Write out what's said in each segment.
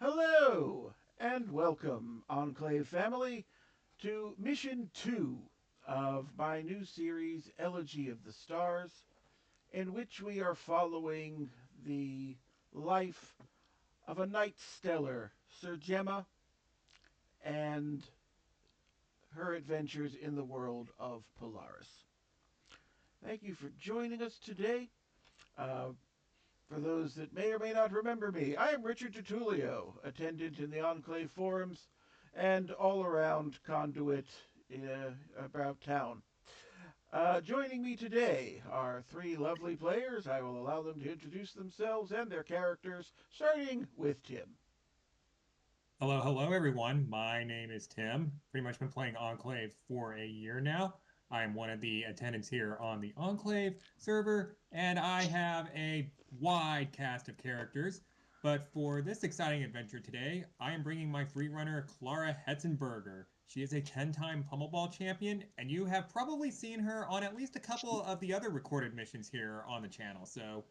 Hello and welcome, Enclave family, to Mission 2 of my new series, Elegy of the Stars, in which we are following the life of a Knight Stellar, Sir Gemma, and her adventures in the world of Polaris. Thank you for joining us today. Uh, For those that may or may not remember me, I am Richard Tertulio, attendant in the Enclave forums and all around conduit about town. Joining me today are three lovely players. I will allow them to introduce themselves and their characters, starting with Tim. Hello, everyone. My name is Tim. Pretty much been playing Enclave for a year now. I'm one of the attendants here on the Enclave server, and I have a wide cast of characters. But for this exciting adventure today, I am bringing my free runner, Clara Hetzenberger. She is a 10-time Pummelball champion, and you have probably seen her on at least a couple of the other recorded missions here on the channel. So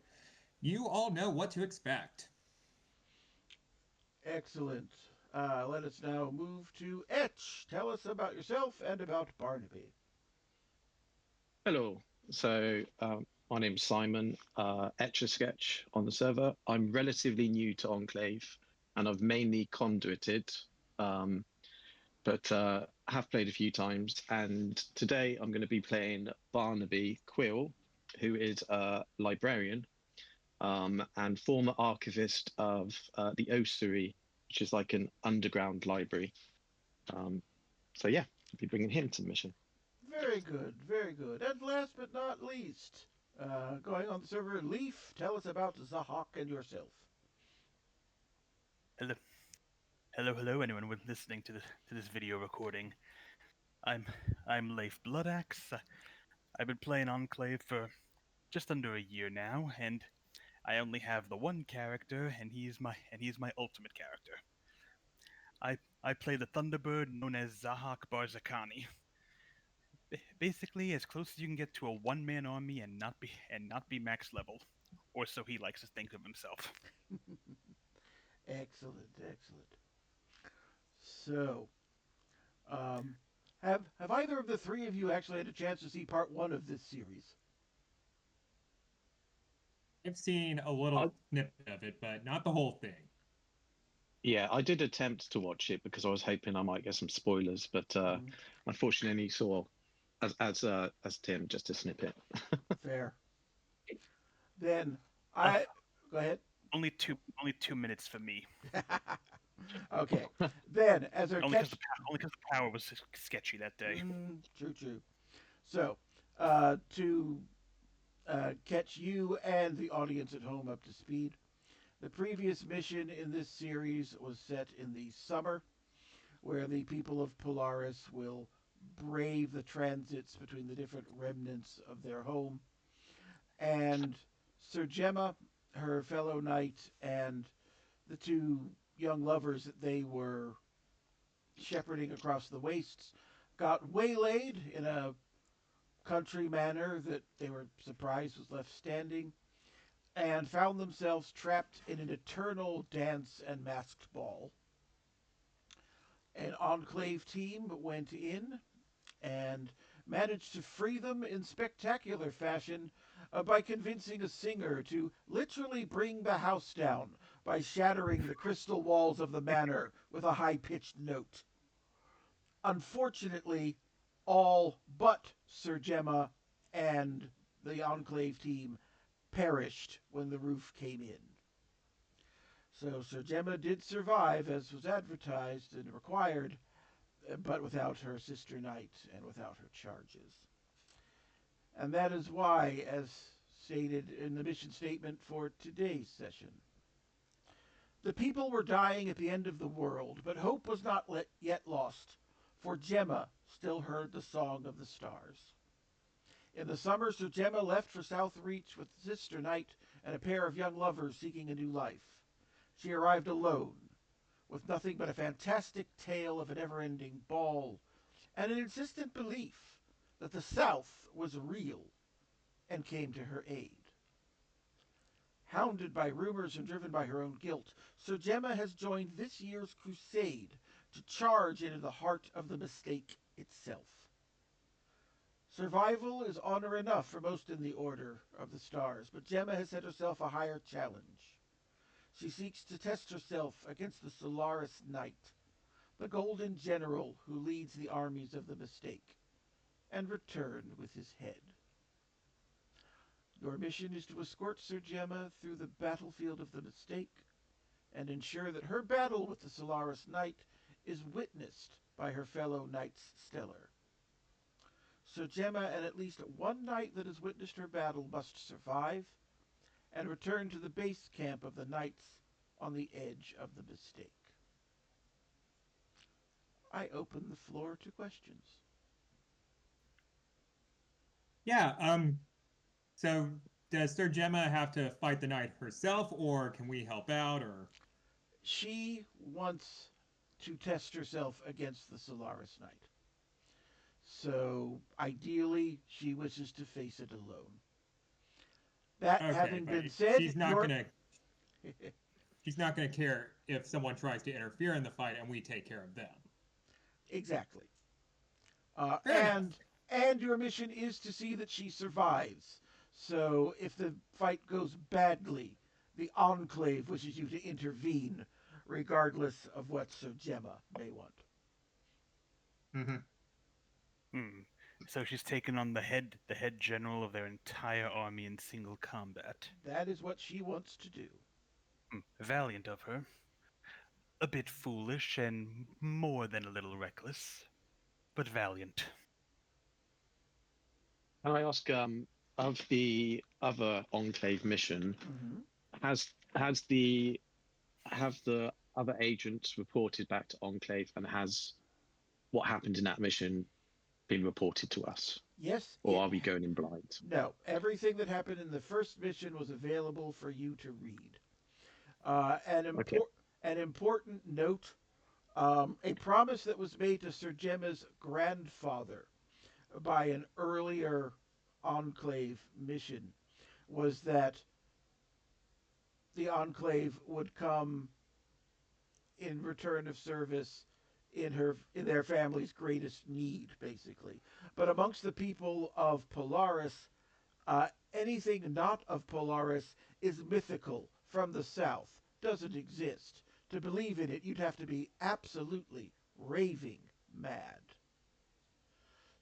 you all know what to expect. Excellent. Let us now move to Etch. Tell us about yourself and about Barnaby. Hello. My name's Simon, Etchasketch on the server. I'm relatively new to Enclave and I've mainly conduited, um, but have played a few times. And today I'm going to be playing Barnaby Quill, who is a librarian and former archivist of the Ossuary, which is like an underground library. Um, I'll be bringing him to the mission. Very good, very good. And last but not least, going on the server, Leif, tell us about Zahak and yourself. Hello, hello, anyone listening to this video recording. I'm I'm Leif Bloodaxe. I've been playing Enclave for just under a year now, and I only have the one character, and he's my ultimate character. I play the Thunderbird known as Zahak Barzakani. Basically, as close as you can get to a one-man army and not be max level, or so he likes to think of himself. Excellent, excellent. So, um, have either of the three of you actually had a chance to see part one of this series? I've seen a I, little snippet of it, but not the whole thing. Yeah, I did attempt to watch it because I was hoping I might get some spoilers, but Mm, unfortunately only saw as Tim just a snippet. fair. Then Uh, I go ahead. only 2 minutes for me. Okay. Then as our Only because catch. the power was sketchy that day. True, true. So, to catch you and the audience at home up to speed, the previous mission in this series was set in the summer, where the people of Polaris will brave the transits between the different remnants of their home. And Sir Gemma, her fellow knight, and the two young lovers that they were shepherding across the wastes got waylaid in a country manor that they were surprised was left standing and found themselves trapped in an eternal dance and masked ball. An Enclave team went in and managed to free them in spectacular fashion by convincing a singer to literally bring the house down by shattering the crystal walls of the manor with a high pitched note. Unfortunately, all but Sir Gemma and the Enclave team perished when the roof came in. So Sir Gemma did survive as was advertised and required, but without her sister knight and without her charges. And that is why, as stated in the mission statement for today's session, the people were dying at the end of the world, but hope was not yet lost, for Gemma still heard the song of the stars. In the summer, Sir Gemma left for South Reach with the sister knight and a pair of young lovers seeking a new life. She arrived alone, with nothing but a fantastic tale of a never ending ball and an insistent belief that the South was real and came to her aid. Hounded by rumors and driven by her own guilt, Sir Gemma has joined this year's crusade to charge into the heart of the mistake itself. Survival is honor enough for most in the Order of the Stars, but Gemma has set herself a higher challenge. She seeks to test herself against the Solaris Knight, the Golden General who leads the armies of the Mistake, and return with his head. Your mission is to escort Sir Gemma through the battlefield of the Mistake and ensure that her battle with the Solaris Knight is witnessed by her fellow Knights Stellar. Sir Gemma and at least one knight that has witnessed her battle must survive and return to the base camp of the Knights on the edge of the Mistake. I open the floor to questions. Yeah, so does Sir Gemma have to fight the knight herself, or can we help out, or? She wants to test herself against the Solaris Knight. So, ideally, she wishes to face it alone. That Okay, having but been said, she's not gonna care if someone tries to interfere in the fight and we take care of them. Exactly. Fair enough. And your mission is to see that she survives. So if the fight goes badly, the Enclave wishes you to intervene, regardless of what Sir Gemma may want. Mm-hmm. So she's taken on the head general of their entire army in single combat. That is what she wants to do. Valiant of her. A bit foolish and more than a little reckless, but valiant. Can I ask, of the other Enclave mission, have the other agents reported back to Enclave, and has what happened in that mission been reported to us? Yes. Or are we going in blind? No. Everything that happened in the first mission was available for you to read. An important note, a promise that was made to Sir Gemma's grandfather by an earlier Enclave mission was that the Enclave would come in return of service in their family's greatest need, basically. But amongst the people of Polaris, anything not of Polaris is mythical from the south, doesn't exist. To believe in it, you'd have to be absolutely raving mad.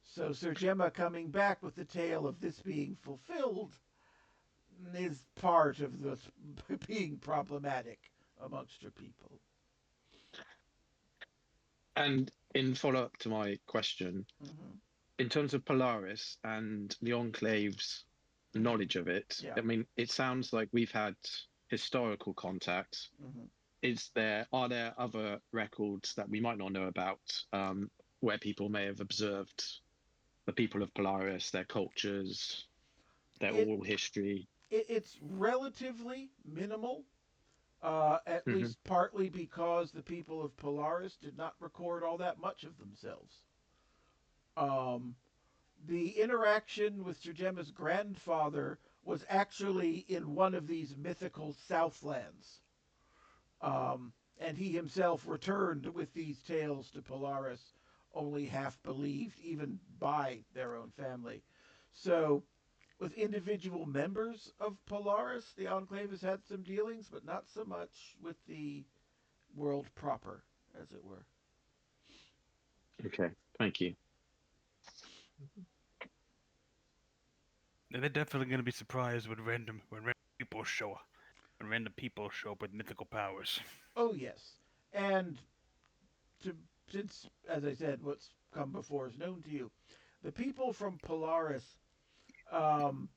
So Sir Gemma coming back with the tale of this being fulfilled is part of this being problematic amongst your people. And in follow-up to my question, in terms of Polaris and the Enclave's knowledge of it, I mean, it sounds like we've had historical contact. Are there other records that we might not know about, where people may have observed the people of Polaris, their cultures, their oral history? It's relatively minimal, at least partly because the people of Polaris did not record all that much of themselves. The interaction with Sir Gemma's grandfather was actually in one of these mythical Southlands. And he himself returned with these tales to Polaris, only half believed, even by their own family. So, with individual members of Polaris, the Enclave has had some dealings, but not so much with the world proper, as it were. Okay, thank you. They're definitely going to be surprised when random people show up. When random people show up with mythical powers. Oh yes, and since, as I said, what's come before is known to you, the people from Polaris, so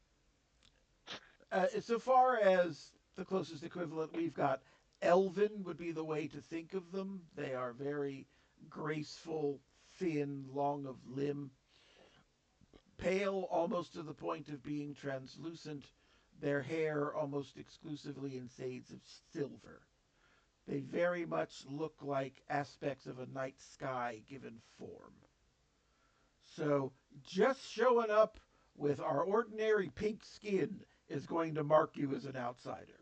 far as the closest equivalent we've got, Elven would be the way to think of them. They are very graceful, thin, long of limb, pale almost to the point of being translucent, their hair almost exclusively in shades of silver. They very much look like aspects of a night sky given form. So, just showing up with our ordinary pink skin is going to mark you as an outsider.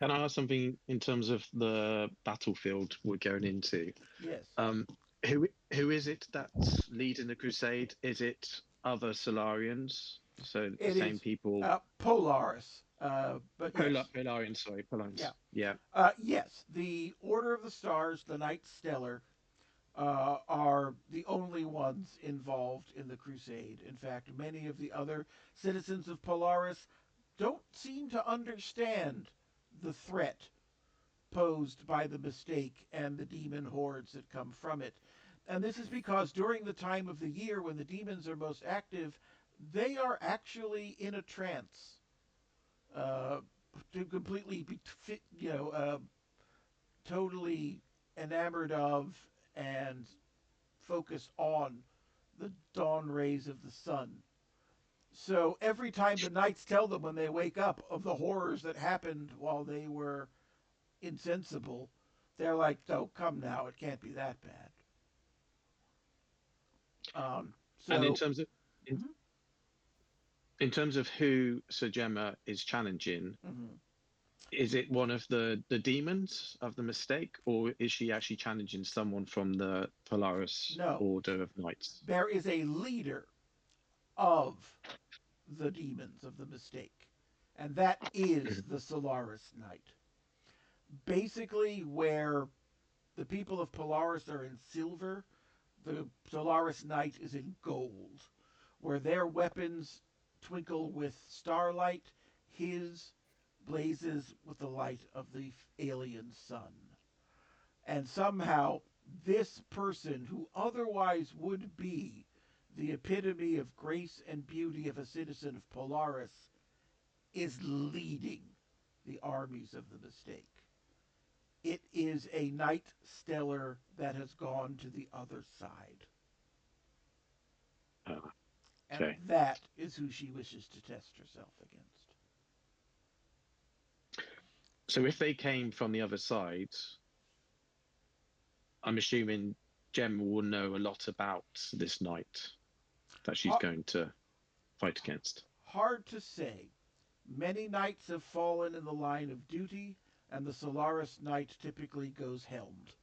Can I ask something in terms of the battlefield we're going into? Yes. Um, who is it that's leading the crusade? Is it other Solarians? So the It same is people. Polaris, but yes. Polarians, sorry, Yeah. Polarians. Yeah. Yes, the Order of the Stars, the Knights Stellar, are the only ones involved in the crusade. In fact, many of the other citizens of Polaris don't seem to understand the threat posed by the mistake and the demon hordes that come from it. And this is because during the time of the year when the demons are most active, they are actually in a trance, uh, to completely be, totally enamored of and focused on the dawn rays of the sun. So every time the knights tell them when they wake up of the horrors that happened while they were insensible, they're like, "Oh, come now, it can't be that bad." Um, And so, in, mhm, in terms of who Sir Gemma is challenging, mhm. is it one of the demons of the mistake, or is she actually challenging someone from the Polaris No, Order of Knights? there is a leader of the demons of the mistake, and that is the Solaris Knight. Basically, where the people of Polaris are in silver, the Solaris Knight is in gold. Where their weapons twinkle with starlight, his blazes with the light of the alien sun. And somehow, this person who otherwise would be the epitome of grace and beauty of a citizen of Polaris is leading the armies of the mistake. It is a Night Stellar that has gone to the other side. Oh, And okay. that is who she wishes to test herself against. So if they came from the other side, I'm assuming Gemma will know a lot about this knight that she's Ha- going to fight against. Hard to say. Many knights have fallen in the line of duty, and the Solaris Knight typically goes helmed.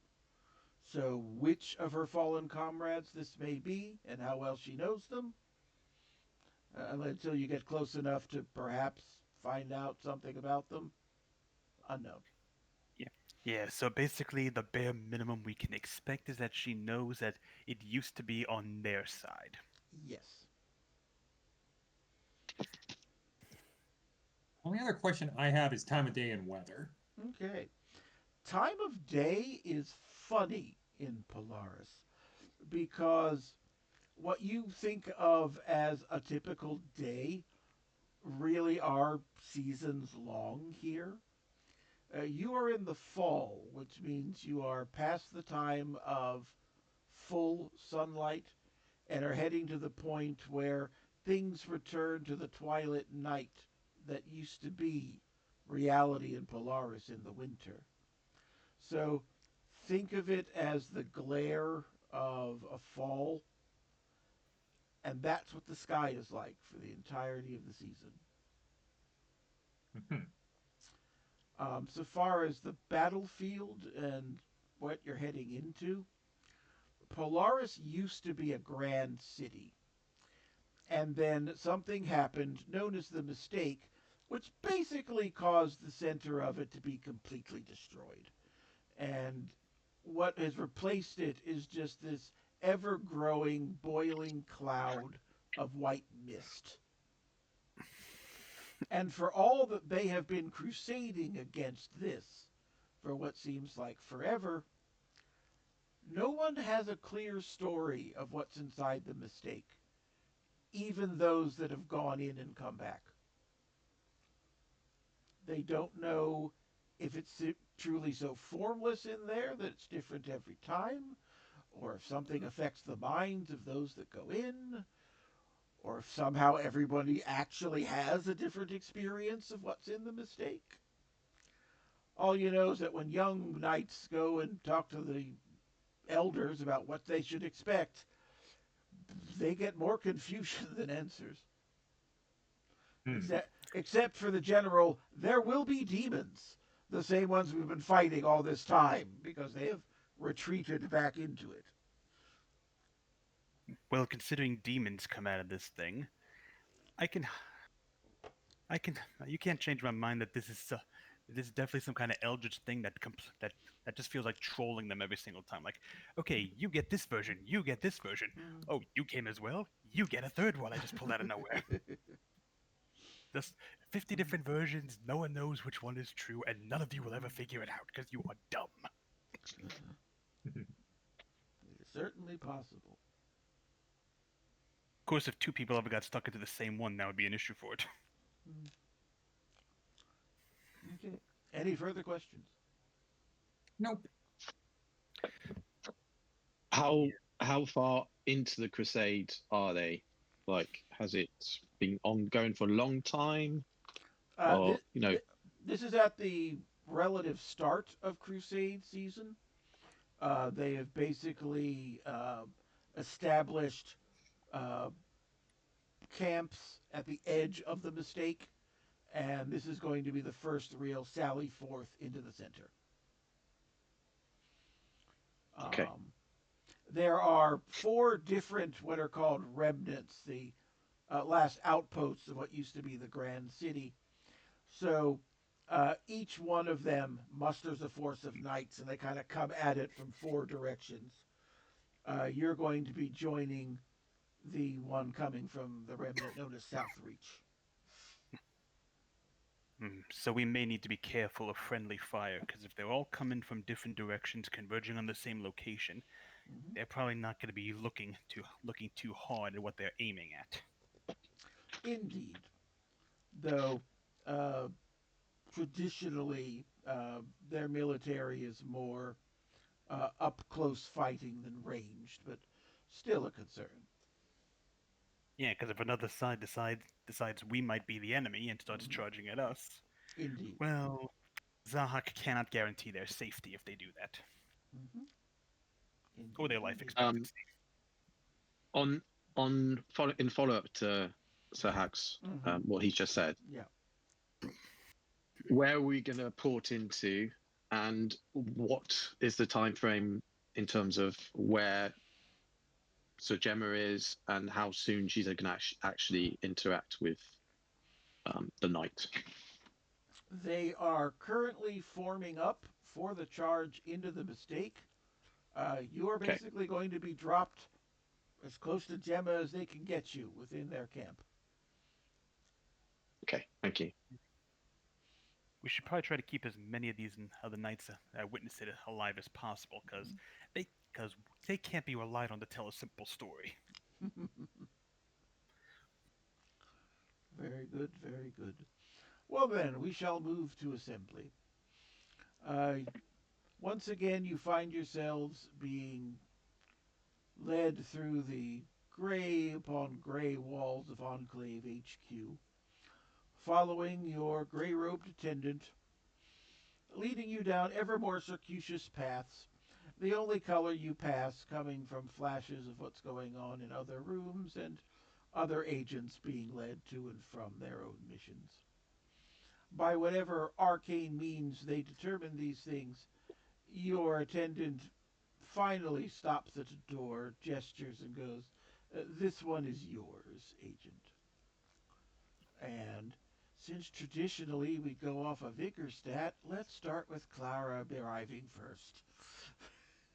So, which of her fallen comrades this may be, and how well she knows them, until you get close enough to perhaps find out something about them, unknown. Yeah. Yeah, so basically the bare minimum we can expect is that she knows that it used to be on their side. Yes. Only other question I have is time of day and weather. Okay. Time of day is funny in Polaris because what you think of as a typical day really are seasons long here. You are in the fall, which means you are past the time of full sunlight and are heading to the point where things return to the twilight night that used to be reality in Polaris in the winter. So think of it as the glare of a fall, and that's what the sky is like for the entirety of the season. Mhm. So far as the battlefield and what you're heading into, Polaris used to be a grand city. And then something happened known as the mistake, which basically caused the center of it to be completely destroyed. And what has replaced it is just this ever growing, boiling cloud of white mist. And for all that they have been crusading against this for what seems like forever, no one has a clear story of what's inside the mistake, even those that have gone in and come back. They don't know if it's truly so formless in there that it's different every time, or if something affects the minds of those that go in, or if somehow everybody actually has a different experience of what's in the mistake. All you know is that when young knights go and talk to the elders about what they should expect, they get more confusion than answers. Hmm. Except for the general, there will be demons, the same ones we've been fighting all this time, because they have retreated back into it. Well, considering demons come out of this thing, I can, I can. You can't change my mind that this is definitely some kind of eldritch thing that just feels like trolling them every single time. Like, okay, you get this version, you get this version. Oh, you came as well. You get a third one. I just pulled out of nowhere. Just 50 different versions. No one knows which one is true, and none of you will ever figure it out because you are dumb. It's certainly possible. Of course, if two people ever got stuck into the same one, that would be an issue for it. Okay. Any further questions? Nope. How far into the crusade are they? Like, has it been ongoing for a long time? Or, This is at the relative start of Crusade season. They have basically established uh, camps at the edge of the mistake, and this is going to be the first real sally forth into the center. Okay. There are 4 different what are called remnants, the last outposts of what used to be the Grand City. So each one of them musters a force of knights, and they kind of come at it from 4 directions. You're going to be joining the one coming from the remnant known as Southreach. So we may need to be careful of friendly fire, because if they're all coming from different directions, converging on the same location, they're probably not going to be looking too hard at what they're aiming at. Indeed, though traditionally their military is more up close fighting than ranged, but still a concern. Yeah, because if another side decides we might be the enemy and starts charging at us, Indeed. well, Zahak cannot guarantee their safety if they do that, Mm-hmm. or their life expectancy. On in follow up to Zahak's what he just said. Yeah. Where are we going to port into, and what is the time frame in terms of where Sir Gemma is, and how soon she's going to actually interact with the knight? They are currently forming up for the charge into the mistake. You are basically going to be dropped as close to Gemma as they can get you within their camp. Okay, thank you. We should probably try to keep as many of these other knights that witnessed it alive as possible, because they can't be relied on to tell a simple story. Very good, very good. Well then, we shall move to assembly. Once again, you find yourselves being led through the gray upon gray walls of Enclave HQ, following your gray-robed attendant, leading you down ever more circuitous paths, the only color you pass coming from flashes of what's going on in other rooms and other agents being led to and from their own missions. By whatever arcane means they determine these things, your attendant finally stops at a door, gestures, and goes, "This one is yours, agent." And since traditionally we go off a vigor stat, let's start with Clara arriving first.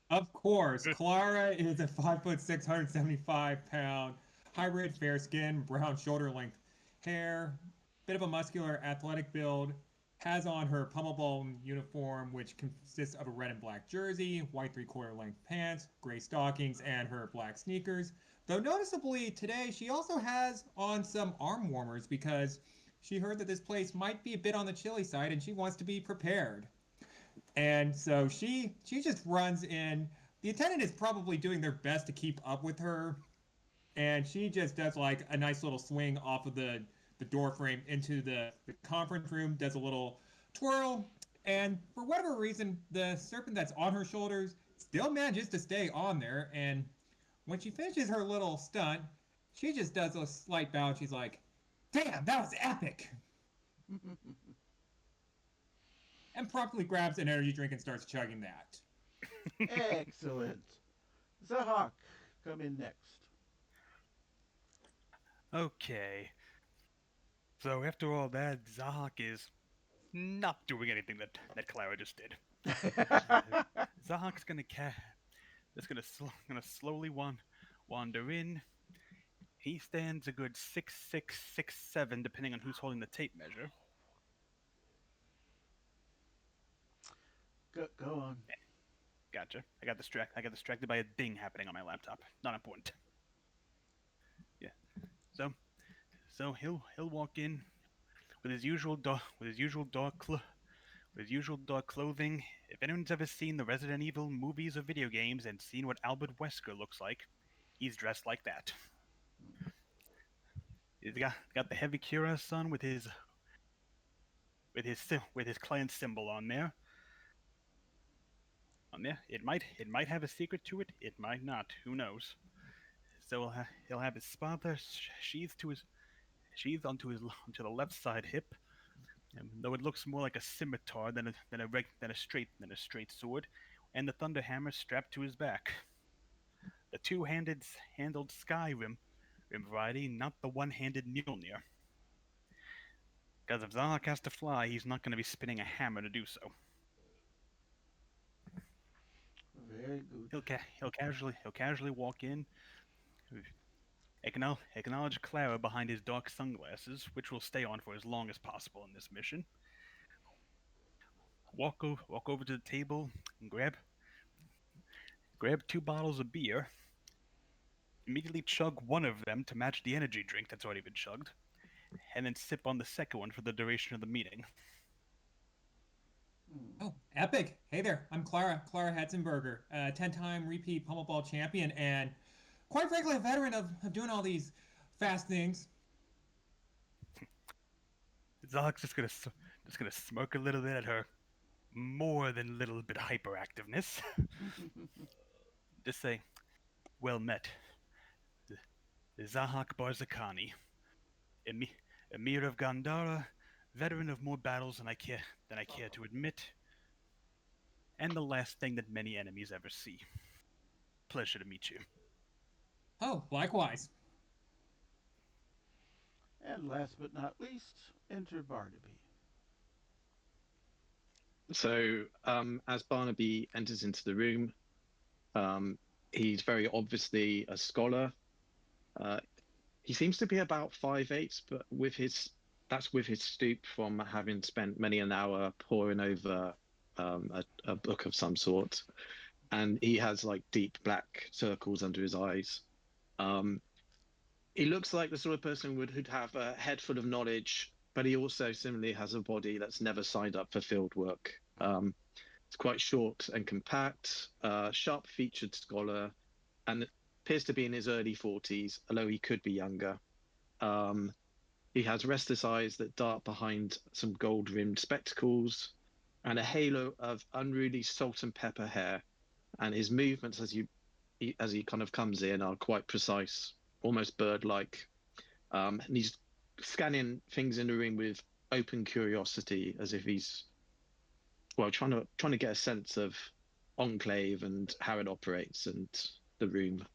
Of course, Clara is a 5'6", 675-pound hybrid, fair skin, brown shoulder-length hair, bit of a muscular, athletic build. Has on her pummel bone uniform, which consists of a red and black jersey, white 3/4 length pants, gray stockings, and her black sneakers. Though noticeably today, she also has on some arm warmers because she heard that this place might be a bit on the chilly side and she wants to be prepared. And so she just runs in. The attendant is probably doing their best to keep up with her, and she just does like a nice little swing off of the door frame into the conference room, does a little twirl, and for whatever reason, the serpent that's on her shoulders still manages to stay on there. And When she finishes her little stunt, she just does a slight bow. She's like, "Damn, that was epic!" and promptly grabs an energy drink and starts chugging that. Excellent. Zahak, come in next. Okay. So after all that, Zahak is not doing anything that Clara just did. Zahak's just gonna slowly wander in. He stands a good 6'6", 6'7", depending on who's holding the tape measure. Go on. Gotcha. I got distracted by a ding happening on my laptop. Not important. Yeah. So he'll walk in with his usual dark clothing. If anyone's ever seen the Resident Evil movies or video games and seen what Albert Wesker looks like, he's dressed like that. He's got the heavy cuirass on with his client symbol on there. It might have a secret to it. It might not. Who knows? So he'll have his spada sheathed onto the left side hip, though it looks more like a scimitar than a straight sword, and the thunder hammer strapped to his back. The handled Skyrim variety, not the one-handed Mjolnir. Because if Zahak has to fly, he's not going to be spinning a hammer to do so. Very good. He'll casually walk in, acknowledge Clara behind his dark sunglasses, which will stay on for as long as possible in this mission. Walk over to the table and grab 2 bottles of beer. Immediately chug one of them to match the energy drink that's already been chugged, and then sip on the second one for the duration of the meeting. Oh, epic! Hey there, I'm Clara Hetzenberger, 10-time repeat Pummel Ball champion, and quite frankly, a veteran of doing all these fast things. Zahak's just gonna smirk a little bit at her more than little bit hyperactiveness. Just say, "Well met, Zahak Barzakani, Emir of Gandhara, veteran of more battles than I care to admit, and the last thing that many enemies ever see. Pleasure to meet you." Oh, likewise. And last but not least, enter Barnaby. So, as Barnaby enters into the room, he's very obviously a scholar. He seems to be about 5'8", but that's with his stoop from having spent many an hour poring over a book of some sort, and he has like deep black circles under his eyes. He looks like the sort of person who'd have a head full of knowledge, but he also similarly has a body that's never signed up for field work. It's quite short and compact, sharp-featured scholar, and appears to be in his early 40s, although he could be younger. He has restless eyes that dart behind some gold-rimmed spectacles, and a halo of unruly salt and pepper hair. And his movements as he kind of comes in are quite precise, almost bird-like. And he's scanning things in the room with open curiosity, as if he's trying to get a sense of Enclave and how it operates and the room.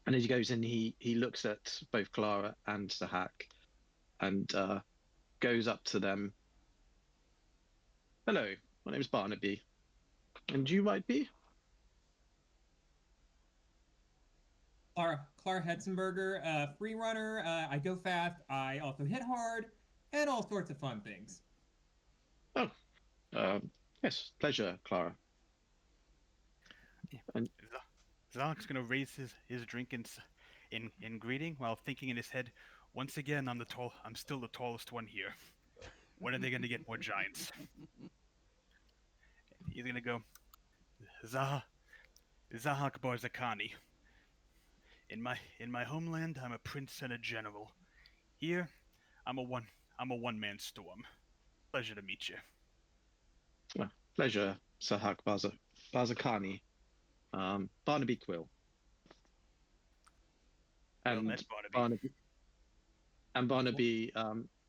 And as he goes in, he looks at both Clara and Zahak and goes up to them. "Hello, my name's Barnaby. And you might be?" Clara Hetzenberger, free runner. I go fast. I also hit hard, and all sorts of fun things. "Oh, yes, pleasure, Clara." And Zahak's gonna raise his drink in greeting while thinking in his head, "Once again, I'm still the tallest one here. When are they gonna get more giants?" He's gonna go, Zahak Barzakani. In my homeland, I'm a prince and a general. Here, I'm a one-man storm. Pleasure to meet you." pleasure, Zahak Barzakani. Barnaby Quill. Well and met, Barnaby. Barnaby and Barnaby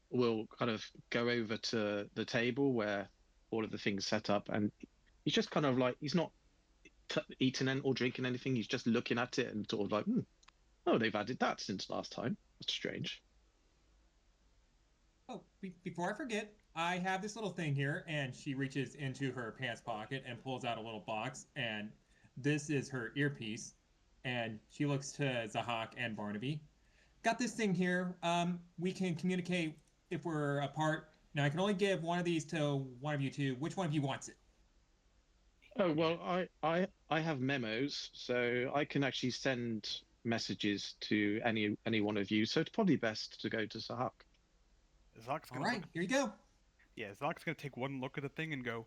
will kind of go over to the table where all of the things set up, and he's just kind of like he's not eating or drinking anything. He's just looking at it and sort of like, oh, they've added that since last time. That's strange. Oh, before I forget, I have this little thing here, and she reaches into her pants pocket and pulls out a little box, and this is her earpiece. And she looks to Zahak and Barnaby. Got this thing here. We can communicate if we're apart. Now I can only give one of these to one of you two. Which one of you wants it? Oh well, I have memos, so I can actually send messages to any one of you. So it's probably best to go to Zahak. Zahak's All gonna right, look. here you go. Yeah, Zahak's gonna take one look at the thing and go.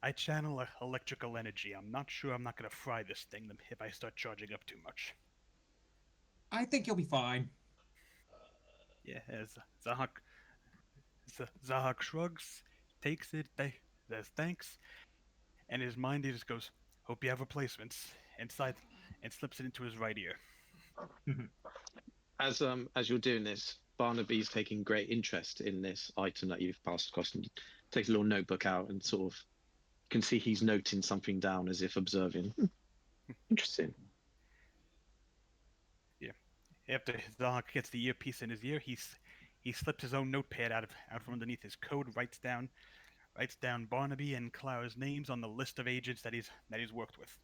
I channel electrical energy. I'm not sure I'm not gonna fry this thing if I start charging up too much. I think you'll be fine. Yeah, as Zahak shrugs, takes it, says thanks, and in his mind he just goes, "Hope you have replacements." Inside, and slips it into his right ear. As you're doing this, Barnaby's taking great interest in this item that you've passed across, and takes a little notebook out and sort of you can see he's noting something down as if observing. Interesting. Yeah. After Zahak gets the earpiece in his ear, he slips his own notepad out from underneath his coat, writes down Barnaby and Clara's names on the list of agents that he's worked with.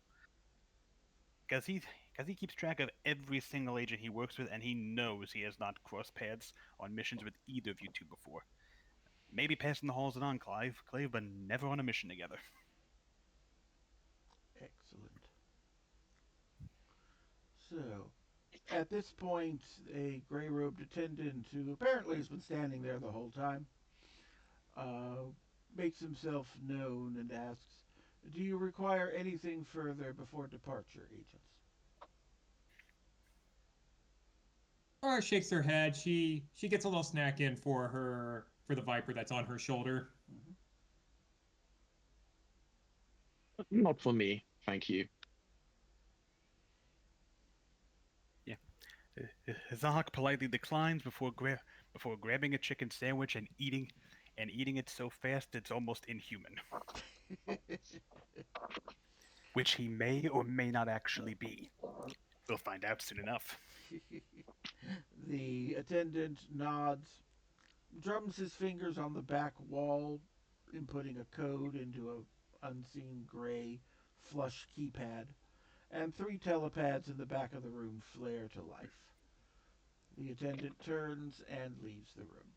Because he keeps track of every single agent he works with, and he knows he has not crossed paths on missions with either of you two before. Maybe passing the halls at Enclave, but never on a mission together. Excellent. So, at this point, a gray robed attendant who apparently has been standing there the whole time uh, makes himself known and asks, "Do you require anything further before departure, agents?" Laura shakes her head. She gets a little snack in for the viper that's on her shoulder. Mhm. Not for me, thank you. Yeah. Zahak politely declines before grabbing a chicken sandwich and eating it so fast it's almost inhuman, which he may or may not actually be. We'll find out soon enough. The attendant nods, drums his fingers on the back wall, inputting a code into a unseen gray flush keypad, and three telepads in the back of the room flare to life. The attendant turns and leaves the room.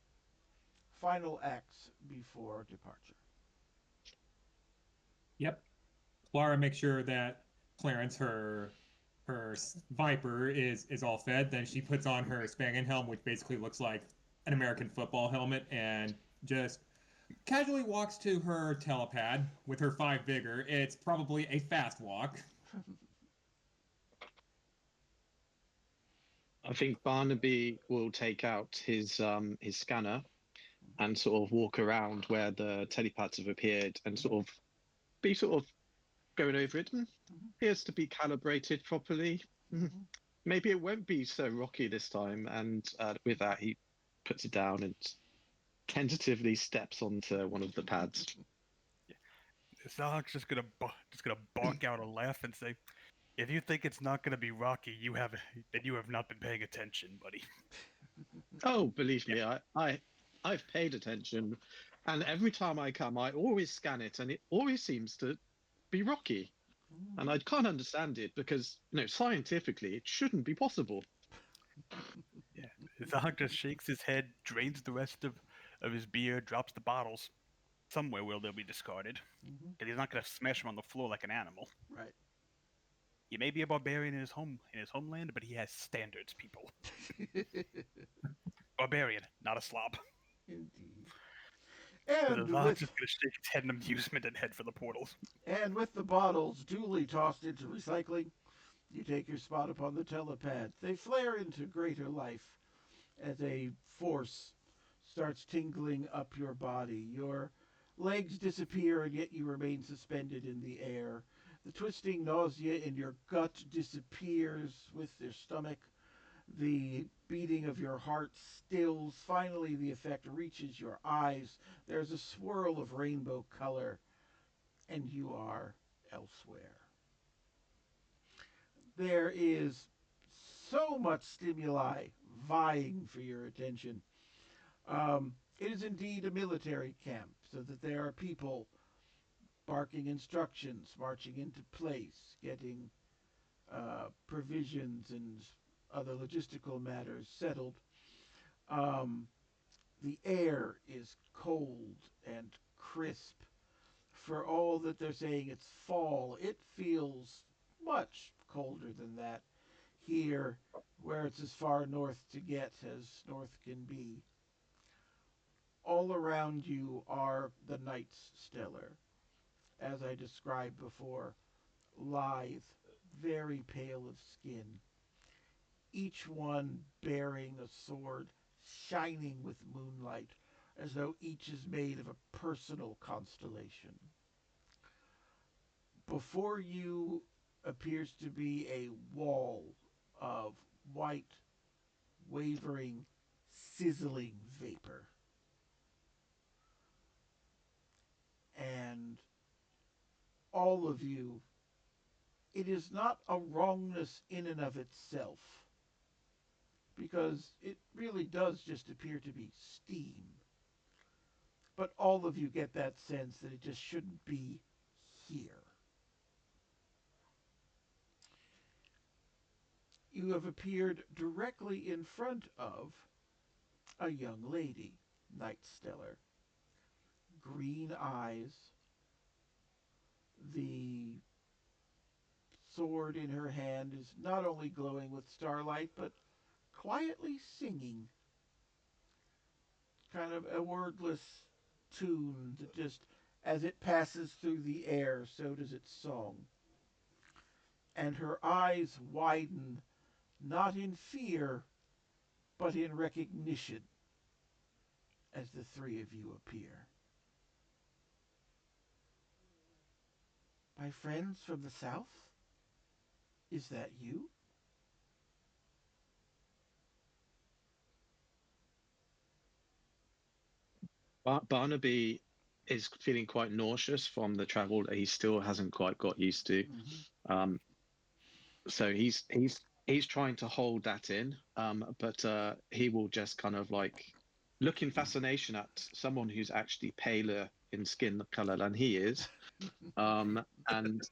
Final acts before departure. Yep. Clara makes sure that Clarence, her viper, is all fed. Then she puts on her Spangen helm, which basically looks like an American football helmet, and just casually walks to her telepad with her 5 vigor. It's probably a fast walk. I think Barnaby will take out his scanner and sort of walk around where the telepaths have appeared and sort of going over it. Appears to be calibrated properly. Maybe it won't be so rocky this time. And with that, he puts it down and tentatively steps onto one of the pads. Zahak's just gonna bark out a laugh and say, "If you think it's not gonna be rocky, you have not been paying attention, buddy." Oh, believe me, I've paid attention, and every time I come, I always scan it, and it always seems to be rocky. And I can't understand it because, scientifically, it shouldn't be possible. Yeah. Zahak just shakes his head, drains the rest of his beer, drops the bottles somewhere where they'll be discarded. Because he's not gonna smash them on the floor like an animal. Right. He may be a barbarian in his homeland, but he has standards, people. Barbarian, not a slob. Indeed. So And Zahak's with just gonna shake his head in amusement and head for the portals. the bottles duly tossed into recycling, you take your spot upon the telepads. They flare into greater life as a force starts tingling up your body. Your legs disappear, and yet you remain suspended in the air. The twisting nausea in your gut disappears with your stomach. The beating of your heart stills. Finally, the effect reaches your eyes. There's a swirl of rainbow color, and you are elsewhere. There is so much stimuli vying for your attention. It is indeed a military camp, so that there are people barking instructions, marching into place, getting provisions and other logistical matters settled. Um, the air is cold and crisp. For all that they're saying it's fall, it feels much colder than that here, where it's as far north to get as north can be. All around you are the Knights Stellar, as I described before, lithe, very pale of skin, each one bearing a sword shining with moonlight, as though each is made of a personal constellation. Before you appears to be a wall of white, wavering, sizzling vapor. And all of you, it is not a wrongness in and of itself, because it really does just appear to be steam. But all of you get that sense that it just shouldn't be here. You have appeared directly in front of a young lady, Night Stellar. Green eyes, the sword in her hand is not only glowing with starlight, but quietly singing. Kind of a wordless tune that just, as it passes through the air, so does its song. And her eyes widen, not in fear, but in recognition, as the three of you appear. My friends from the south? Is that you? Barnaby is feeling quite nauseous from the travel that he still hasn't quite got used to. Mm-hmm. Um, so he's trying to hold that in, but he will just kind of like look in fascination at someone who's actually paler in skin color than he is, and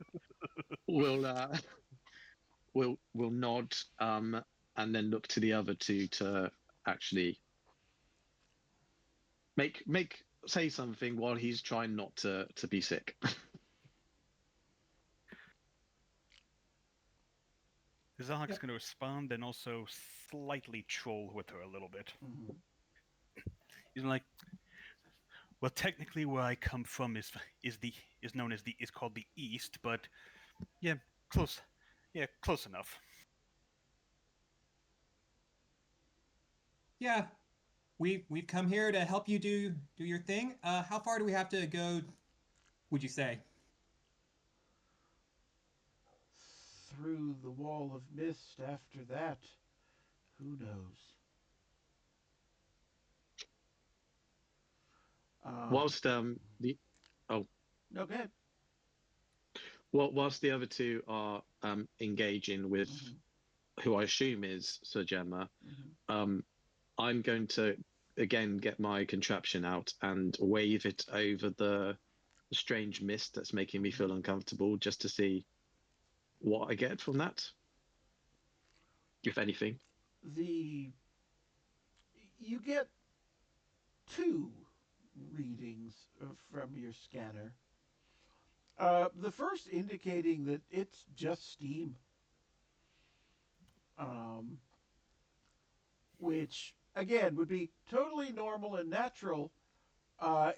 will will nod, and then look to the other two to actually make say something while he's trying not to be sick. Zahak's Yep. going to respond and also slightly troll with her a little bit. Mm-hmm. He's like, well, technically, where I come from is the is known as the is called the East, but yeah, close, yeah, close enough. Yeah, we've come here to help you do your thing. How far do we have to go, would you say? Through the wall of mist after that, who knows? Um, Whilst the oh no, go ahead. whilst the other two are engaging with Mm-hmm. who I assume is Sir Gemma, Mm-hmm. um, I'm going to again get my contraption out and wave it over the strange mist that's making me feel uncomfortable, just to see what I get from that, if anything. The you get two readings from your scanner. The first indicating that it's just steam, um, which again would be totally normal and natural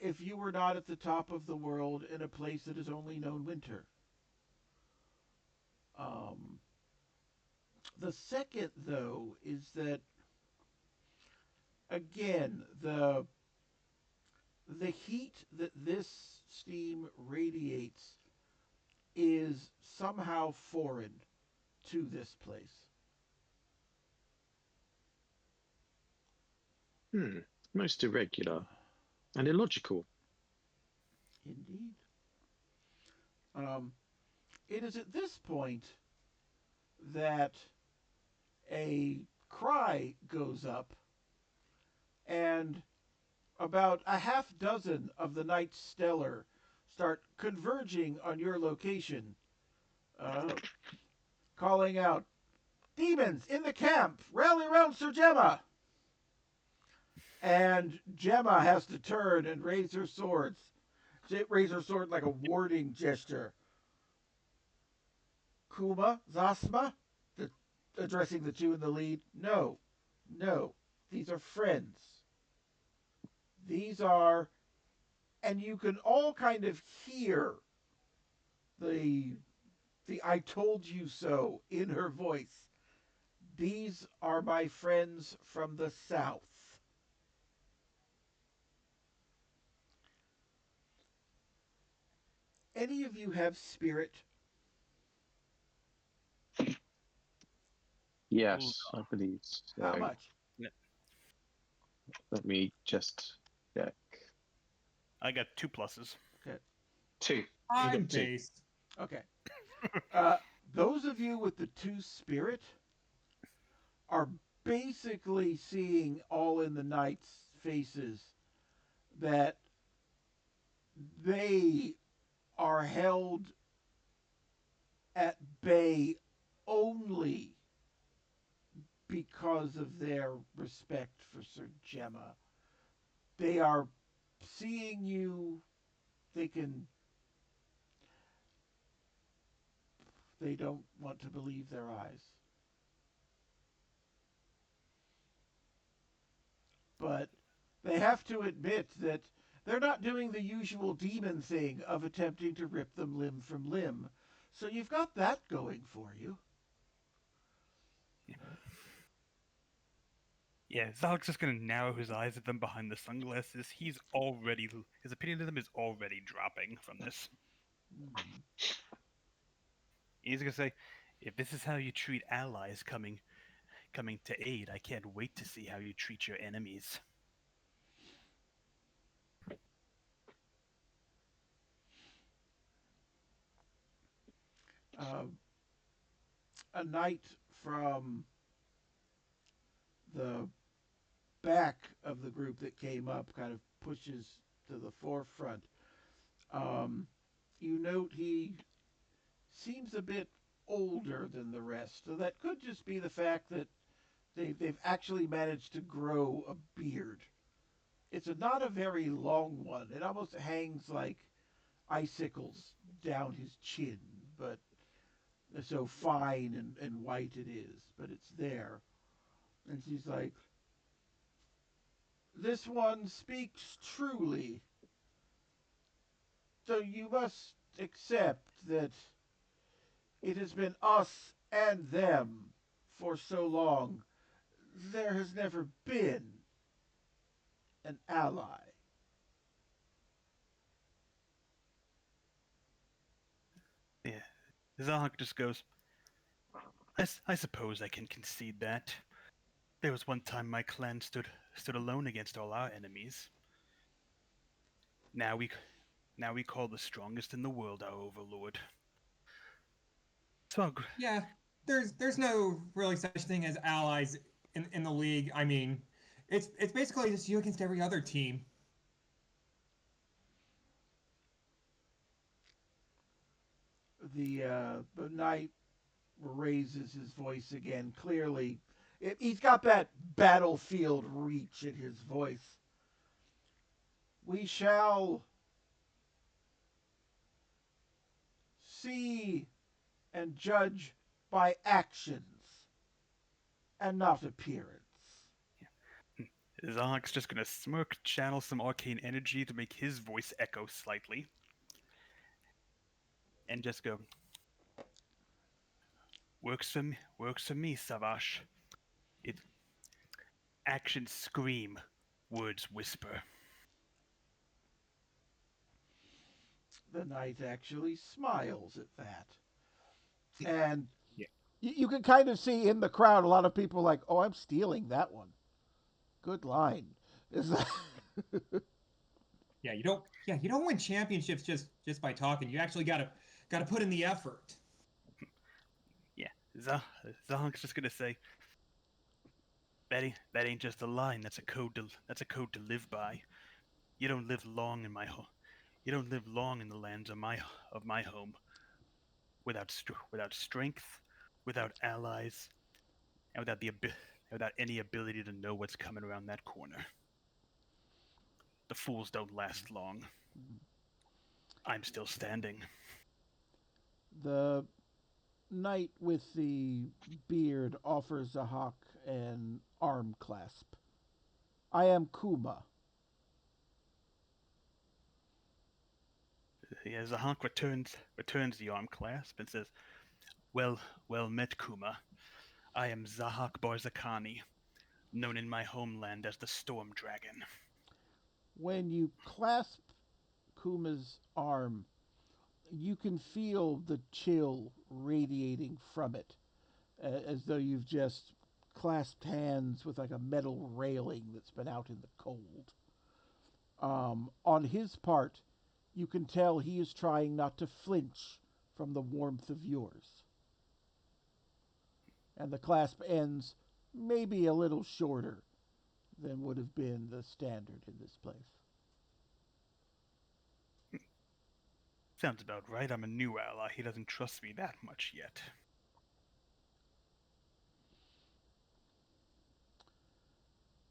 if you were not at the top of the world in a place that has only known winter. Um, the second, though, is that again the heat that this steam radiates is somehow foreign to this place. Most irregular and illogical. Indeed. Um, it is at this point that a cry goes up, and about a half dozen of the Knights Stellar start converging on your location, uh, calling out, "Demons in the camp! Rally round Sir Gemma!" And Gemma has to turn and raise her swords. She raise her sword like a warding gesture. Kuma, Zasma, addressing the two in the lead. No, no, these are friends. These are, and you can all kind of hear the "I told you so" in her voice. These are my friends from the south. Any of you have spirit? Yes, I believe so. How much? Let me just check. I got 2 pluses. Okay. 2. I'm got 2. based. Okay. Those of you with the 2 spirit are basically seeing all in the Knights' faces that they are held at bay only because of their respect for Sir Gemma. They are seeing you, they don't want to believe their eyes. But they have to admit that they're not doing the usual demon thing of attempting to rip them limb from limb. So you've got that going for you. Yeah, Zahak's just gonna narrow his eyes at them behind the sunglasses. His opinion of them is already dropping from this. Mm. He's gonna say, "If this is how you treat allies coming to aid, I can't wait to see how you treat your enemies." Uh, a knight from the back of the group that came up kind of pushes to the forefront. Um, you note he seems a bit older than the rest, so that could just be the fact that they've actually managed to grow a beard. It's not a very long one. It almost hangs like icicles down his chin, but so fine and white it is, but it's there. And she's like, "This one speaks truly. So you must accept that it has been us and them for so long. There has never been an ally." Yeah, Zahak just goes, I suppose I can concede that. There was one time my clan stood alone against all our enemies. Now we call the strongest in the world our overlord. So Yeah, there's no really such thing as allies in the league. I mean, it's basically just you against every other team. The knight raises his voice again. Clearly, he's got that battlefield reach in his voice. "We shall see and judge by actions and not appearance." Zahak's just gonna smirk, channel some arcane energy to make his voice echo slightly, and just go, works for me, Savash. It actions scream, words whisper. The knight actually smiles at that. And Yeah. you can kind of see in the crowd a lot of people like, "Oh, I'm stealing that one. Good line." Is that... Yeah, you don't. Yeah, you don't win championships just by talking. You actually gotta put in the effort. Yeah, Zahak's just gonna say, that ain't just a line. That's a code to live by. You don't live long in my home. You don't live long in the lands of my home without strength, without allies, and without any ability to know what's coming around that corner. The fools don't last long. I'm still standing. The knight with the beard offers Zahak an arm clasp. I am Kuma. Yeah, Zahak returns the arm clasp and says, "Well, well met, Kuma. I am Zahak Barzakani, known in my homeland as the Storm Dragon." When you clasp Kuma's arm, you can feel the chill radiating from it, as though you've just clasped hands with like a metal railing that's been out in the cold. On his part, you can tell he is trying not to flinch from the warmth of yours. And the clasp ends maybe a little shorter than would have been the standard in this place. Sounds about right. I'm a new ally. He doesn't trust me that much yet.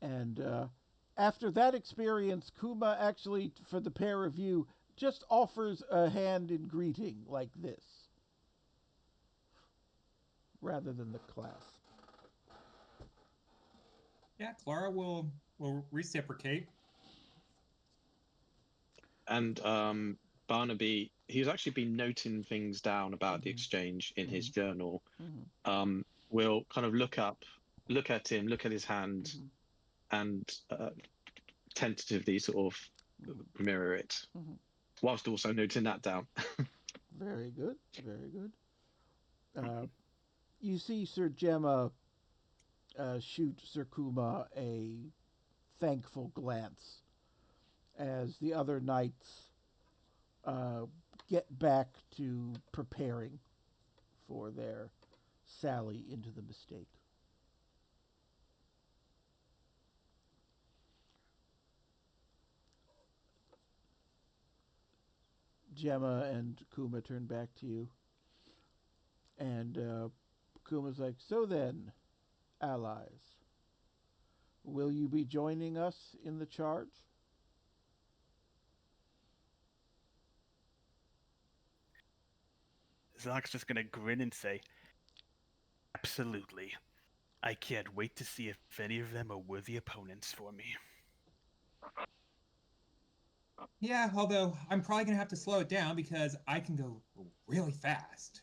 And after that experience, Kuma actually, for the pair of you, just offers a hand in greeting like this, rather than the clasp. Yeah, Clara will reciprocate. And Barnaby, he's actually been noting things down about the exchange in his journal. Will kind of look at him, look at his hand, and tentatively sort of mirror it, whilst also noting that down. Very good, very good. You see Sir Gemma shoot Sir Kuma a thankful glance as the other knights get back to preparing for their sally into the mistake. Gemma and Kuma turn back to you. And Kuma's like, "So then, allies, will you be joining us in the charge?" Zahak's just gonna grin and say, "Absolutely. I can't wait to see if any of them are worthy opponents for me." Yeah, although I'm probably gonna have to slow it down because I can go really fast.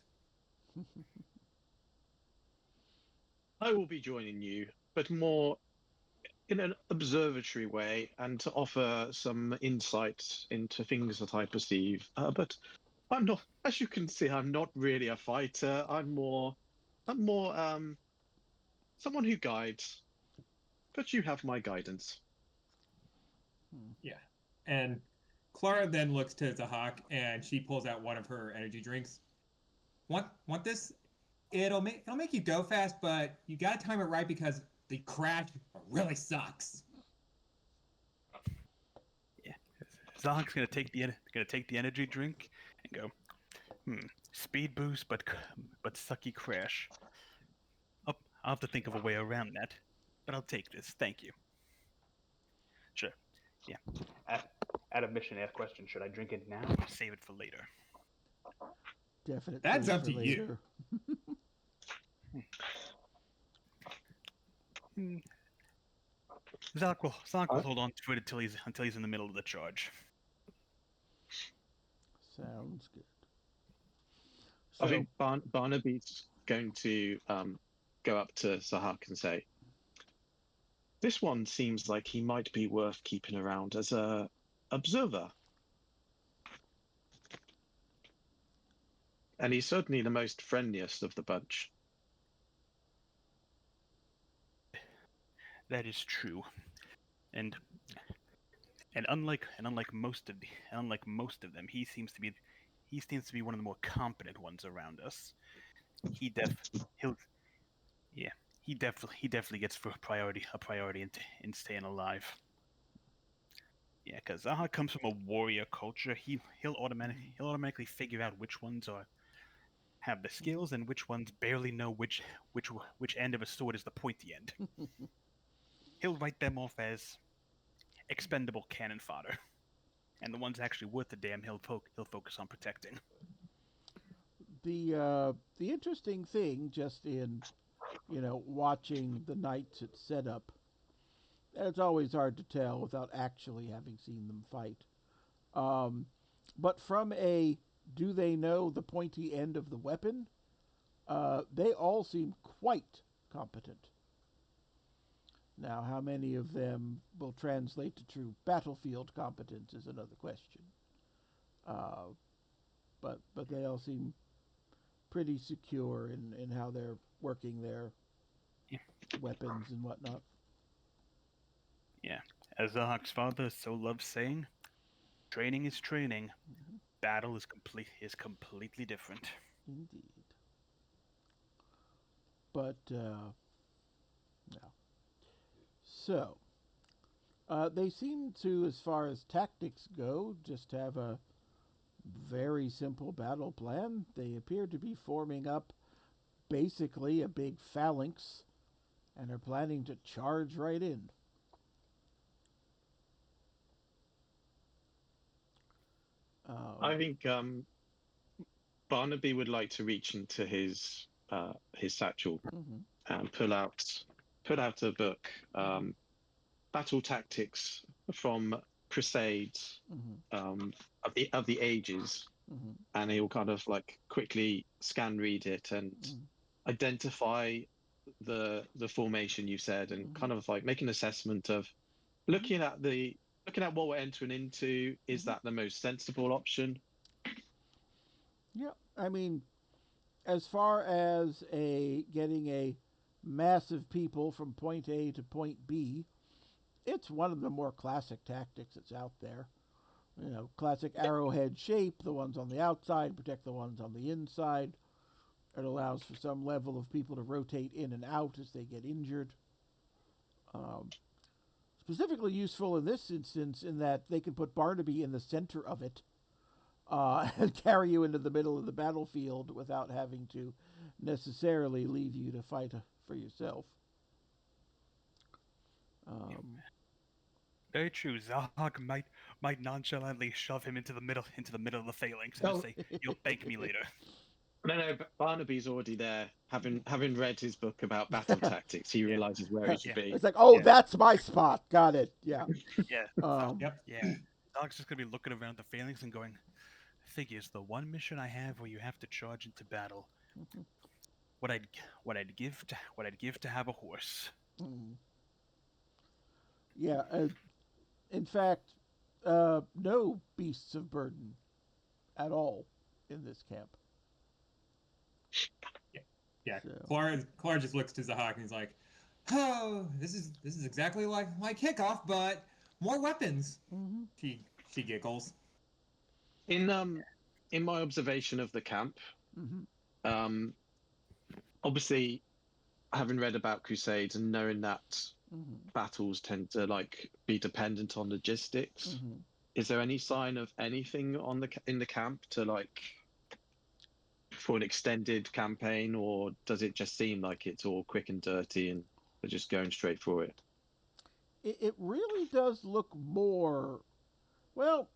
I will be joining you, but more in an observatory way and to offer some insights into things that I perceive. But I'm not, as you can see, I'm not really a fighter. I'm more someone who guides. But you have my guidance. Yeah, and Clara then looks to Zahak and she pulls out one of her energy drinks. Want this? It'll make you go fast, but you gotta time it right because the crash really sucks. Yeah, Zahak's gonna take the energy drink and go, speed boost, but sucky crash. I'll have to think of a way around that, but I'll take this. Thank you. Sure. Yeah. At a mission, ask question: should I drink it now or save it for later? Definite That's choice up for to you. later. Zahak will hold on to it until he's in the middle of the charge. Sounds good. I think Barnaby's going to go up to Zahak and say, "This one seems like he might be worth keeping around as a observer. And he's certainly the most friendliest of the bunch." That is true. And unlike most of them, he seems to be one of the more competent ones around us. He def he'll yeah he definitely gets for a priority in staying alive. Yeah, because Zaha comes from a warrior culture. He'll automatically figure out which ones are have the skills and which ones barely know which end of a sword is the pointy end. He'll write them off as expendable cannon fodder, and the ones actually worth the damn he'll focus on protecting. The interesting thing, just in watching the knights at setup, it's always hard to tell without actually having seen them fight. Um, but from a do they know the pointy end of the weapon, they all seem quite competent. Now, how many of them will translate to true battlefield competence is another question. Uh, but they all seem pretty secure in how they're working their Yeah. weapons and whatnot. Yeah, as Zahak's father so loves saying, training is training. Mhm. Battle is completely different. Indeed. But no. So they seem to, as far as tactics go, just have a very simple battle plan. They appear to be forming up basically a big phalanx and are planning to charge right in. I Um, think Barnaby would like to reach into his satchel mhm, and pull out a book, battle tactics from crusades mhm, of the ages, mhm, and he'll kind of like quickly scan read it and mhm, identify the formation you said, and mhm, kind of like make an assessment of mhm, looking at what we're entering into. Is mhm. that the most sensible option? Yeah, I mean, as far as a getting a massive people from point A to point B, it's one of the more classic tactics that's out there. Classic arrowhead shape, the ones on the outside protect the ones on the inside. It allows for some level of people to rotate in and out as they get injured. Um, Specifically useful in this instance in that they can put Barnaby in the center of it and carry you into the middle of the battlefield without having to necessarily leave you to fight for yourself. Um, Very true. Zahak might nonchalantly shove him into the middle of the phalanx and just Oh say, "You'll thank me later." no, but Barnaby's already there, having read his book about battle tactics. He Yeah, realizes where he should yeah, be. it's like, oh, Yeah. that's my spot. Got it. Yeah. yeah. So Um, Yep. yeah, Zahak's just gonna be looking around the phalanx and going, "Figures the one mission I have where you have to charge into battle. What I'd what I'd give to have a horse." mm, yeah. In fact, no beasts of burden at all in this camp. Yeah. Yeah. So, Clara just looks to Zahak and he's like, "Oh, this is exactly like my kickoff, but more weapons." mhm, She giggles. In in my observation of the camp, mhm, um, obviously having read about crusades and knowing that mhm, battles tend to like be dependent on logistics, mhm. is there any sign of anything on in the camp to like for an extended campaign, or does it just seem like it's all quick and dirty and they're just going straight for it? It really does look more. Well,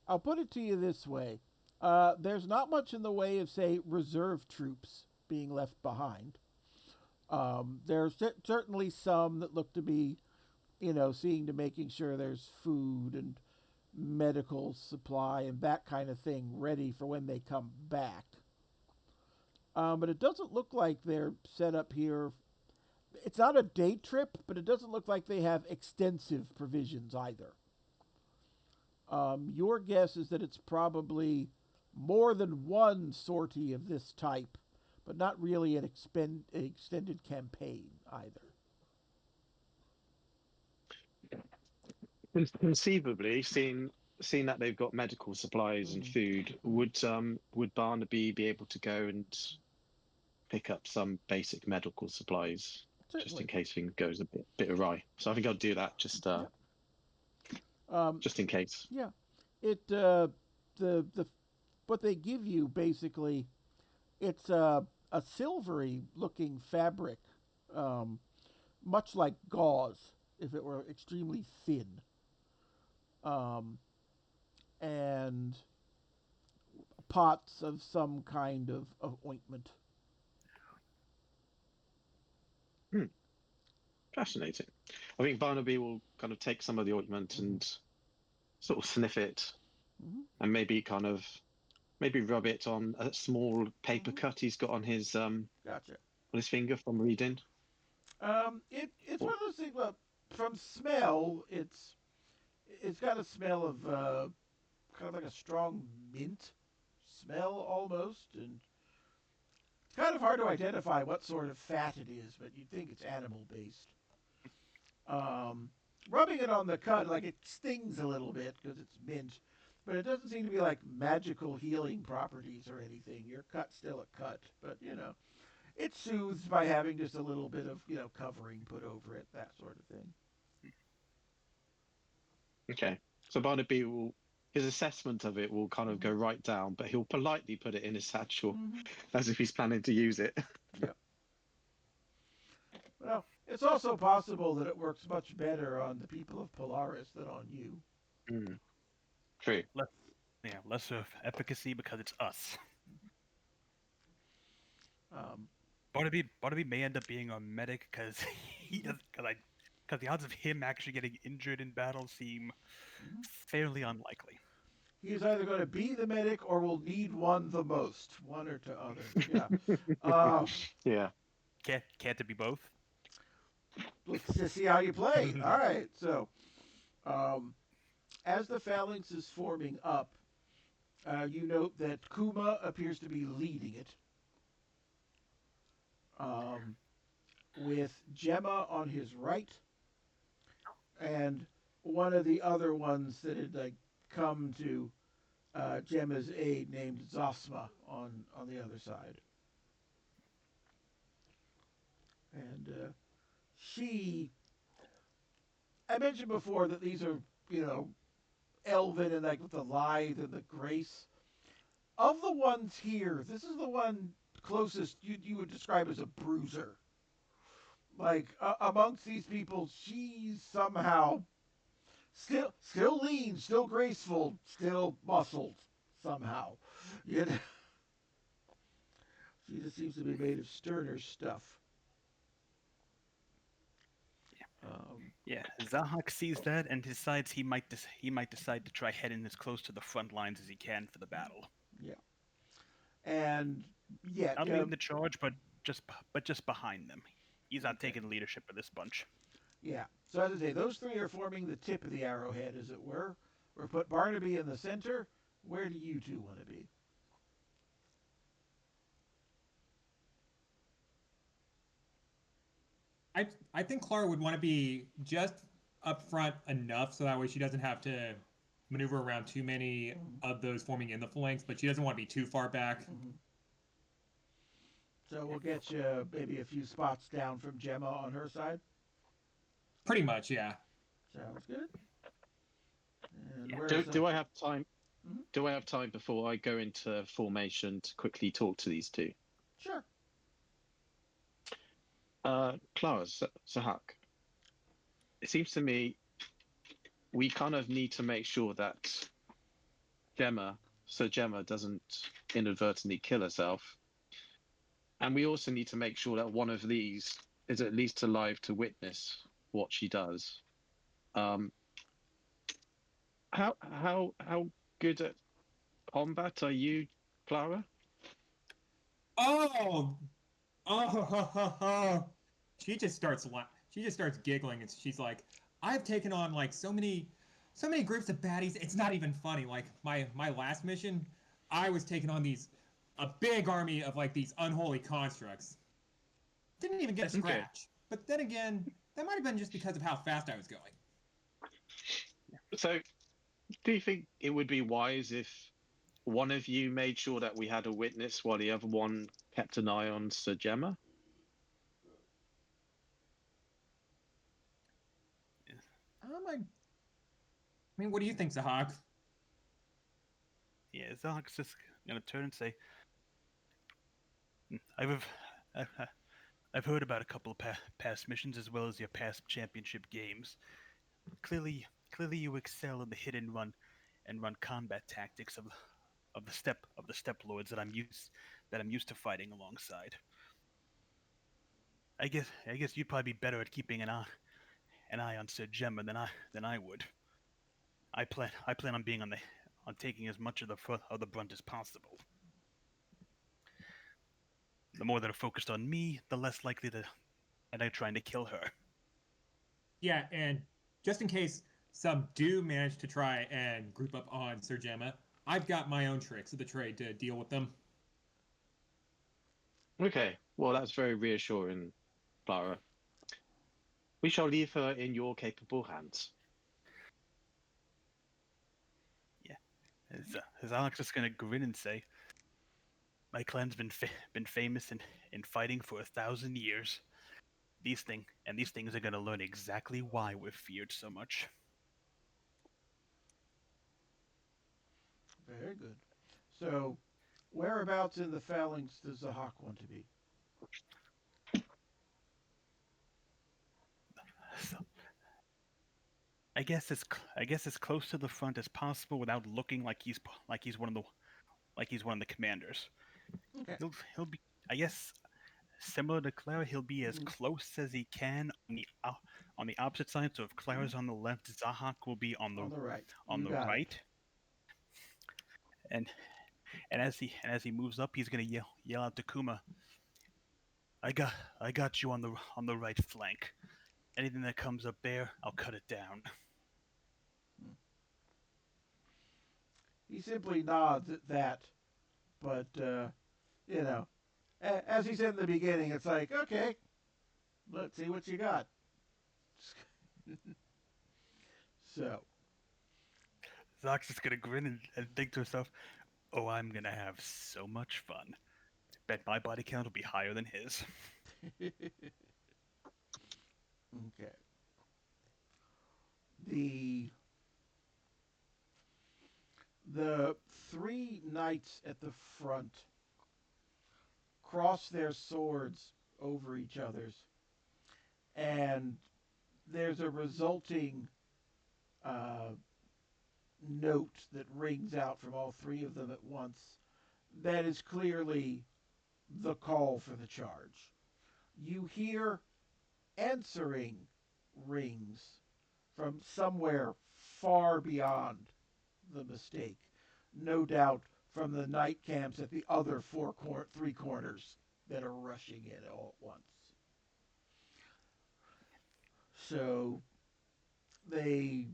I'll put it to you this way: there's not much in the way of, say, reserve troops being left behind. There's certainly some that look to be, seeing to making sure there's food and medical supply and that kind of thing ready for when they come back. But it doesn't look like they're set up here. It's not a day trip, but it doesn't look like they have extensive provisions either. Your guess is that it's probably more than one sortie of this type, but not really an extended campaign either. Conceivably, seeing that they've got medical supplies and food, would Barnaby be able to go and pick up some basic medical supplies just in Certainly. case things goes a bit awry? So I think I'll do that Um, just in case. yeah. It the what they give you basically, it's a silvery looking fabric, um, much like gauze if it were extremely thin, um, and pots of some kind of ointment. Hmm, fascinating. I think Barnaby will kind of take some of the ointment and sort of sniff it, Hmm. and maybe rub it on a small paper cut he's got Gotcha. on his finger from reading. It's Or, one of those things. Well, from smell, it's got a smell of kind of like a strong mint smell almost, and it's kind of hard to identify what sort of fat it is, but you'd think it's animal based. Um, Rubbing it on the cut, like it stings a little bit because it's mint, but it doesn't seem to be like magical healing properties or anything. Your cut's still a cut, but it soothes by having just a little bit of covering put over it, that sort of thing. okay, so Barnaby will. His assessment of it will kind of go right down, but he'll politely put it in his satchel Mm-hmm. as if he's planning to use it. Yep. Well, it's also possible that it works much better on the people of Polaris than on you. Mm, true. Lesser efficacy because it's us. Um, Barnaby may end up being a medic because he does because the odds of him actually getting injured in battle seem fairly unlikely. he's either going to be the medic or will need one the most, one or the other. Yeah. Um, Yeah. Can't it be both? let's just see how you play. All right. So, um, as the phalanx is forming up, you note that Kuma appears to be leading it, um, with Gemma on his right, and one of the other ones that had like come to Gemma's aid, named Zosma, on the other side. And she, I mentioned before that these are elven and like with the lithe and the grace. Of the ones here, this is the one closest you would describe as a bruiser. Like amongst these people, she's somehow still lean, still graceful, still muscled somehow. You know, she just seems to be made of sterner stuff. Yeah, Zahak sees that and decides he might decide to try heading as close to the front lines as he can for the battle. Yeah, and yeah, Not leading the charge, but just behind them. He's not okay. taking leadership of this bunch. Yeah. So as I say, those three are forming the tip of the arrowhead, as it were. Or put Barnaby in the center. Where do you two want to be? I think Clara would want to be just up front enough so that way she doesn't have to maneuver around too many of those forming in the flanks, but she doesn't want to be too far back. Mm-hmm. So we'll get you maybe a few spots down from Gemma on her side. Pretty much, yeah. Sounds good. And Yeah. Do I have time? Mm-hmm. Do I have time before I go into formation to quickly talk to these two? Sure. Clara, Zahak, it seems to me we kind of need to make sure that Gemma doesn't inadvertently kill herself. And we also need to make sure that one of these is at least alive to witness what she does. How good at combat are you, Clara? Oh, oh, she just starts giggling, and she's like, "I've taken on like so many groups of baddies. It's not even funny. Like my last mission, I was taking on a big army of like these unholy constructs. Didn't even get a scratch. Okay. But then again, that might have been just because of how fast I was going." So, do you think it would be wise if one of you made sure that we had a witness while the other one kept an eye on Sir Gemma? I mean, what do you think, Zahak? Yeah, Zahak's just gonna turn and say, I've I've, I've heard about a couple of past missions as well as your past championship games. Clearly, you excel in the hit and run combat tactics of the step lords that I'm used to fighting alongside. I guess you'd probably be better at keeping an eye on Sir Gemma than I would. I plan on being on taking as much of the brunt as possible. The more that are focused on me, the less likely that I'm trying to kill her. Yeah, and just in case some do manage to try and group up on Sir Gemma, I've got my own tricks of the trade to deal with them. Okay, well, that's very reassuring, Clara. We shall leave her in your capable hands. Yeah, as Alex is gonna grin and say, "My clan's been famous in fighting for 1,000 years. These things are gonna learn exactly why we're feared so much." Very good. So, whereabouts in the phalanx does Zahak want to be? So, I guess as close to the front as possible without looking like he's one of the commanders. Okay. He'll be, I guess, similar to Clara. He'll be as Mhm. close as he can on the opposite side. So if Mhm. Clara's on the left, Zahak will be On the right. on You the got it. right. And as he moves up, he's gonna yell out to Kuma, "I got you on the right flank. Anything that comes up there, I'll cut it down." He simply nods at that, but, you know, as he said in the beginning, it's like, okay, let's see what you got. So, Zahak's just gonna grin and think to himself, "Oh, I'm gonna have so much fun. Bet my body count will be higher than his." okay. The the three knights at the front cross their swords over each other's, and there's a resulting uh, note that rings out from all three of them at once. That is clearly the call for the charge. You hear answering rings from somewhere far beyond the mistake. No doubt from the night camps at the other three corners that are rushing in all at once. So they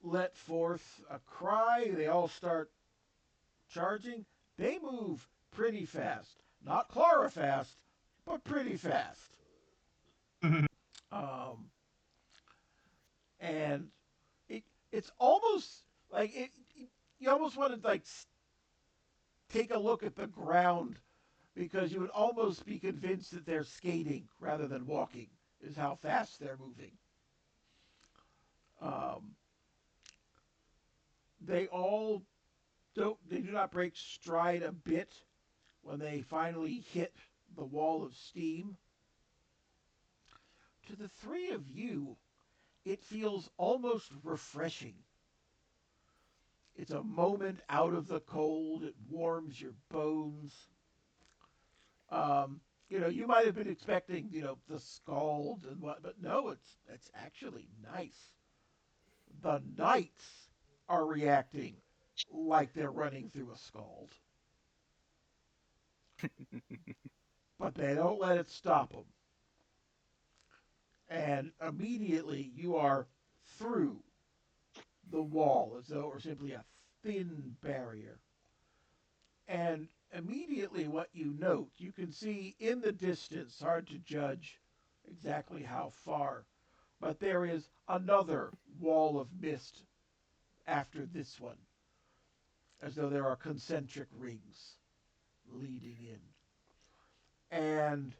let forth a cry. They all start charging. They move pretty fast. Not Clara fast, but pretty fast. Um, and it's almost like you almost want to like take a look at the ground because you would almost be convinced that they're skating rather than walking is how fast they're moving. Um, they all they do not break stride a bit when they finally hit the wall of steam. To the three of you, it feels almost refreshing. It's a moment out of the cold. It warms your bones. Um, you might have been expecting, the scald and what, but no, it's actually nice. The knights are reacting like they're running through a scald, but they don't let it stop them. And immediately you are through the wall as though it were simply a thin barrier. And immediately what you note, you can see in the distance, hard to judge exactly how far, but there is another wall of mist after this one, as though there are concentric rings leading in. And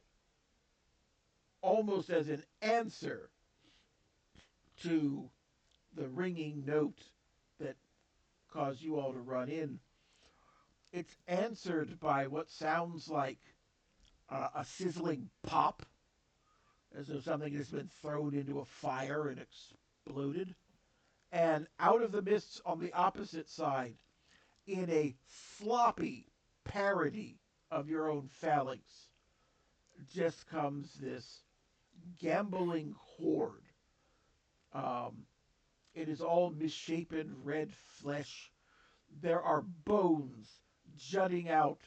almost as an answer to the ringing note that caused you all to run in, it's answered by what sounds like a sizzling pop, as though something has been thrown into a fire and exploded. And out of the mists on the opposite side, in a sloppy parody of your own phalanx, just comes this gambling horde. It is all misshapen red flesh. There are bones jutting out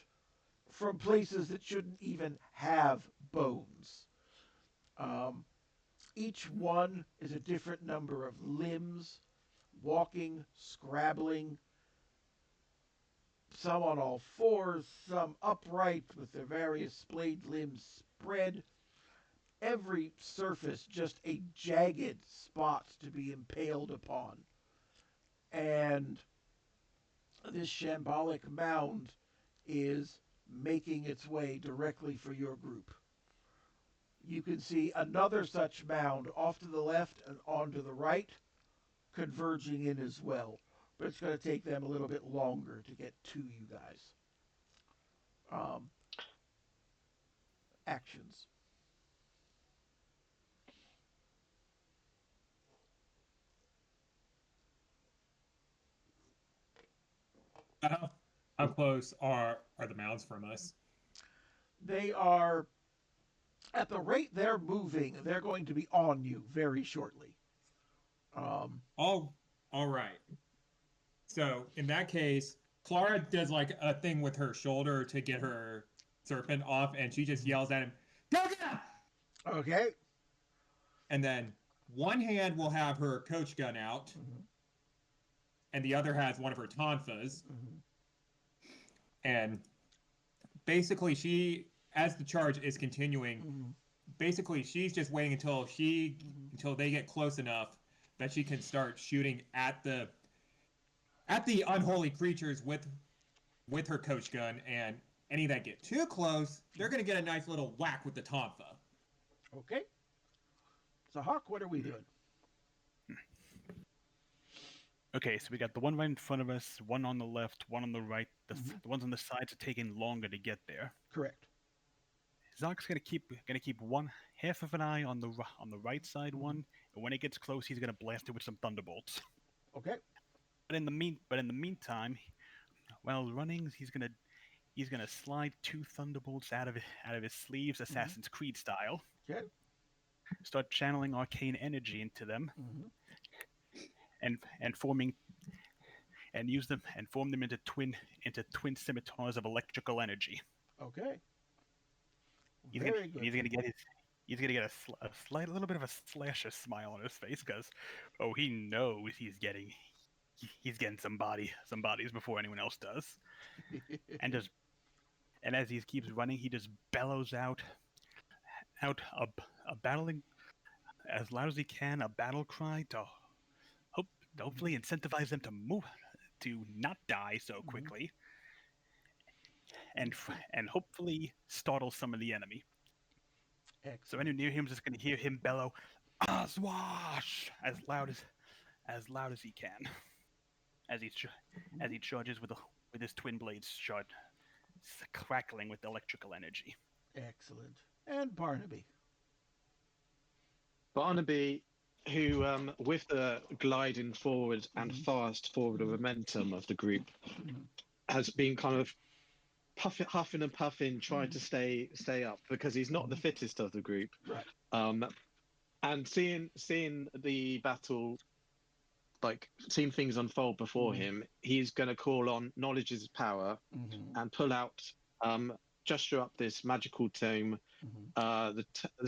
from places that shouldn't even have bones. Um, each one is a different number of limbs, walking, scrabbling, some on all fours, some upright with their various splayed limbs spread. Every surface just a jagged spot to be impaled upon. And this shambolic mound is making its way directly for your group. You can see another such mound off to the left and on to the right, converging in as well. But it's going to take them a little bit longer to get to you guys. Actions. How close are the mounds from us? They are, at the rate they're moving, they're going to be on you very shortly. All right. So in that case, Clara does like a thing with her shoulder to get her serpent off, and she just yells at him, "Go get him!" Okay. And then one hand will have her coach gun out, Mm-hmm. and the other has one of her tonfas. Mm-hmm. And basically, as the charge is continuing, Mm-hmm. basically she's just waiting until they get close enough that she can start shooting at the unholy creatures with her coach gun, and any that get too close, they're going to get a nice little whack with the tonfa. Okay. Zahak, what are we doing? Okay, so we got the one right in front of us, one on the left, one on the right. The ones on the sides are taking longer to get there. Correct. Zach's gonna keep one half of an eye on the right side one, and when it gets close, he's gonna blast it with some thunderbolts. Okay. But in the meantime, while running, he's gonna slide two thunderbolts out of his sleeves, Assassin's Creed style. Okay. Start channeling arcane energy into them, and forming and use them and form them into twin scimitars of electrical energy. Okay. He's Very good. He's gonna get a slight little bit of a slasher smile on his face because, oh, he knows he's getting some bodies before anyone else does, and as he keeps running, he just bellows out a battling as loud as he can, a battle cry to hopefully incentivize them to move, to not die so quickly, and hopefully startle some of the enemy. Excellent. So anyone near him is just going to hear him bellow, "Aswash!" as loud as he can, as he charges with his twin blades crackling with electrical energy. Excellent. And Barnaby. Barnaby, who, with the gliding forward and fast forward momentum of the group, has been kind of huffing and puffing, trying to stay up because he's not the fittest of the group. Right. And seeing the battle, like seeing things unfold before him, he's going to call on knowledge is power and pull out, gesture up this magical tome, the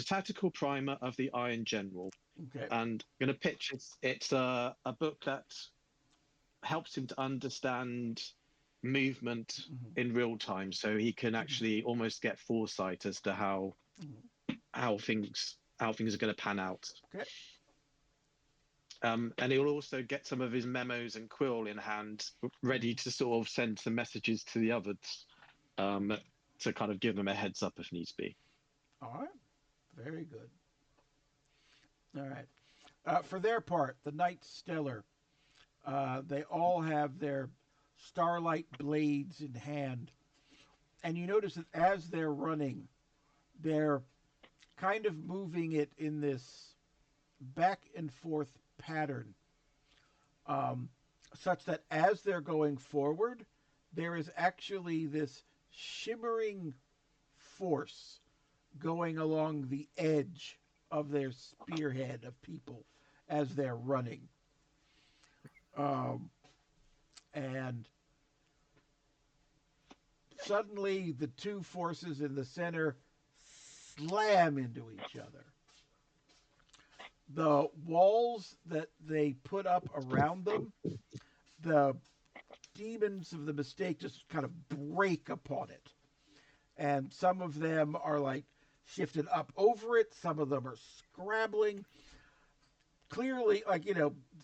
tactical primer of the Iron General. Okay. And going to pitch it's a book that helps him to understand movement in real time, so he can actually almost get foresight as to how things are going to pan out. Okay. And he'll also get some of his memos and quill in hand, ready to sort of send some messages to the others, to kind of give them a heads up if needs be. All right. Very good. All right. For their part, the Knights Stellar, they all have their starlight blades in hand. And you notice that as they're running, they're kind of moving it in this back and forth pattern, such that as they're going forward, there is actually this shimmering force going along the edge of their spearhead of people as they're running. And suddenly the two forces in the center slam into each other. The walls that they put up around them, the demons of the mistake just kind of break upon it. And some of them are like shifted up over it. Some of them are scrabbling. Clearly, like,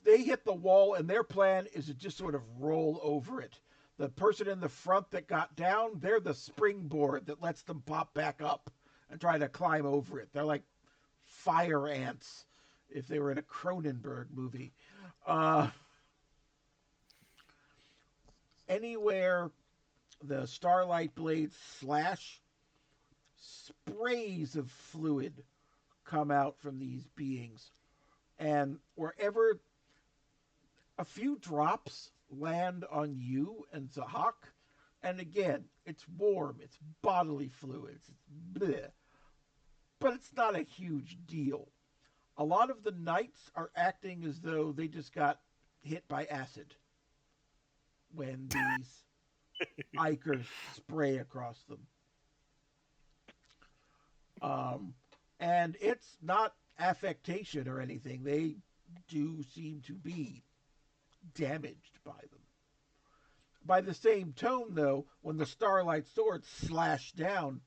they hit the wall and their plan is to just sort of roll over it. The person in the front that got down, they're the springboard that lets them pop back up and try to climb over it. They're like fire ants if they were in a Cronenberg movie. Anywhere the starlight blades slash, sprays of fluid come out from these beings. And wherever a few drops land on you and Zahak, and again, it's warm, it's bodily fluids, it's bleh, but it's not a huge deal. A lot of the knights are acting as though they just got hit by acid when these Ikers spray across them. And it's not affectation or anything. They do seem to be damaged by them. By the same tone, though, when the starlight swords slash down,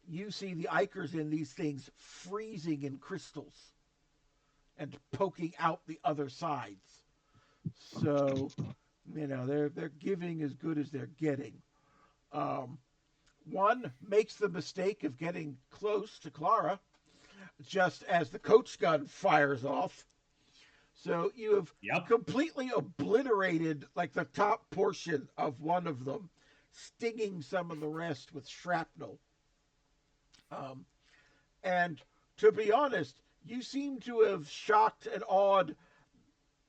you see the Ikers in these things freezing in crystals and poking out the other sides. So, they're giving as good as they're getting. One makes the mistake of getting close to Clara just as the coach gun fires off. So you have completely obliterated like the top portion of one of them, stinging some of the rest with shrapnel. And to be honest, you seem to have shocked and awed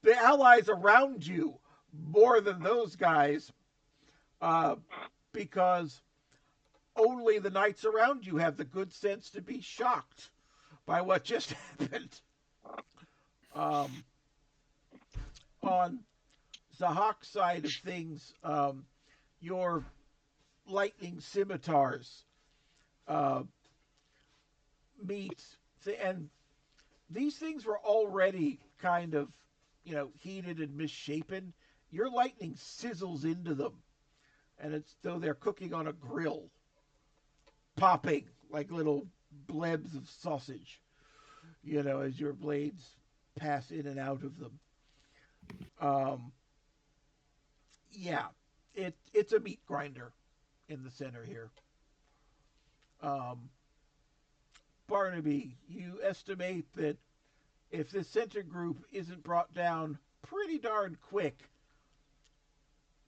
the allies around you more than those guys, because only the knights around you have the good sense to be shocked by what just happened. On Zahak's side of things, your lightning scimitars meet, and these things were already kind of, heated and misshapen. Your lightning sizzles into them, and it's though they're cooking on a grill, popping like little blebs of sausage, as your blades pass in and out of them. It's a meat grinder in the center here. Barnaby, you estimate that if this center group isn't brought down pretty darn quick,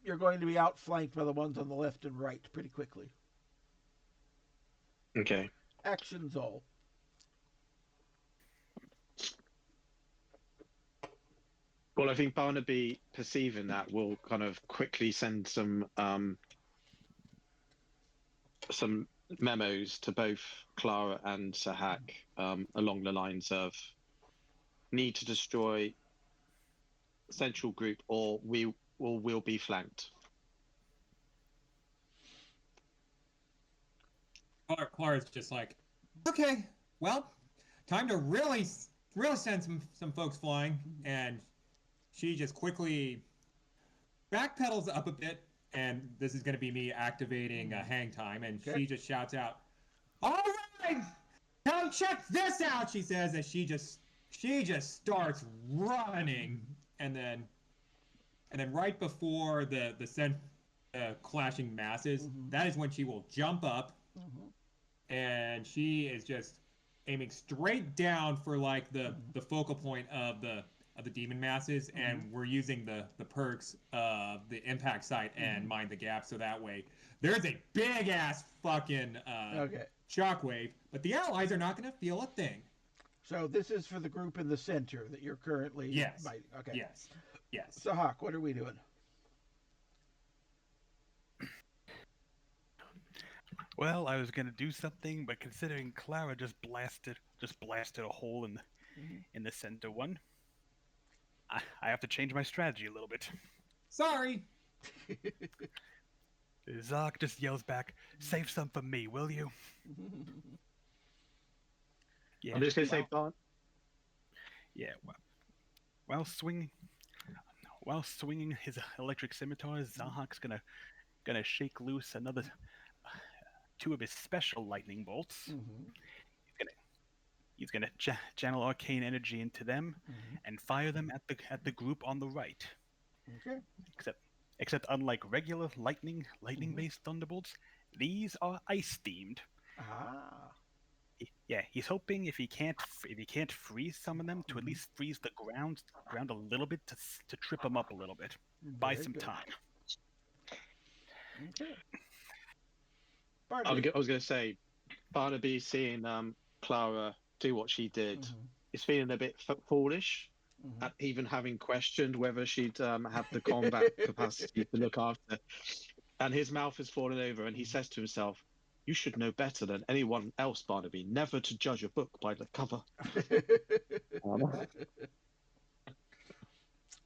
you're going to be outflanked by the ones on the left and right pretty quickly. Okay. Actions all. Well, I think Barnaby, perceiving that, will kind of quickly send some memos to both Clara and Zahak, along the lines of need to destroy central group or we'll be flanked. Clara's just like, okay, well, time to really send some folks flying, and she just quickly backpedals up a bit, and this is going to be me activating hang time, and she just shouts out, "All right, come check this out," she says, as she just she just starts running, and then right before the send clashing masses, that is when she will jump up, and she is just aiming straight down for like the focal point of the demon masses, and we're using the perks of the impact site and mind the gap, so that way there's a big ass fucking shockwave, but the allies are not going to feel a thing. So this is for the group in the center that you're currently fighting. Okay. Yes. Zahak, what are we doing? Well, I was gonna do something, but considering Clara just blasted a hole in the center one, I have to change my strategy a little bit. Sorry. Zahak just yells back, "Save some for me, will you?" Yeah. I'm just gonna say, Barn. Yeah. While swinging his electric scimitar, Zahak's gonna shake loose another 2 of his special lightning bolts. He's gonna channel arcane energy into them and fire them at the group on the right. Okay. Except unlike regular lightning-based thunderbolts, these are ice themed. Ah. Yeah, he's hoping if he can't freeze some of them, to at least freeze the ground a little bit to trip them up a little bit, buy some time. Okay. I was going to say, Barnaby seeing Clara do what she did is feeling a bit foolish, at even having questioned whether she'd have the combat capacity to look after. And his mouth is falling over, and he says to himself, "You should know better than anyone else, Barnaby, never to judge a book by the cover."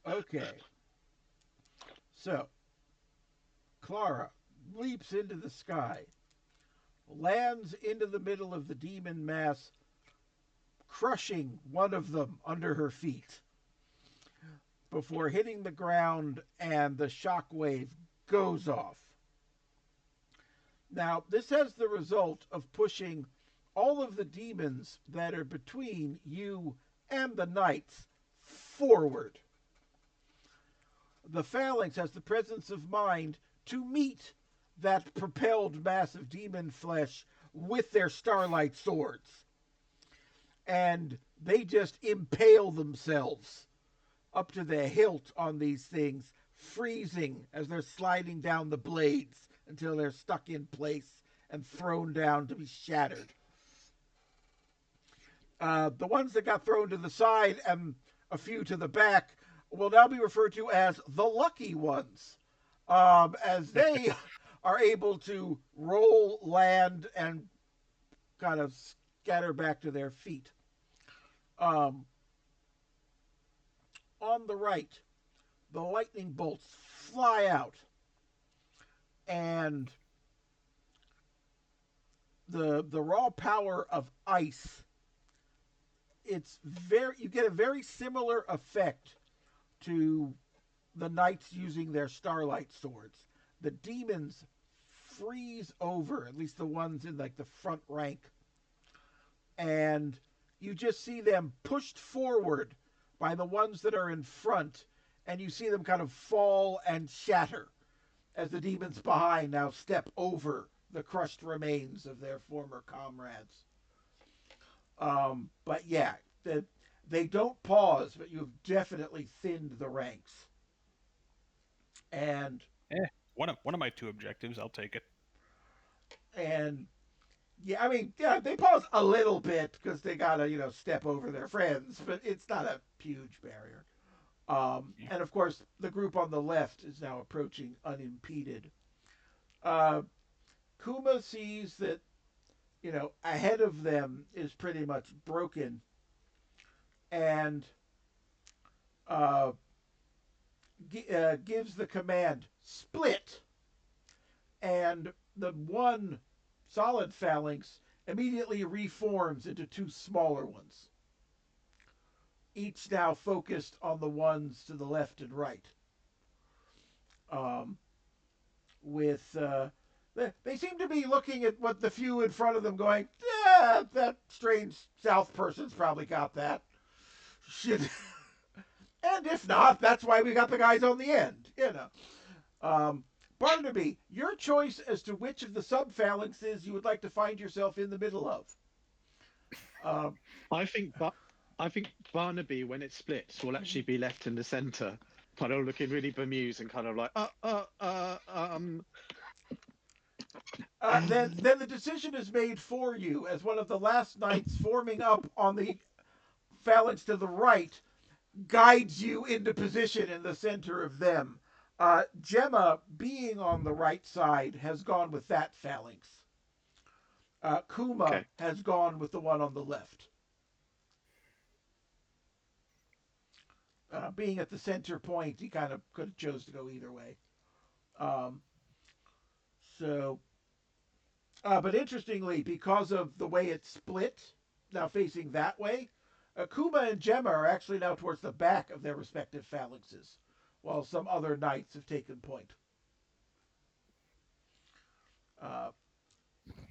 Okay. So, Clara leaps into the sky, lands into the middle of the demon mass, crushing one of them under her feet before hitting the ground, and the shockwave goes off. Now, this has the result of pushing all of the demons that are between you and the knights forward. The phalanx has the presence of mind to meet that propelled mass of demon flesh with their starlight swords. And they just impale themselves up to the hilt on these things, freezing as they're sliding down the blades until they're stuck in place and thrown down to be shattered. The ones that got thrown to the side and a few to the back will now be referred to as the lucky ones, as they are able to roll, land, and kind of scatter back to their feet. On the right, the lightning bolts fly out, and the raw power of ice, you get a very similar effect to the knights using their starlight swords. The demons freeze over, at least the ones in like the front rank, and you just see them pushed forward by the ones that are in front, and you see them kind of fall and shatter as the demons behind now step over the crushed remains of their former comrades. But yeah, they don't pause, but you've definitely thinned the ranks. And one of my 2 objectives, I'll take it. And yeah, I mean, yeah, they pause a little bit because they gotta, step over their friends, but it's not a huge barrier. And of course, the group on the left is now approaching unimpeded. Kuma sees that, ahead of them is pretty much broken, and gives the command, "Split," and the one solid phalanx immediately reforms into 2 smaller ones, each now focused on the ones to the left and right. They seem to be looking at what the few in front of them going, that strange south person's probably got that. should, and if not, that's why we got the guys on the end. Barnaby, your choice as to which of the sub phalanxes you would like to find yourself in the middle of. Um, I think, but I think Barnaby, when it splits, will actually be left in the center, kind of looking really bemused and kind of like, then the decision is made for you as one of the last knights forming up on the phalanx to the right guides you into position in the center of them. Gemma, being on the right side, has gone with that phalanx. Kuma Okay. has gone with the one on the left. Being at the center point, he kind of could have chose to go either way. But interestingly, because of the way it's split, now facing that way, Kuma and Gemma are actually now towards the back of their respective phalanxes, while some other knights have taken point.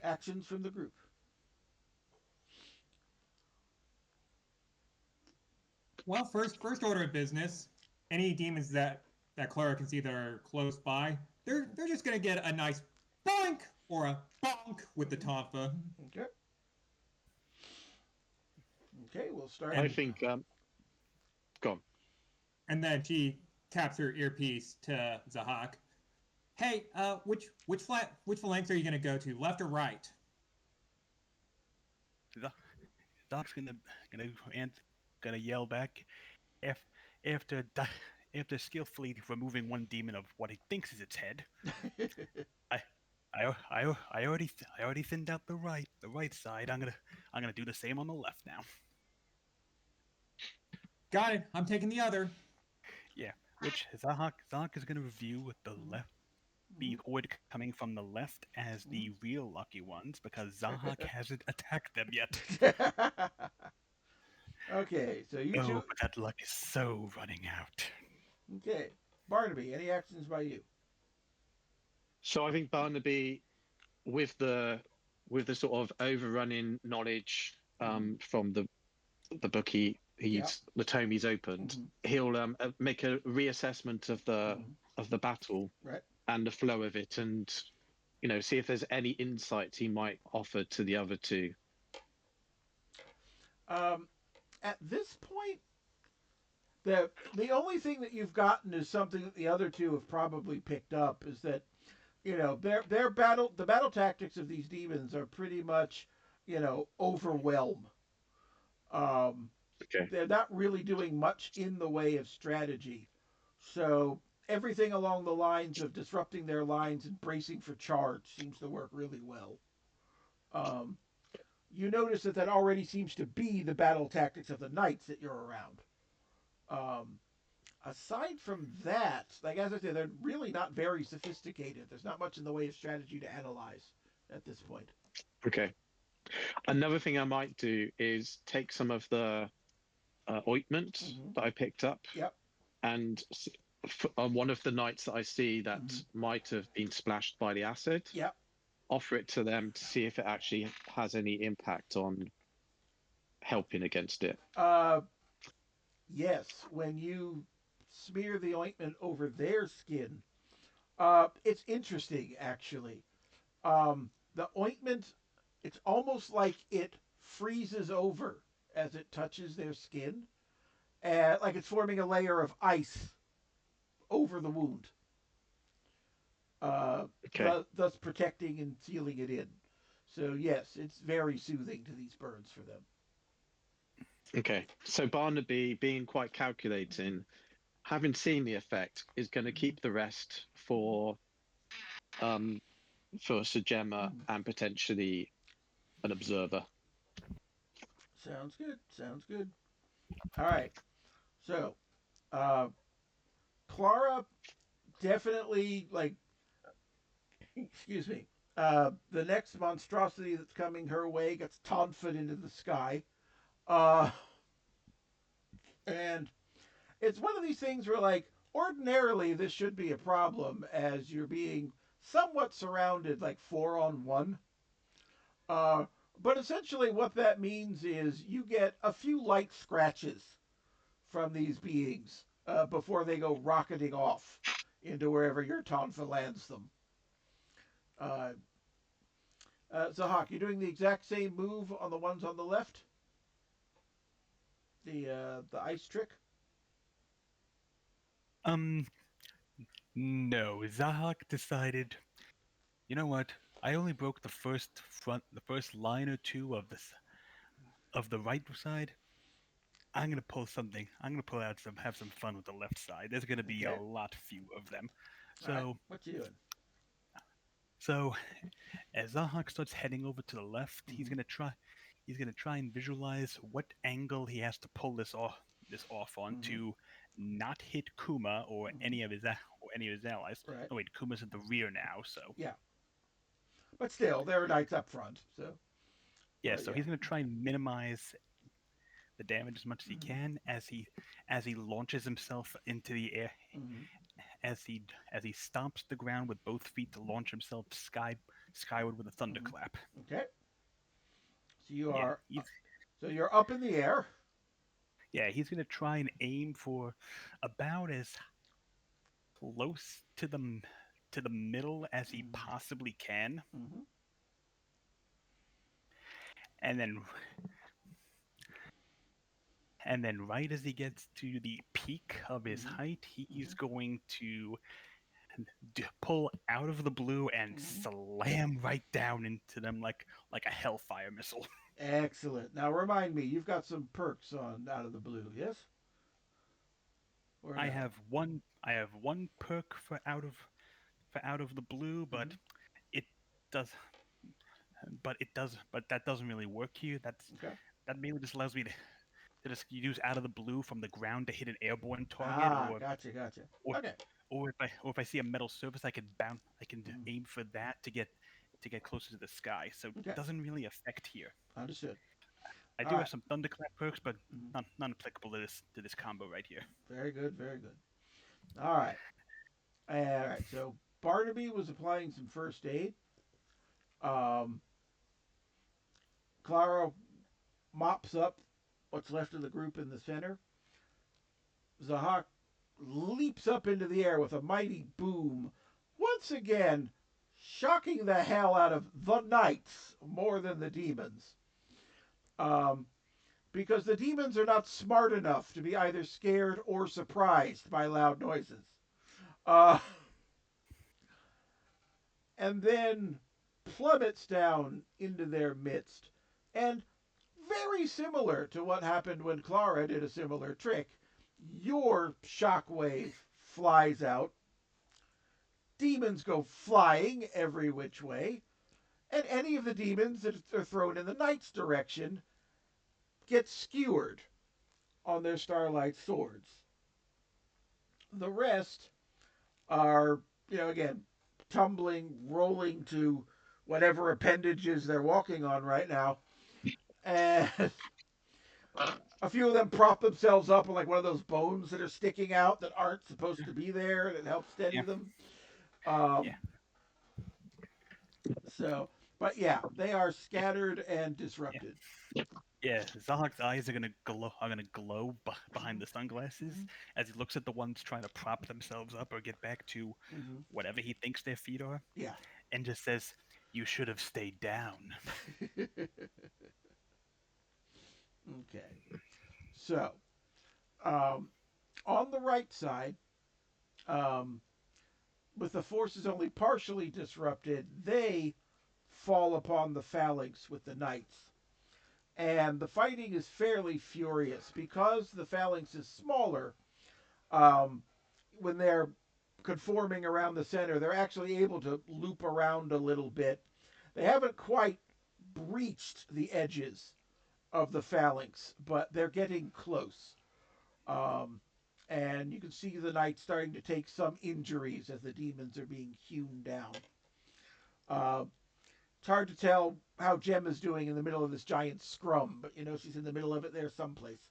Actions from the group. Well, first order of business, any demons that Clara can see that are close by, they're just gonna get a nice boink or a bonk with the tonfa. Okay. Okay, we'll start. I think, go on. And then she taps her earpiece to Zahak. Hey, which phalanx are you gonna go to, left or right? Doc's gonna yell back, after skillfully removing one demon of what he thinks is its head. I already thinned out the right side. I'm gonna do the same on the left now. Got it. I'm taking the other. Yeah, which Zahak is gonna review with the horde coming from the left as the real lucky ones because Zahak hasn't attacked them yet. Okay, so you two. But that luck is so running out. Okay, Barnaby, any actions by you? So I think Barnaby, with the sort of overrunning knowledge from the book the tome he's opened, he'll make a reassessment of the battle Right. and the flow of it, and see if there's any insights he might offer to the other two. At this point, the only thing that you've gotten is something that the other two have probably picked up, is that the battle tactics of these demons are pretty much overwhelm. Okay. They're not really doing much in the way of strategy, so everything along the lines of disrupting their lines and bracing for charge seems to work really well. You notice that already seems to be the battle tactics of the knights that you're around. Aside from that, like as I said, they're really not very sophisticated. There's not much in the way of strategy to analyze at this point. Okay. Another thing I might do is take some of the ointment that I picked up. Yep. And on one of the knights that I see that might have been splashed by the acid. Yep. Offer it to them to see if it actually has any impact on helping against it. Yes, when you smear the ointment over their skin, it's interesting actually. The ointment, it's almost like it freezes over as it touches their skin, like it's forming a layer of ice over the wound. Thus protecting and sealing it in. So yes, it's very soothing to these birds for them. Okay, so Barnaby, being quite calculating, having seen the effect, is going to keep the rest for Sir Gemma and potentially an observer. Sounds good. All right. So, Clara definitely excuse me. The next monstrosity that's coming her way gets tonfed into the sky. And it's one of these things where, ordinarily this should be a problem as you're being somewhat surrounded, 4-on-1. But essentially what that means is you get a few light scratches from these beings before they go rocketing off into wherever your tonfa lands them. Uh, Zahak, you're doing the exact same move on the ones on the left? The ice trick? Um, no. Zahak decided, you know what? I only broke the first line or two of this of the right side. I'm gonna pull something. I'm gonna pull out have some fun with the left side. There's gonna be a Okay. lot few of them. All right. So, What you doing? so as Zahak starts heading over to the left, Mhm. He's gonna try and visualize what angle he has to pull this off on Mhm. to not hit Kuma or Mhm. any of his allies. Right. Oh wait, Kuma's at the rear now, so Yeah. But still, there are knights up front. So, yeah. but So yeah. he's gonna try and minimize the damage as much as he Mhm. can as he launches himself into the air, Mhm. as he stomps the ground with both feet to launch himself skyward with a Mhm. thunderclap. Okay. So you Yeah, are. So you're up in the air. he's gonna try and aim for about as close to the middle as he Mhm. possibly can, Mhm. and then right as he gets to the peak of his Mhm. height, he's Mhm. going to pull out of the blue and Mhm. slam right down into them like a hellfire missile. Excellent. Now remind me, you've got some perks on out of the blue, yes? Or no? I have one perk for out of the blue, Mhm. it does but that doesn't really work here. Okay. That mainly just allows me to just use out of the blue from the ground to hit an airborne target, Ah, gotcha, gotcha. or Okay. if I see a metal surface, I can Mhm. aim for that to get closer to the sky. So it Okay. doesn't really affect here. Understood. I All do right. have some thunderclap perks, but Mhm. not applicable to this combo right here. Very good, very good. All right. All right. So Barnaby was applying some first aid. Um, Clara mops up what's left of the group in the center. Zahak leaps up into the air with a mighty boom, once again shocking the hell out of the knights more than the demons. Um, because the demons are not smart enough to be either scared or surprised by loud noises. Uh, and then plummets down into their midst. And very similar to what happened when Clara did a similar trick, your shockwave flies out. Demons go flying every which way, and any of the demons that are thrown in the knight's direction get skewered on their starlight swords. The rest are, again, tumbling, rolling to whatever appendages they're walking on right now. And a few of them prop themselves up on like one of those bones that are sticking out that aren't supposed to be there that help steady Yeah, them. yeah, Um, so, but yeah, they are scattered and yeah. disrupted. Yeah, Zahak's eyes are gonna glow behind Mm-hmm. the sunglasses Mm-hmm. as he looks at the ones trying to prop themselves up or get back to Mm-hmm. whatever he thinks their feet are, Yeah. and just says, "You should have stayed down." Okay. So, um, on the right side, um, with the forces only partially disrupted, they fall upon the phalanx with the knights. And the fighting is fairly furious because the phalanx is smaller. Um, when they're conforming around the center, they're actually able to loop around a little bit. They haven't quite breached the edges of the phalanx, but they're getting close. Um, and you can see the knights starting to take some injuries as the demons are being hewn down. Uh, it's hard to tell how Jem is doing in the middle of this giant scrum, but she's in the middle of it there someplace.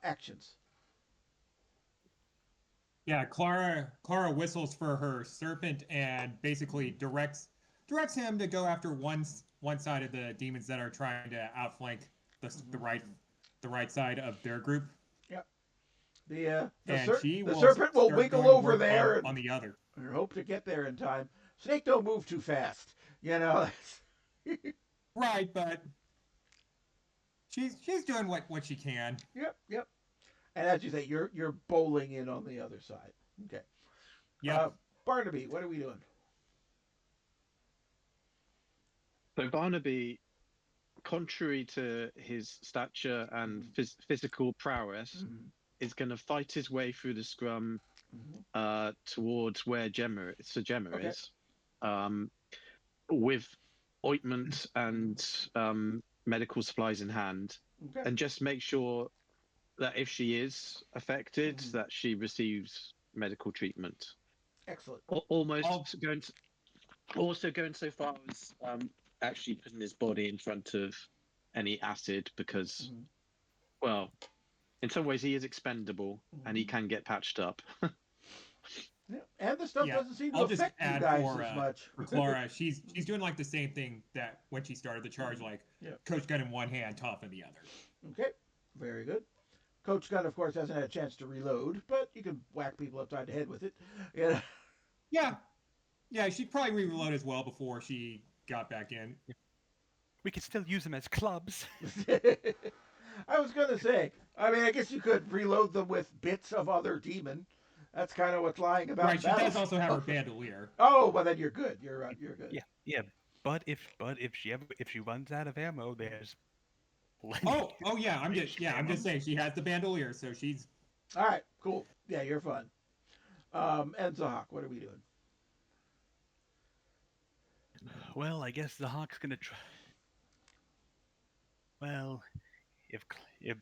Actions. Yeah, Clara whistles for her serpent and basically directs him to go after one side of the demons that are trying to outflank the Mm-hmm. the right the right side of their group. Yep. and she the will serpent will start wiggle going to over work there on and the other. hope to get there in time. Snake don't move too fast, you know. Right, but she's doing what she can. Yep, yep. And as you say, you're bowling in on the other side. Okay. Yep. Barnaby, what are we doing? So Barnaby, contrary to his stature and physical prowess, Mm-hmm. is going to fight his way through the scrum towards where Sir Gemma Okay. is, with ointment and medical supplies in hand, Okay. and just make sure that if she is affected, that she receives medical treatment. Excellent. Almost going to, also going so far as actually putting his body in front of any acid because, well, in some ways he is expendable and he can get patched up. Yeah. And the stuff Yeah, doesn't seem to I'll just affect you add guys as much. for Clara. She's doing like the same thing that when she started the charge, like Coach gun in one hand, Toph in the other. Okay, very good. Coach gun, of course, hasn't had a chance to reload, but you can whack people upside the head with it. Yeah, yeah. She'd probably reload as well before she got back in. We could still use them as clubs. I was gonna say. I mean, I guess you could reload them with bits of other demon. That's kind of what's lying about. Right. She does also have her bandolier. Oh, well then you're good. You're good. Yeah, yeah. But if she runs out of ammo, there's. Oh yeah. I'm just saying she has the bandolier, so she's. All right. Cool. Yeah, you're fun. And Zahak, what are we doing? Well, I guess Zahak's gonna try. Well, if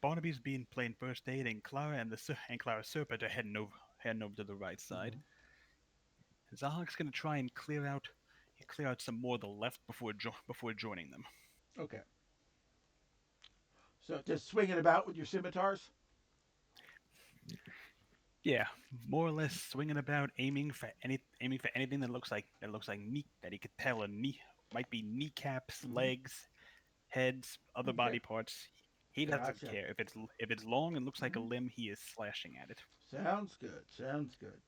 Barnaby's playing first aid and Clara and Clara's Serpent are heading over to the right side, Zahak's gonna try and clear out some more of the left before joining them. Okay. So just swinging about with your scimitars. Yeah, more or less swinging about, aiming for anything that looks like meat that he could tell might be kneecaps, legs, heads, other body parts. He doesn't care if it's long and looks like a limb. He is slashing at it. Sounds good. Sounds good.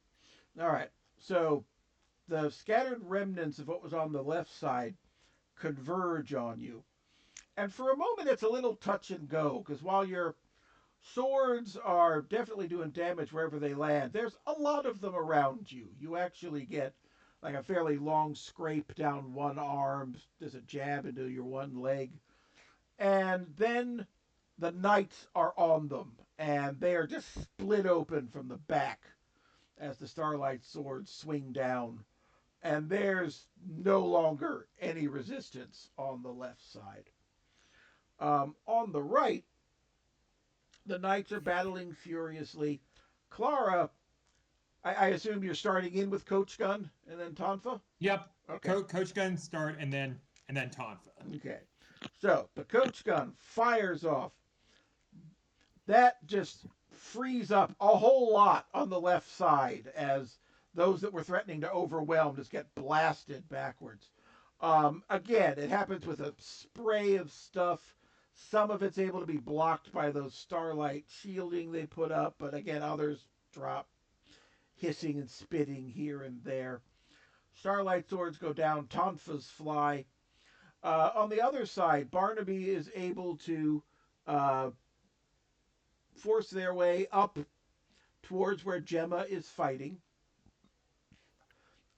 All right. So the scattered remnants of what was on the left side converge on you, and for a moment it's a little touch and go because while your swords are definitely doing damage wherever they land, there's a lot of them around you. You actually get like a fairly long scrape down one arm. There's a jab into your one leg. And then the knights are on them, and they are just split open from the back as the Starlight swords swing down. And there's no longer any resistance on the left side. On the right, the knights are battling furiously. Clara, I assume you're starting in with Coach Gun and then Tonfa? Yep. Okay. Coach gun start and then Tonfa. Okay. So the Coach Gun fires off. That just frees up a whole lot on the left side as those that were threatening to overwhelm just get blasted backwards. Again, it happens with a spray of stuff. Some of it's able to be blocked by those starlight shielding they put up, but again, others drop hissing and spitting here and there. Starlight swords go down, tonfas fly. On the other side, Barnaby is able to force their way up towards where Gemma is fighting.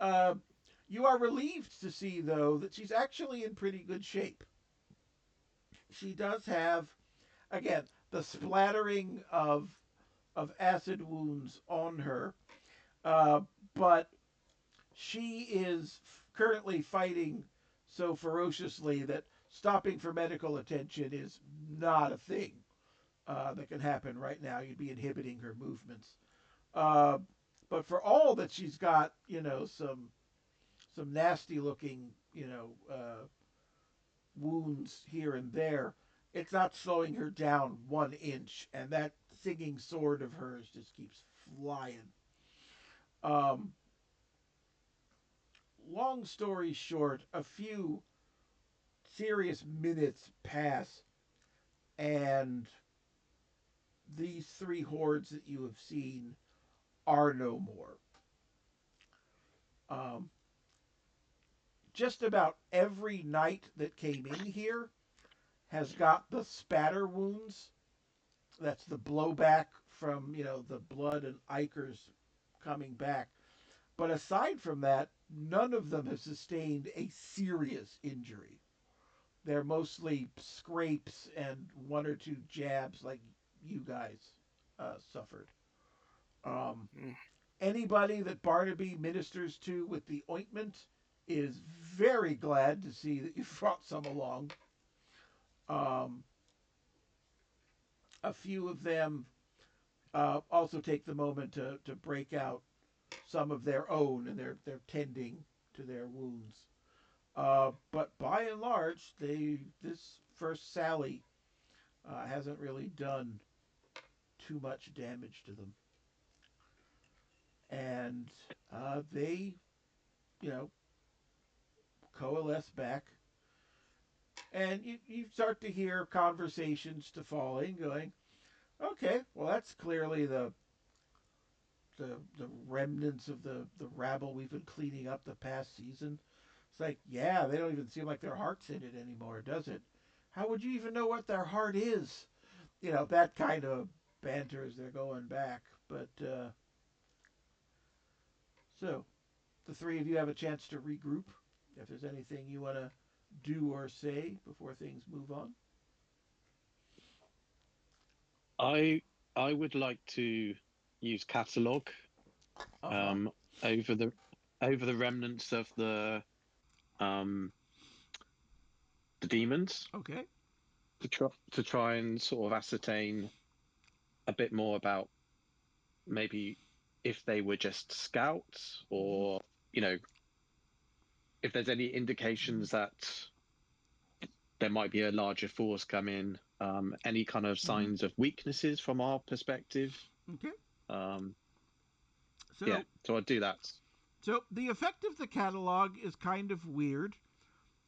You are relieved to see, though, that she's actually in pretty good shape. She does have, again, the splattering of acid wounds on her, but she is currently fighting so ferociously that stopping for medical attention is not a thing that can happen right now. You'd be inhibiting her movements. But for all that she's got, some nasty looking, wounds here and there, it's not slowing her down 1 inch, and that singing sword of hers just keeps flying. Long story short, a few serious minutes pass, and these three hordes that you have seen are no more. Um, just about every knight that came in here has got the spatter wounds. That's the blowback from, the blood and ichors coming back. But aside from that, none of them have sustained a serious injury. They're mostly scrapes and one or two jabs like you guys suffered. Um, Anybody that Barnaby ministers to with the ointment is very glad to see that you brought some along. Um, a few of them also take the moment to break out some of their own, and they're tending to their wounds. But by and large, this first sally hasn't really done too much damage to them, and they, you know, coalesce back, and you start to hear conversations to falling, going, okay, well that's clearly the remnants of the rabble we've been cleaning up the past season. It's like, yeah, they don't even seem like their heart's in it anymore, does it? How would you even know what their heart is? That kind of banter as they're going back. But so the three of you have a chance to regroup. If there's anything you want to do or say before things move on. I would like to use catalog Uh-huh. over the remnants of um the demons Okay. to try and sort of ascertain a bit more about maybe if they were just scouts, Mm-hmm. or if there's any indications that there might be a larger force coming, any kind of Mm-hmm. signs of weaknesses from our perspective. Okay. um yeah, So so I'd do that. so the effect of the catalog is kind of weird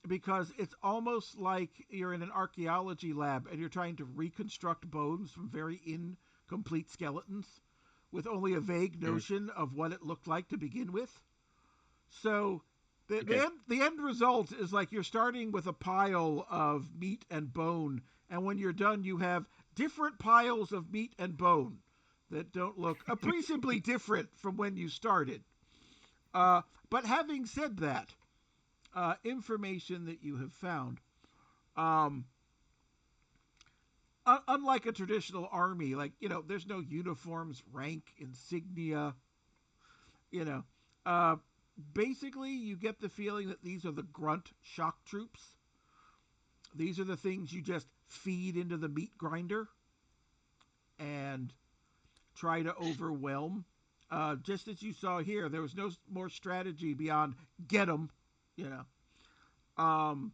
because it's almost like you're in an archaeology lab and you're trying to reconstruct bones from very incomplete skeletons with only a vague Mm, notion of what it looked like to begin with. So okay. the end result is like you're starting with a pile of meat and bone, and when you're done, you have different piles of meat and bone that don't look appreciably different from when you started. But having said that, information that you have found, um, unlike a traditional army, like, there's no uniforms, rank, insignia, you know. Uh, Basically, you get the feeling that these are the grunt shock troops. These are the things you just feed into the meat grinder and try to overwhelm. Just as you saw here, there was no more strategy beyond get them, you know. Um,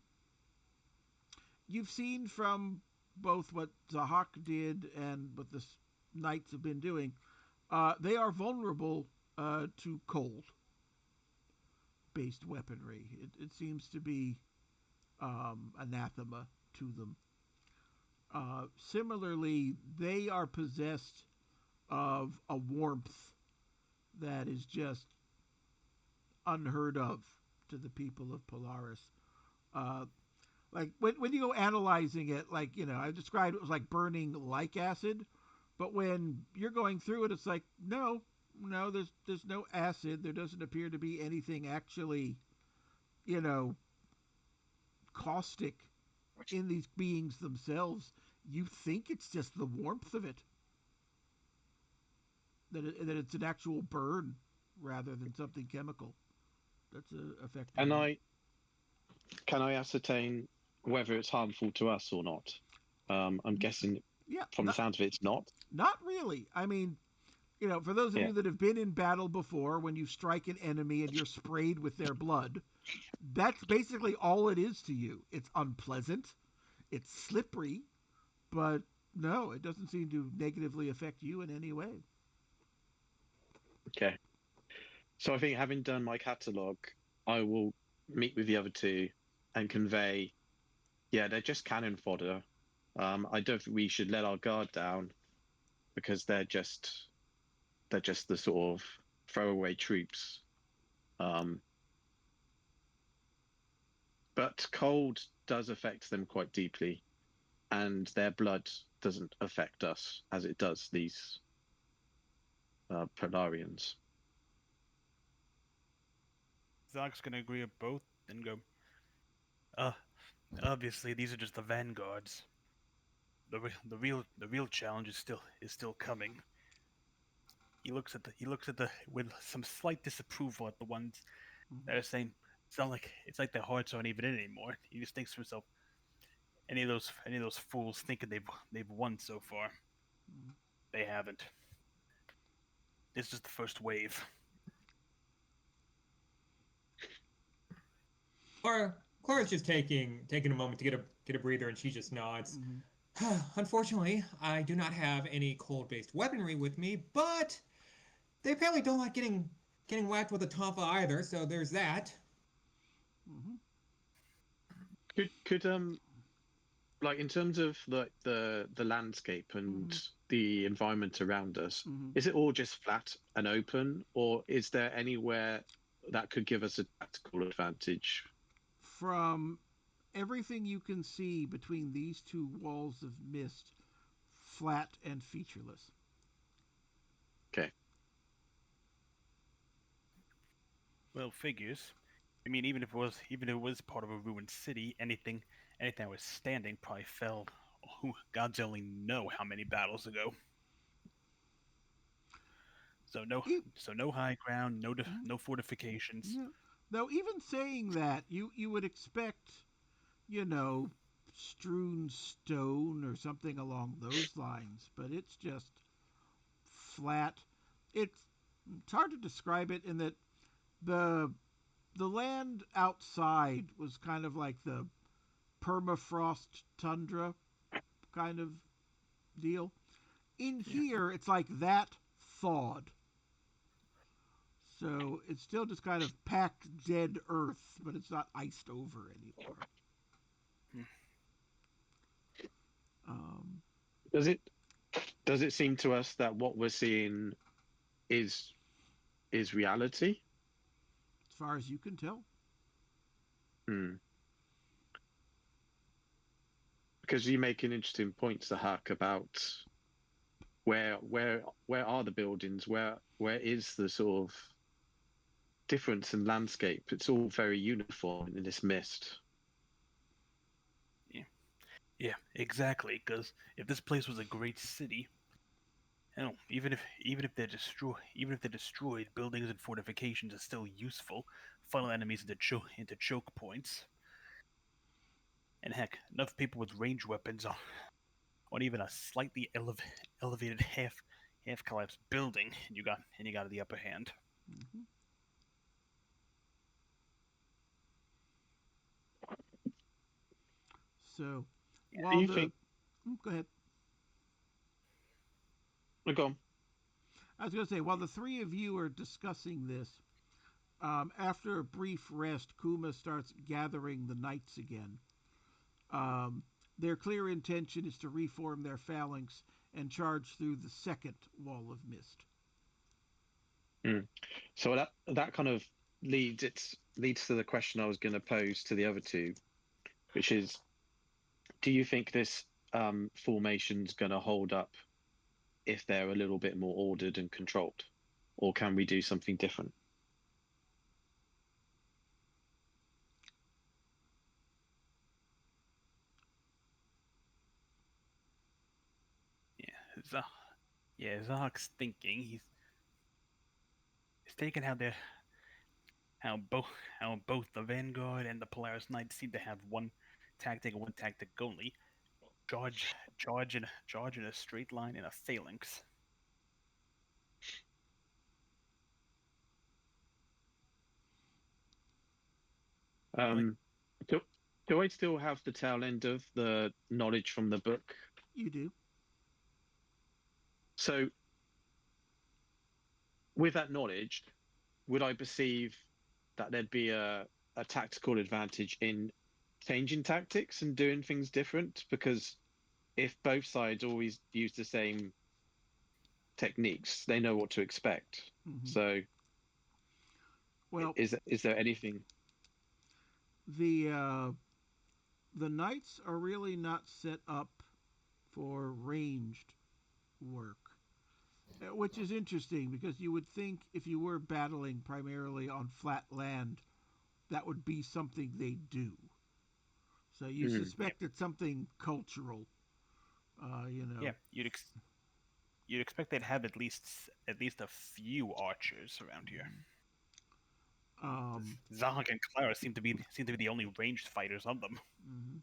you've seen from both what Zahak did and what the knights have been doing, they are vulnerable to cold based weaponry. It seems to be anathema to them. Similarly, they are possessed of a warmth that is just unheard of to the people of Polaris. Uh, like when you go analyzing it, like, I described it was like burning like acid, but when you're going through it, it's like no, there's no acid. There doesn't appear to be anything actually, you know, caustic in these beings themselves. You think it's just the warmth of it, that it's an actual burn rather than something chemical that's affecting And them. I can I ascertain whether it's harmful to us or not? I'm guessing Yeah, from the sounds of it, it's not. not really. I mean, for those of Yeah. you that have been in battle before, when you strike an enemy and you're sprayed with their blood, that's basically all it is to you. It's unpleasant, it's slippery, but no, it doesn't seem to negatively affect you in any way. Okay. So I think, having done my catalogue, I will meet with the other two and convey, yeah, they're just cannon fodder. I don't think we should let our guard down. because they're just the sort of throwaway troops. But cold does affect them quite deeply, and their blood doesn't affect us as it does these Polarians. Zach's gonna agree with both and go. Uh, Obviously these are just the vanguards. The real challenge is still coming. He looks at the with some slight disapproval at the ones that are saying it's like their hearts aren't even in anymore. He just thinks to himself, any of those fools thinking they've won so far. They haven't. This is the first wave. Clara's just taking a moment to get a breather, and she just nods. Unfortunately, I do not have any cold-based weaponry with me, but they apparently don't like getting whacked with a tonfa either, so there's that. Could like in terms of the landscape and the environment around us, is it all just flat and open, or is there anywhere that could give us a tactical advantage? From everything you can see between these two walls of mist, flat and featureless. Okay. Well, figures. I mean, even if it was part of a ruined city, anything that was standing probably fell. Who gods only know how many battles ago. So no high ground, no fortifications. Yeah. Though even saying that, you would expect, you know, strewn stone or something along those lines, but it's just flat. It's hard to describe it in that the the land outside was kind of like the permafrost tundra kind of deal. In here, it's like that thawed. So it's still just kind of packed dead earth, but it's not iced over anymore. Um, Does it seem to us that what we're seeing is reality? as far as you can tell. Hmm. Because you make an interesting point, Zahak, about where are the buildings? Where is the sort of difference in landscape? It's all very uniform in this mist. Yeah, exactly. Because if this place was a great city, hell, even if they're destroyed, buildings and fortifications are still useful. Funnel enemies into choke points. And heck, enough people with range weapons on even a slightly elevated half collapsed building, and you got the upper hand. Mm-hmm. So, Do while you the think? go ahead. Oh, go on. I was going to say, while the three of you are discussing this, after a brief rest, Kuma starts gathering the knights again. Um, their clear intention is to reform their phalanx and charge through the second wall of mist. Mm. So that kind of leads to the question I was going to pose to the other two, which is, do you think this formation's going to hold up if they're a little bit more ordered and controlled, or can we do something different? Yeah, Zahak's thinking. He's thinking how both the Vanguard and the Polaris Knights seem to have one tactic only. Charge in a straight line in a phalanx. Like, Do, do I still have the tail end of the knowledge from the book? You do. So with that knowledge, would I perceive that there'd be a tactical advantage in changing tactics and doing things different? Because if both sides always use the same techniques. They know what to expect. Mhm. So, Well, is there anything? the uh, the knights are really not set up for ranged work, which is interesting because you would think if you were battling primarily on flat land, that would be something they do. So you Mm, Yeah, suspect it's something cultural, you yeah. know. You'd expect they'd have at least a few archers around here. Um, Zahak and Clara seem to be the only ranged fighters of them. mhm.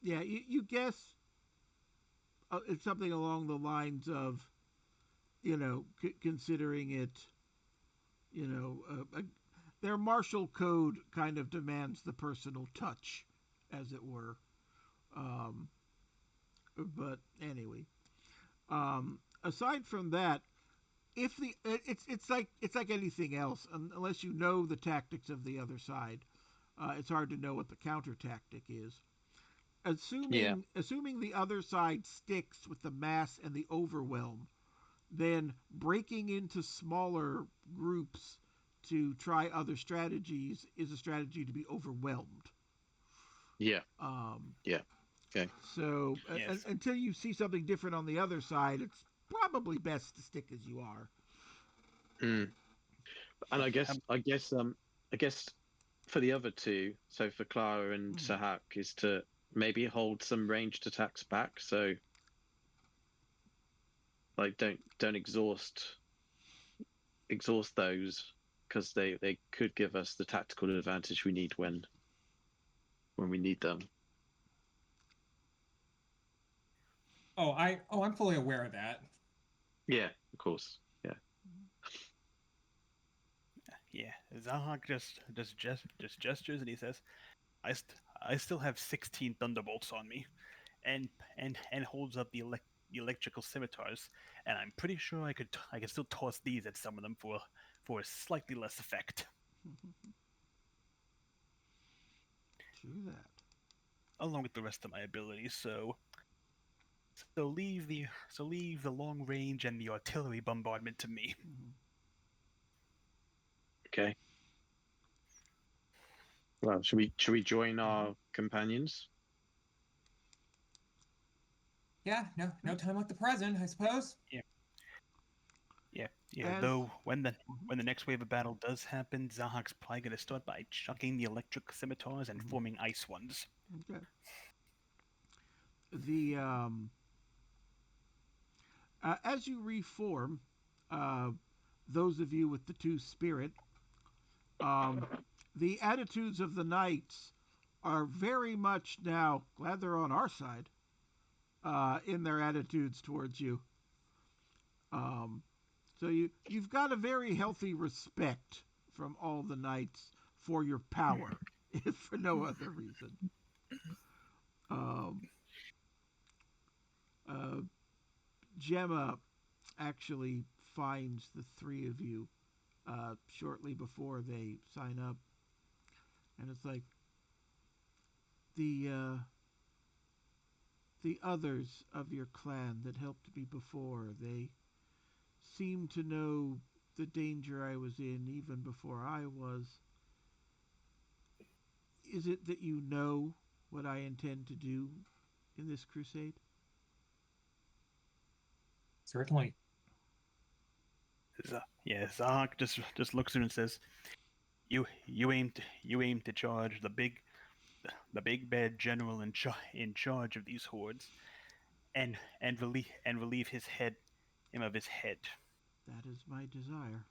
Yeah, you guess it's something along the lines of, considering it, you know, their martial code kind of demands the personal touch, as it were. Um, but anyway, aside from that, if the it's like anything else, unless you know the tactics of the other side, it's hard to know what the counter tactic is. yeah, Assuming the other side sticks with the mass and the overwhelm, then breaking into smaller groups to try other strategies is a strategy to be overwhelmed. yeah, Um, yeah. Okay. so Yes. until you see something different on the other side, it's probably best to stick as you are. Mm. And Um, I guess for the other two, so for Clara and Mm. Sahak, is to maybe hold some ranged attacks back. So like don't exhaust those because they could give us the tactical advantage we need when we need them. I'm fully aware of that. Yeah, of course. Yeah. yeah. Zahak just gestures and he says, I still have 16 thunderbolts on me," and and holds up the electrical scimitars, and I'm pretty sure I could still toss these at some of them for slightly less effect, True that. along with the rest of my abilities. So leave the long range and the artillery bombardment to me. Mhm. Okay. Well, should we join our companions? Yeah, no time like the present, I suppose. Yeah, yeah. As Though Mhm. when the next wave of battle does happen, Zahak's probably going to start by chucking the electric scimitars and Mhm. forming ice ones. Okay. The As you reform, uh, those of you with the two spirit, um, the attitudes of the knights are very much now glad they're on our side in their attitudes towards you. Um, so you've got a very healthy respect from all the knights for your power, if for no other reason. Um, uh, Gemma actually finds the three of you shortly before they sign up, and it's like the uh, the others of your clan that helped me before. They seem to know the danger I was in even before I was. Is it that you know what I intend to do in this crusade? Certainly. Yeah, Zahak just looks at him and says, you aim to charge the big bad general in charge of these hordes, and relieve him of his head." That is my desire.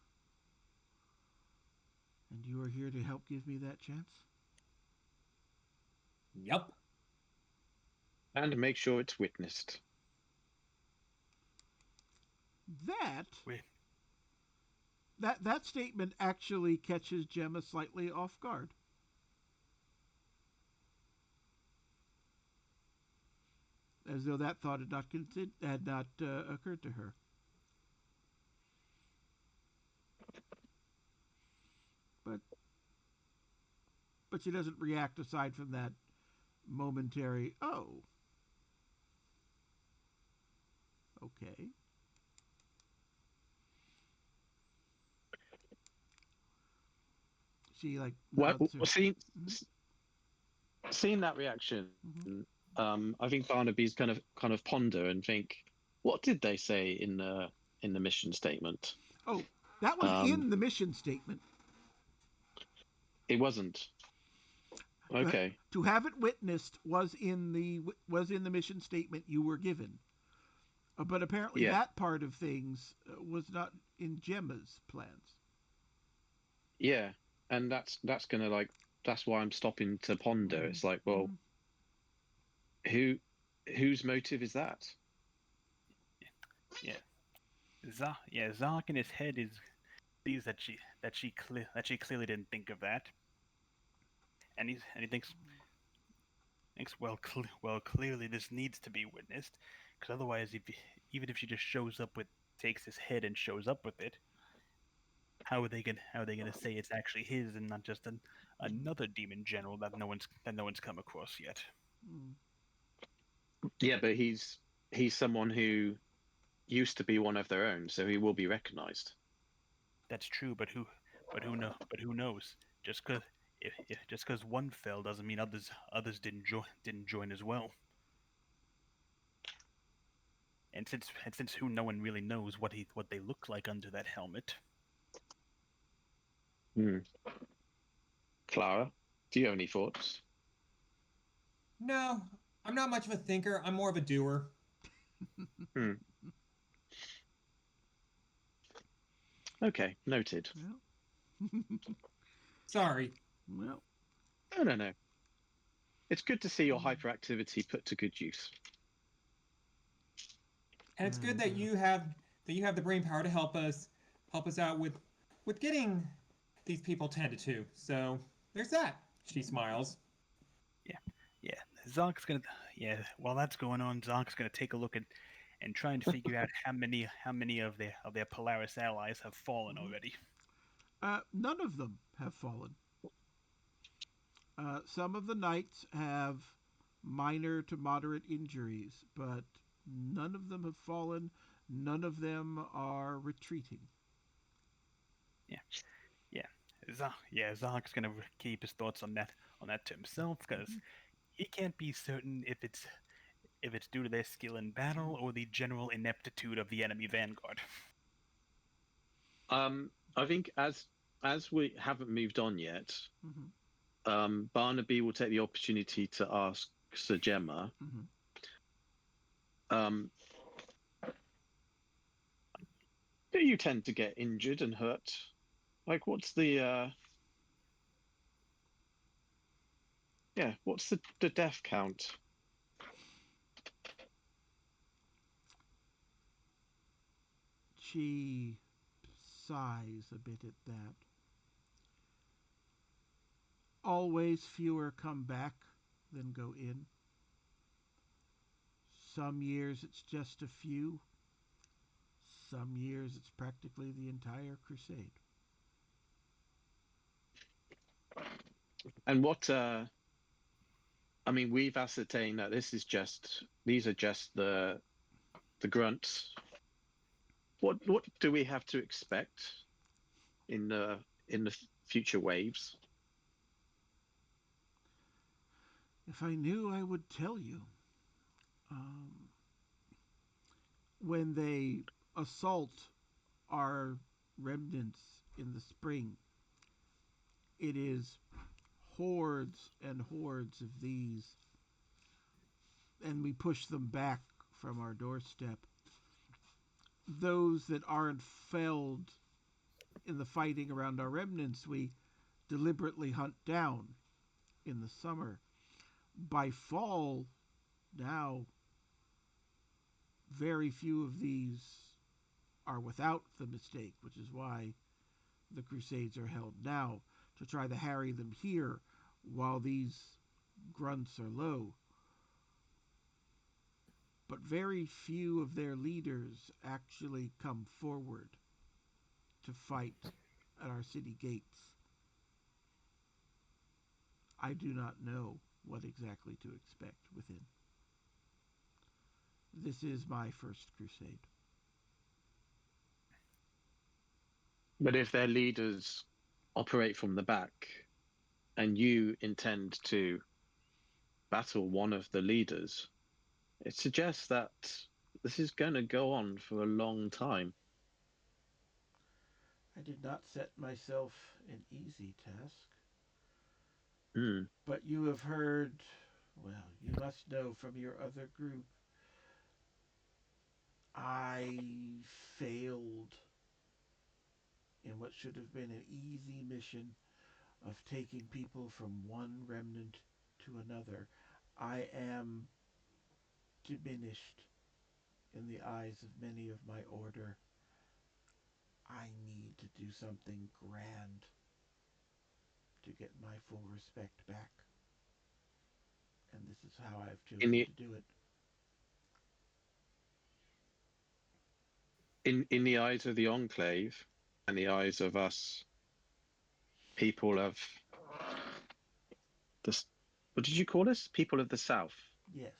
And you are here to help give me that chance? Yep. And make sure it's witnessed. That Wait, that statement actually catches Gemma slightly off guard. As though that thought had not occurred to her. But she doesn't react aside from that momentary, oh, okay. She like Well, nods her. seeing that reaction, Mhm. I think Barnaby's kind of ponder and think, what did they say in the mission statement? Oh, that was Um, in the mission statement. it wasn't. Okay. To have it witnessed was in the mission statement you were given. But apparently Yeah. that part of things was not in Gemma's plans. Yeah. And that's gonna like that's why I'm stopping to ponder. Mhm. It's like, well, Mhm. who whose motive is that? Yeah, Zahak in his head is sees that she clearly didn't think of that, and he thinks well clearly this needs to be witnessed, because otherwise even if she just shows up with takes his head and shows up with it, how are they gonna say it's actually his and not just another demon general that no one's come across yet? Mm. Yeah, but he's someone who used to be one of their own, so he will be recognized. That's true, but who knows? Just because just because one fell doesn't mean others didn't join as well. And since who no one really knows what they look like under that helmet. Hmm. Clara, do you have any thoughts? No, I'm not much of a thinker. I'm more of a doer. Hmm. Okay, noted. Well, Sorry. well, No. It's good to see your mm. hyperactivity put to good use. And it's good And that you have the brain power to help us out with getting these people tended to. So there's that. She smiles. Yeah, yeah. Zonk's gonna while that's going on, Zonk's gonna take a look at and try and figure out how many of their Polaris allies have fallen Mhm. already. None of them have fallen. Some of the knights have minor to moderate injuries, but none of them have fallen. None of them are retreating. Yeah, yeah. Zonk's gonna keep his thoughts on that to himself because Mhm. he can't be certain if it's due to their skill in battle or the general ineptitude of the enemy vanguard. I think as we haven't moved on yet, Mhm. Barnaby will take the opportunity to ask Sir Gemma, Mhm. um, do you tend to get injured and hurt? Like, what's the death count? She sighs a bit at that. Always fewer come back than go in. Some years it's just a few. Some years it's practically the entire crusade. And I mean, we've ascertained that these are just the grunts. What do we have to expect in the future waves? If I knew, I would tell you. Um, when they assault our remnants in the spring, it is hordes and hordes of these, and we push them back from our doorstep. Those that aren't felled in the fighting around our remnants, we deliberately hunt down in the summer. By fall, now, very few of these are without the mistake, which is why the Crusades are held now, to try to harry them here while these grunts are low. But very few of their leaders actually come forward to fight at our city gates. I do not know what exactly to expect within. This is my first crusade. But if their leaders operate from the back, and you intend to battle one of the leaders, it suggests that this is going to go on for a long time. I did not set myself an easy task. Hmm. But you have heard, well, you must know from your other group, I failed in what should have been an easy mission of taking people from one remnant to another. I am diminished in the eyes of many of my order. I need to do something grand to get my full respect back. And this is how I've In chosen the to do it. in the eyes of the Enclave and the eyes of us people of the, what did you call us? People of the South. Yes.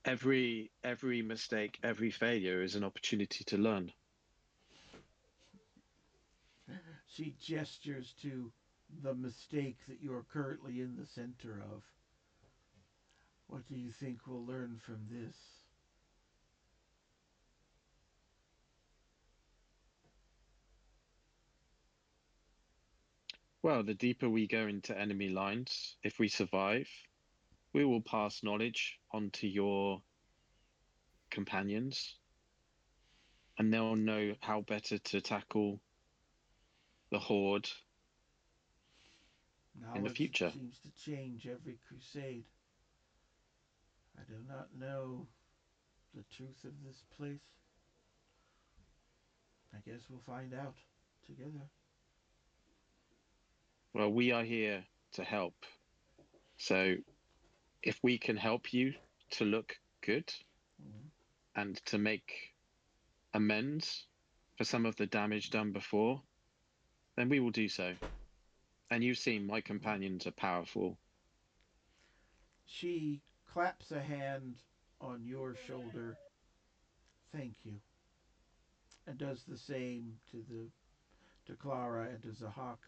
Every mistake, every failure is an opportunity to learn. She gestures to the mistake that you are currently in the center of. What do you think we'll learn from this? Well, the deeper we go into enemy lines, if we survive, we will pass knowledge on to your companions, and they'll know how better to tackle the horde in the Knowledge future. seems to change every crusade. I do not know the truth of this place. I guess we'll find out together. Well, we are here to help. So if we can help you to look good Mm. and to make amends for some of the damage done before, then we will do so. And you've seen my companions are powerful. She claps a hand on your shoulder. Thank you. And does the same to Clara and to Zahak.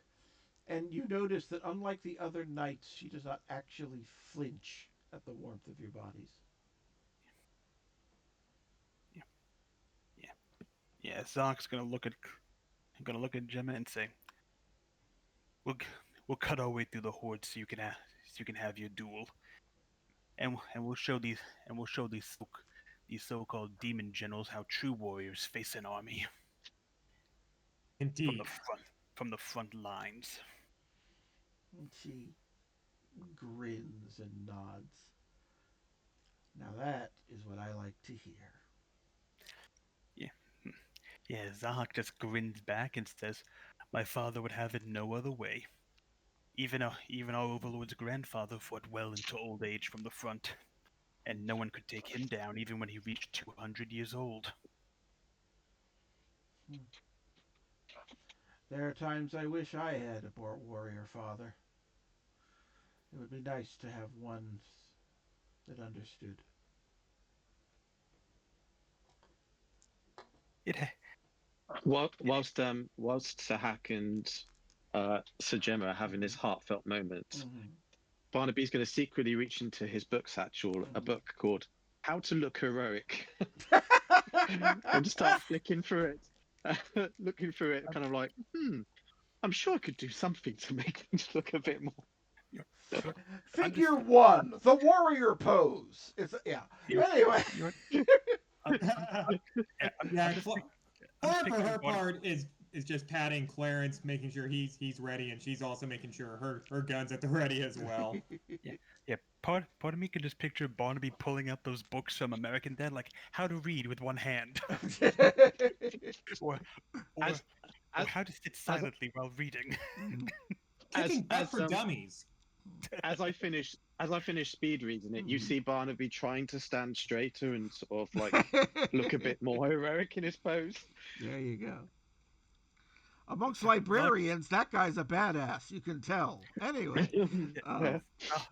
And you notice that unlike the other knights, she does not actually flinch at the warmth of your bodies. Yeah, yeah, yeah. Zahak's gonna look at Gemma and say, "We'll we'll cut our way through the horde so you can have your duel, and we'll show these so-called demon generals how true warriors face an army from the Indeed. front lines." And she grins and nods. Now that is what I like to hear. Yeah, yeah. Zahak just grins back and says, "My father would have it no other way. Even our overlord's grandfather fought well into old age from the front, and no one could take him down even when he reached 200 years old." There are times I wish I had a warrior father. It would be nice to have one that understood. It Whilst Zahak and Sir Gemma are having this heartfelt moment, Mm-hmm. Barnaby's going to secretly reach into his book satchel, a book called How to Look Heroic, and just start flicking through it, looking through it, kind of like, I'm sure I could do something to make things look a bit more. Figure 1, the warrior pose. It's Anyway. Yeah, Clara for her part is just patting Clarence, making sure he's ready, and she's also making sure her gun's at the ready as well. Yeah. Part of me can just picture Barnaby pulling out those books from American Dad, like How to Read with One Hand, or how to sit silently while reading. Kicking butt for dummies. As I finish speed reading it, you see Barnaby trying to stand straighter and sort of like look a bit more heroic in his pose. There you go. Amongst librarians, that guy's a badass. You can tell. Anyway,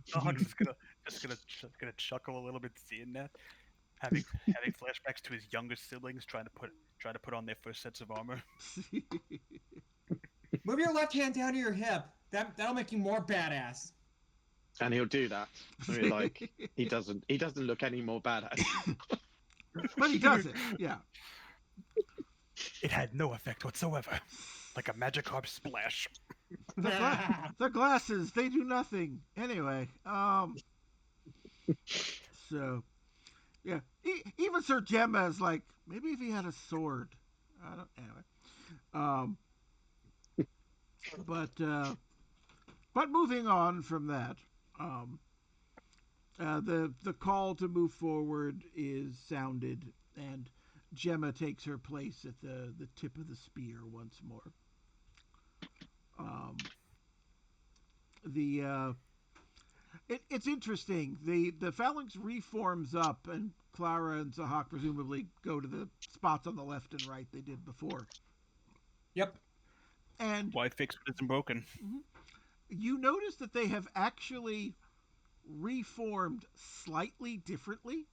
Zahak's just gonna chuckle a little bit seeing that. having flashbacks to his younger siblings trying to put on their first sets of armor. Move your left hand down to your hip. That'll make you more badass. And he'll do that. I mean, like he doesn't look any more badass. But he does it, yeah. It had no effect whatsoever, like a Magikarp splash. The glasses, they do nothing. Anyway, so yeah, even Sir Gemma is like, maybe if he had a sword. I don't. Anyway, but moving on from that, the call to move forward is sounded, and Gemma takes her place at the tip of the spear once more. It's interesting. The phalanx reforms up, and Clara and Zahak presumably go to the spots on the left and right they did before. Yep. And why fix what isn't broken? You notice that they have actually reformed slightly differently.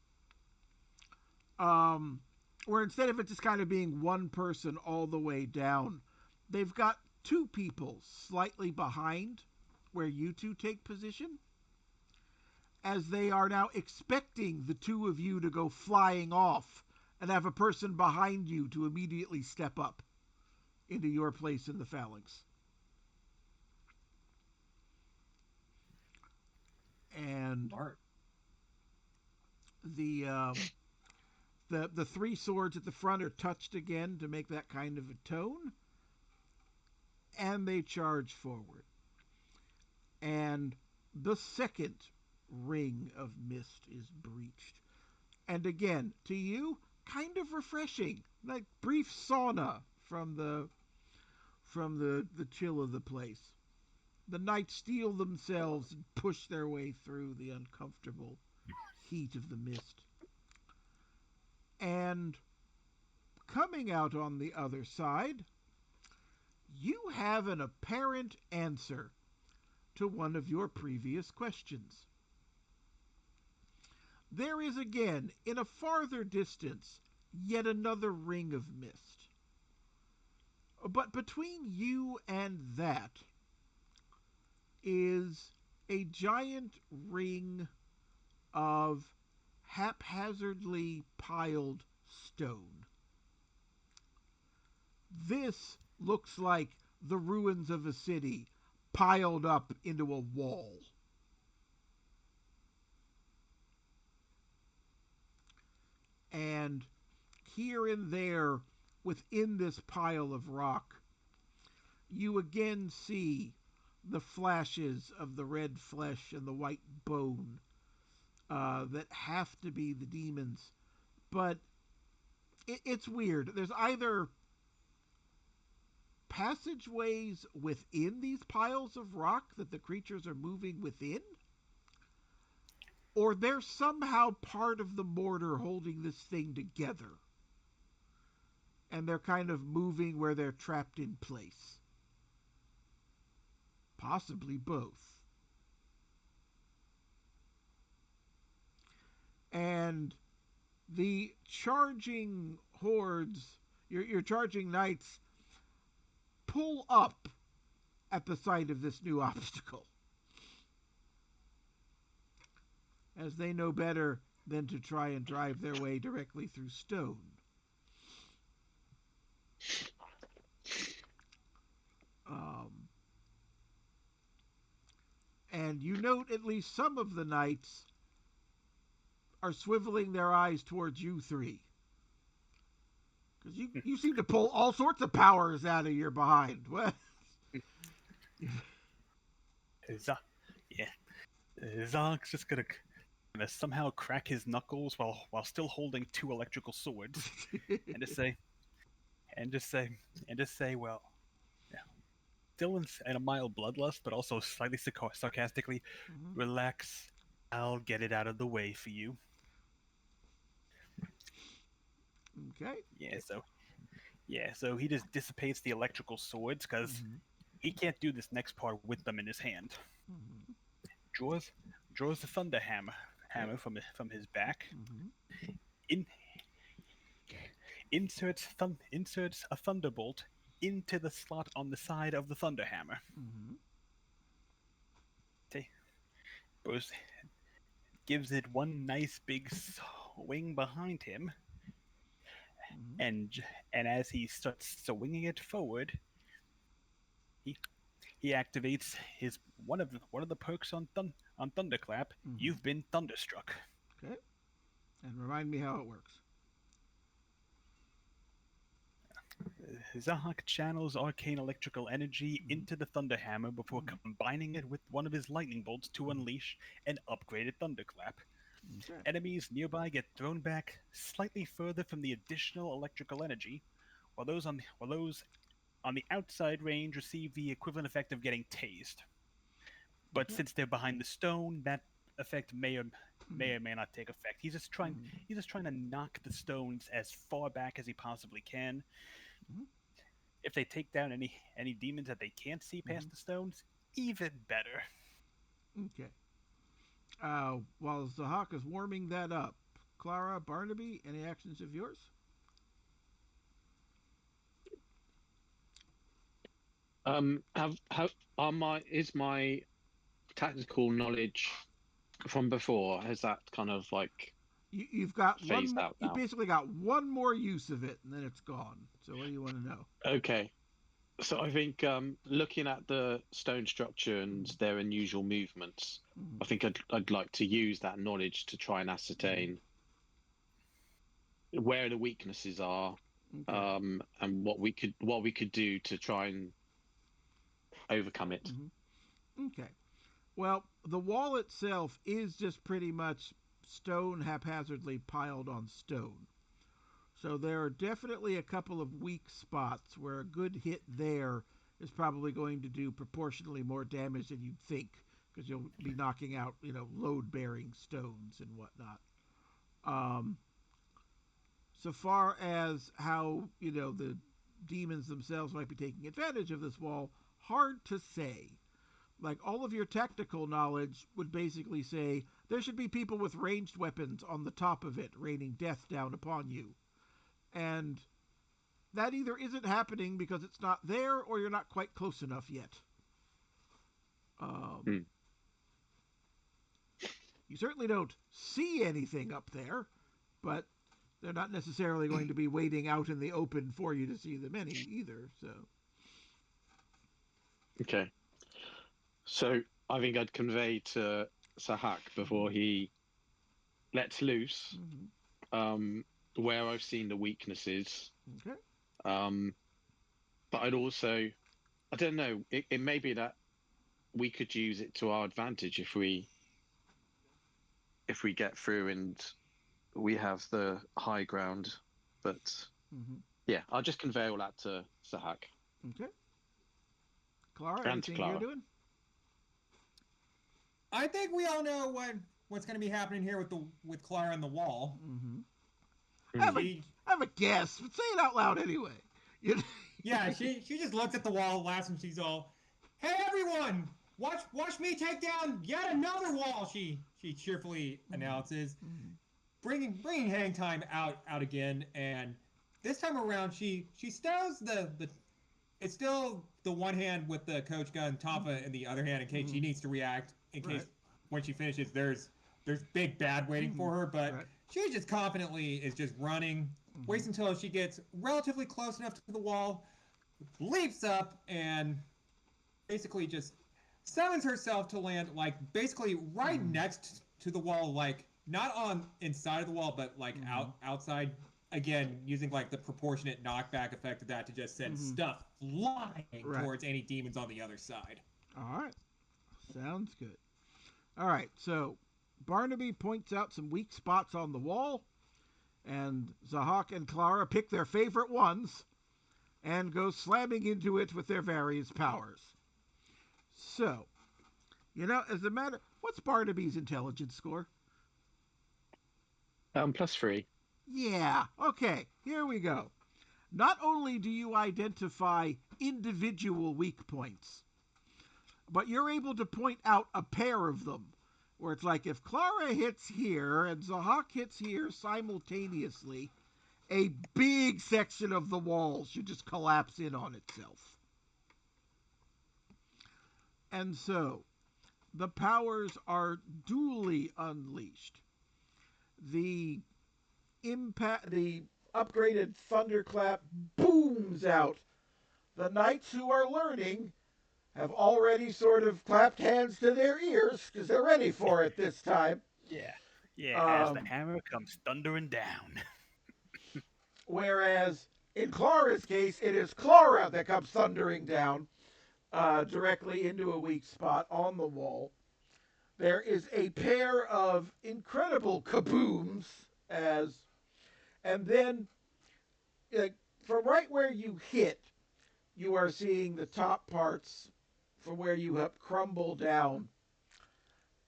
Where instead of it just kind of being one person all the way down, they've got two people slightly behind where you two take position, as they are now expecting the two of you to go flying off and have a person behind you to immediately step up into your place in the phalanx. And the three swords at the front are touched again to make that kind of a tone, and they charge forward. And the second ring of mist is breached. And again, to you, kind of refreshing, like brief sauna from the chill of the place. The knights steel themselves and push their way through the uncomfortable heat of the mist. And coming out on the other side, you have an apparent answer to one of your previous questions. There is again, in a farther distance, yet another ring of mist. But between you and that is a giant ring of haphazardly piled stone. This looks like the ruins of a city piled up into a wall. And here and there, within this pile of rock, you again see the flashes of the red flesh and the white bone that have to be the demons. But it's weird. There's either passageways within these piles of rock that the creatures are moving within, or they're somehow part of the mortar holding this thing together, and they're kind of moving where they're trapped in place. Possibly both. And the charging hordes, your charging knights, pull up at the sight of this new obstacle, as they know better than to try and drive their way directly through stone. And you note at least some of the knights are swiveling their eyes towards you three. Because you seem to pull all sorts of powers out of your behind. What? Zahak's just gonna somehow crack his knuckles while still holding two electrical swords, and just say, well, yeah, still in a mild bloodlust, but also slightly sarcastically, relax. I'll get it out of the way for you. Okay. So he just dissipates the electrical swords because he can't do this next part with them in his hand. Draws the thunder hammer from his back, in, inserts a thunderbolt into the slot on the side of the thunderhammer. Mm-hmm. Goes, gives it one nice big swing behind him, Mm-hmm. and as he starts swinging it forward, he he activates his one of the perks on Thunderclap. Mm-hmm. You've been thunderstruck. Okay. And remind me how it works. Zahak channels arcane electrical energy Mm-hmm. into the Thunderhammer before combining it with one of his lightning bolts to unleash an upgraded Thunderclap. Okay. Enemies nearby get thrown back slightly further from the additional electrical energy, while those on the outside range receive the equivalent effect of getting tased. But Okay. since they're behind the stone, that effect may or may not take effect. Mm-hmm. He's just trying to knock the stones as far back as he possibly can. Mm-hmm. If they take down any demons that they can't see past the stones, even better. Okay. While Zahak is warming that up, Clara, Barnaby, any actions of yours? Have are my is my tactical knowledge from before, has that kind of like You've got one phased more. out You now? basically got one more use of it, and then it's gone. So what do you want to know? Okay. So I think looking at the stone structure and their unusual movements, Mm-hmm. I think I'd like to use that knowledge to try and ascertain where the weaknesses are, Okay. and what we could do to try and overcome it. Mm-hmm. Okay. Well, the wall itself is just pretty much stone haphazardly piled on stone. So there are definitely a couple of weak spots where a good hit there is probably going to do proportionally more damage than you'd think, because you'll be knocking out, load-bearing stones and whatnot. Um, so far as how, the demons themselves might be taking advantage of this wall, hard to say. Like, all of your technical knowledge would basically say there should be people with ranged weapons on the top of it, raining death down upon you. And that either isn't happening because it's not there, or you're not quite close enough yet. Um, Hmm. You certainly don't see anything up there, but they're not necessarily going to be waiting out in the open for you to see them either. So, Okay. So I think I'd convey to Sahak before he lets loose, mm-hmm. where I've seen the weaknesses. Okay. Um, but I'd also, I don't know, it may be that we could use it to our advantage if we get through and we have the high ground. But Mm-hmm. yeah, I'll just convey all that to Zahak Okay. Clara, and to anything you're Clara. doing? I think we all know what's going to be happening here with Clara and the wall. Mm-hmm. Mm. I have a guess, but say it out loud anyway. Yeah, she just looks at the wall, laughs, and she's all, "Hey everyone, watch me take down yet another wall!" She cheerfully announces, bringing hang time out again, and this time around she stows the it's still the one hand with the coach gun, Tafa in the other hand in case she needs to react. In case when she finishes, there's big bad waiting for her. But she just confidently is just running, waits until she gets relatively close enough to the wall, leaps up, and basically just summons herself to land like basically right next to the wall, like not on inside of the wall, but like outside. Again, using like the proportionate knockback effect of that to just send stuff flying towards any demons on the other side. All right. Sounds good. All right. So Barnaby points out some weak spots on the wall, and Zahak and Clara pick their favorite ones and go slamming into it with their various powers. So, as a matter, what's Barnaby's intelligence score? +3. Yeah, okay, here we go. Not only do you identify individual weak points, but you're able to point out a pair of them where it's like if Clara hits here and Zahak hits here simultaneously, a big section of the wall should just collapse in on itself. And so, the powers are duly unleashed. The upgraded thunderclap booms out. The knights who are learning have already sort of clapped hands to their ears because they're ready for it this time. Yeah, as the hammer comes thundering down. Whereas in Clara's case, it is Clara that comes thundering down directly into a weak spot on the wall. There is a pair of incredible kabooms and then from right where you hit, you are seeing the top parts from where you have crumbled down.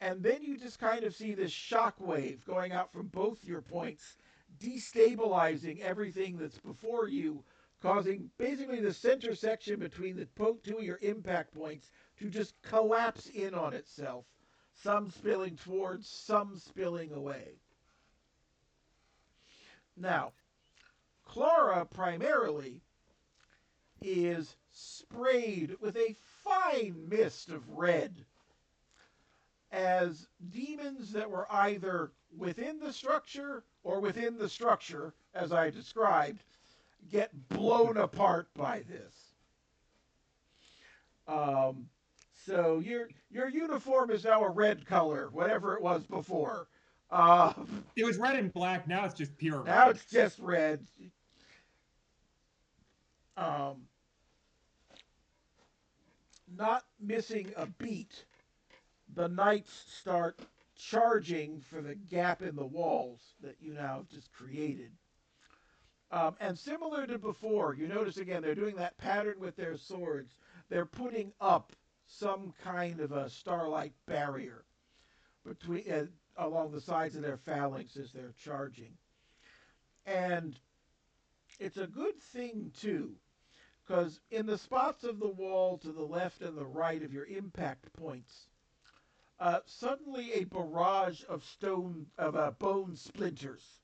And then you just kind of see this shock wave going out from both your points, destabilizing everything that's before you, causing basically the center section between the two of your impact points to just collapse in on itself, some spilling towards, some spilling away. Now, Clara primarily is sprayed with a fine mist of red as demons that were either within the structure or within the structure, as I described, get blown apart by this. So your uniform is now a red color, whatever it was before. It was red and black. Now it's just pure red. Now it's just red. Not missing a beat, the knights start charging for the gap in the walls that you now have just created. And similar to before, you notice again, they're doing that pattern with their swords. They're putting up some kind of a starlight barrier between along the sides of their phalanx as they're charging. And it's a good thing, too, because in the spots of the wall to the left and the right of your impact points, suddenly a barrage of bone splinters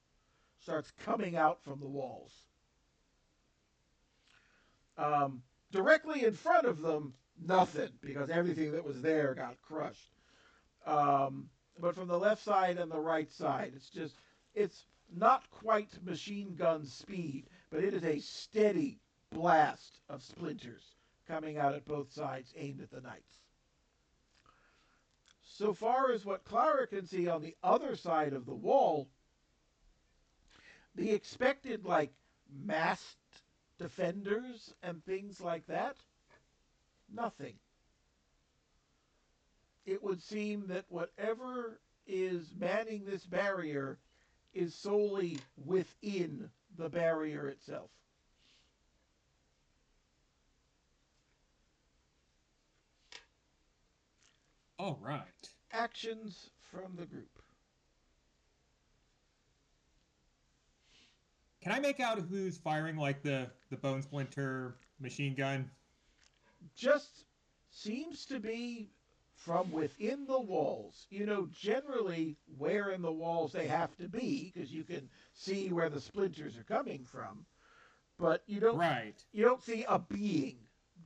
starts coming out from the walls. Directly in front of them, nothing, because everything that was there got crushed. But from the left side and the right side, it's not quite machine gun speed, but it is a steady blast of splinters coming out at both sides aimed at the knights. So far as what Clara can see on the other side of the wall, the expected, masked defenders and things like that, nothing. It would seem that whatever is manning this barrier is solely within the barrier itself. All right. Actions from the group. Can I make out who's firing the bone splinter machine gun? Just seems to be from within the walls. You know generally where in the walls they have to be because you can see where the splinters are coming from, but you don't. Right. You don't see a being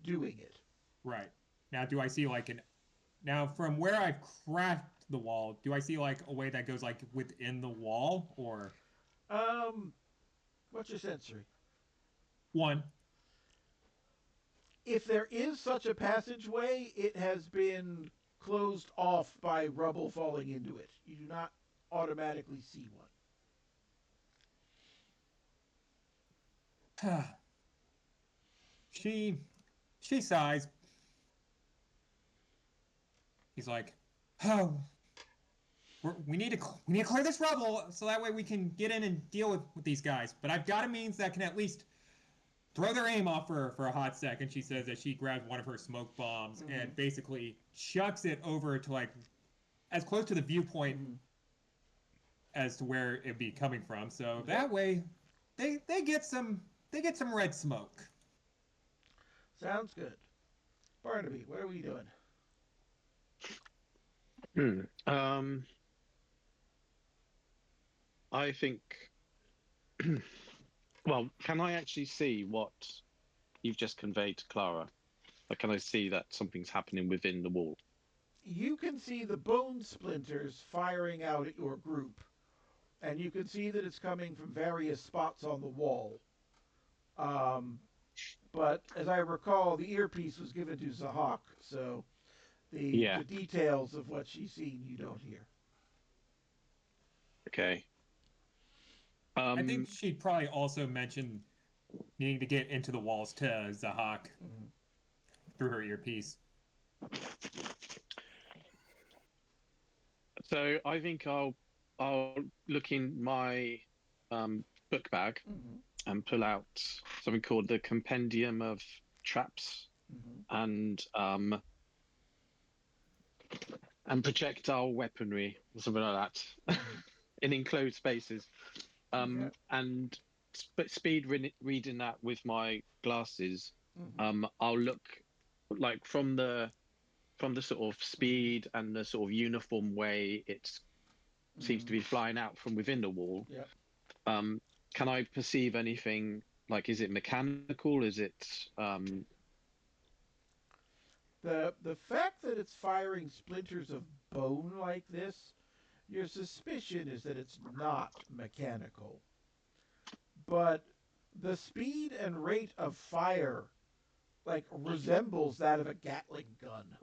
doing it. Right. Now, do I see Now, from where I've cracked the wall, do I see a way that goes within the wall, or? What's your sensory? 1. If there is such a passageway, it has been closed off by rubble falling into it. You do not automatically see one. She sighs. He's like, "Oh, we need to clear this rubble so that way we can get in and deal with these guys. But I've got a means that can at least throw their aim off for a hot second." She says as she grabs one of her smoke bombs and basically chucks it over to as close to the viewpoint as to where it'd be coming from. So that way they get some red smoke. Sounds good. Barnaby, what are we doing? Hmm. I think. Well, can I actually see what you've just conveyed to Clara? Like, can I see that something's happening within the wall? You can see the bone splinters firing out at your group, and you can see that it's coming from various spots on the wall. Um, but as I recall, the earpiece was given to Zahak, so Yeah. the details of what she's seen you don't hear. Okay. I think Um. she'd probably also mention needing to get into the walls to Zahak Mhm. through her earpiece. So I think I'll look in my book bag Mhm. and pull out something called the Compendium of Traps Mhm. and projectile weaponry or something like that Mhm. in enclosed spaces. Okay. And speed reading that with my glasses. Mhm. I'll look like from the sort of Mhm. speed and the sort of uniform way it seems to Mhm. be flying out from within the wall. Yep. Um, can I perceive anything? Like, is it mechanical? Is it? The fact that it's firing splinters of bone like this, your suspicion is that it's not mechanical. But the speed and rate of fire like resembles that of a Gatling gun,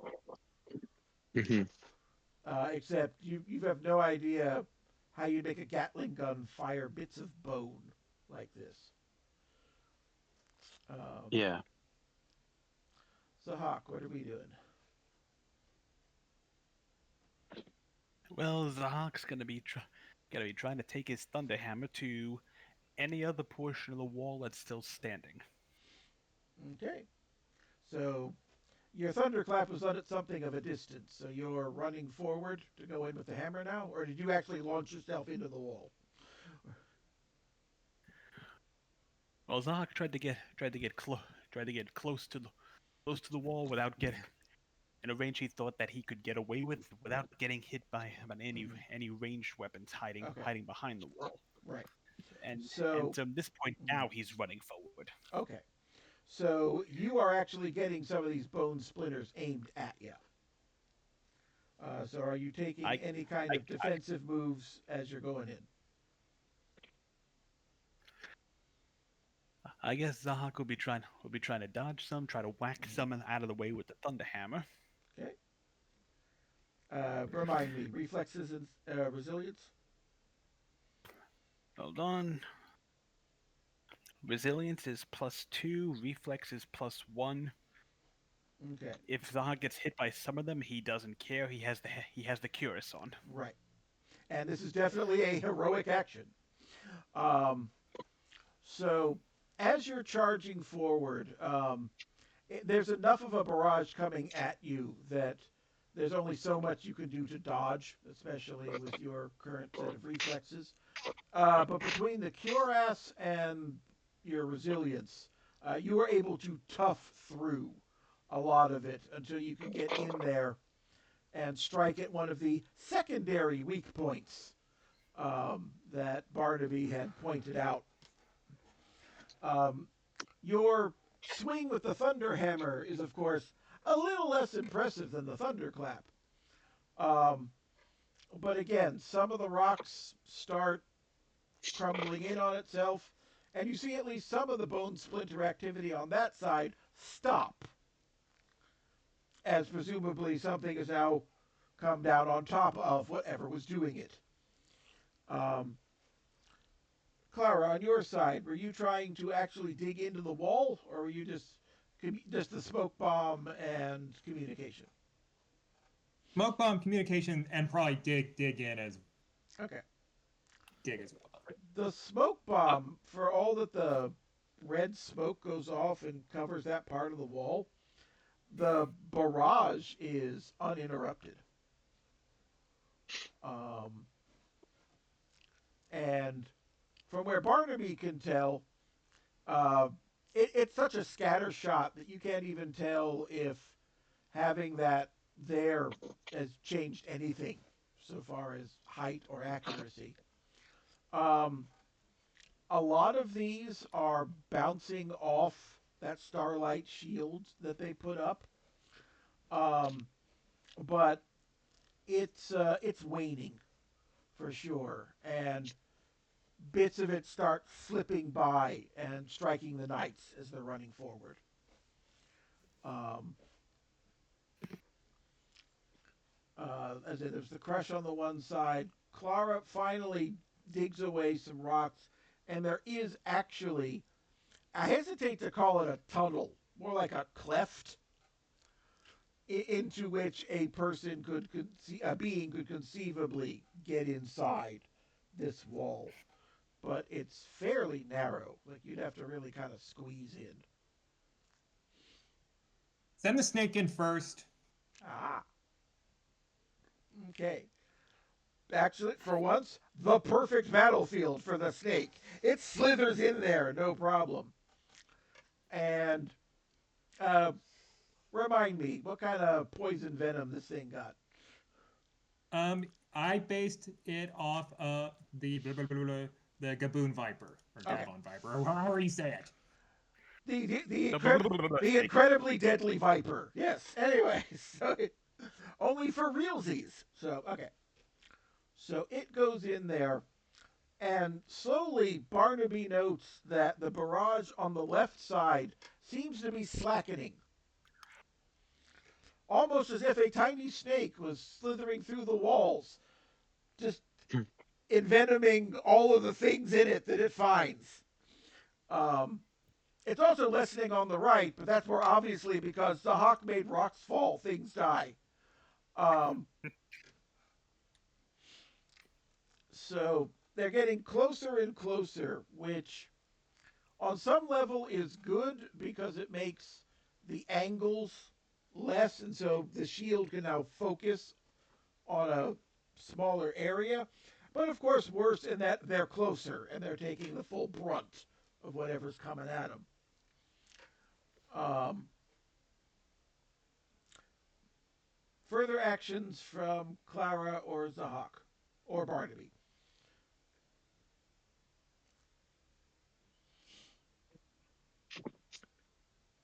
Mhm. except you have no idea how you make a Gatling gun fire bits of bone like this. Um, Yeah. so Hawk, what are we doing? Well, Zahak's gonna be trying to take his thunderhammer to any other portion of the wall that's still standing. Okay, so your thunderclap was done at something of a distance, so you're running forward to go in with the hammer now, or did you actually launch yourself into the wall? Well, Zahak tried to get close to the wall without getting in a range he thought that he could get away with without getting hit by Mhm. any ranged weapons Okay, hiding behind the wall. right. And So, from this point mhm. now he's running forward. Okay, so you are actually getting some of these bone splinters aimed at you. So are you taking I any kind of I defensive moves as you're going in? I guess Zahak will be trying to dodge some, try to whack Mhm. some out of the way with the thunder hammer. Okay. Remind me, reflexes and resilience. Hold on. Resilience is +2, reflex is +1. Okay, If Zahak gets hit by some of them, he doesn't care. He has the cuirass on. right. And this is definitely a heroic action. Um, so as you're charging forward, there's enough of a barrage coming at you that there's only so much you can do to dodge, especially with your current set of reflexes. But between the cuirass and your resilience, you are able to tough through a lot of it until you can get in there and strike at one of the secondary weak points that Barnaby had pointed out. Um, your swing with the thunder hammer is, of course, a little less impressive than the thunderclap. Um, but again, some of the rocks start crumbling in on itself, and you see at least some of the bone splinter activity on that side stop, as presumably something has now come down on top of whatever was doing it. Um, Clara, on your side, were you trying to actually dig into the wall, or were you just the smoke bomb and communication? Smoke bomb communication and probably dig in as Okay. dig as well. The smoke bomb, for all that the red smoke goes off and covers that part of the wall, the barrage is uninterrupted. Um, and from where Barnaby can tell, uh, it's such a scatter shot that you can't even tell if having that there has changed anything so far as height or accuracy. Um, a lot of these are bouncing off that starlight shield that they put up, um, but it's waning for sure, and bits of it start slipping by and striking the knights as they're running forward. Um, as in, there's the crush on the one side. Clara finally digs away some rocks, and there is actually, I hesitate to call it a tunnel, more like a cleft into which a person a being could conceivably get inside this wall. But it's fairly narrow. Like you'd have to really kind of squeeze in. Send the snake in first. Ah. Okay. Actually, for once, the perfect battlefield for the snake. It slithers in there, no problem. And remind me, what kind of poison venom this thing got? I based it off of the Gaboon Viper or Okay. Gabon Viper, or however you say it. The incredibly deadly viper. Yes. Anyway, so only for realsies. So okay. So it goes in there, and slowly Barnaby notes that the barrage on the left side seems to be slackening. Almost as if a tiny snake was slithering through the walls, just envenoming all of the things in it that it finds. It's also lessening on the right, but that's more obviously because Zahak made rocks fall, things die. Um, so they're getting closer and closer, which on some level is good because it makes the angles less, and so the shield can now focus on a smaller area. But of course, worse in that they're closer and they're taking the full brunt of whatever's coming at them. Further actions from Clara or Zahak or Barnaby.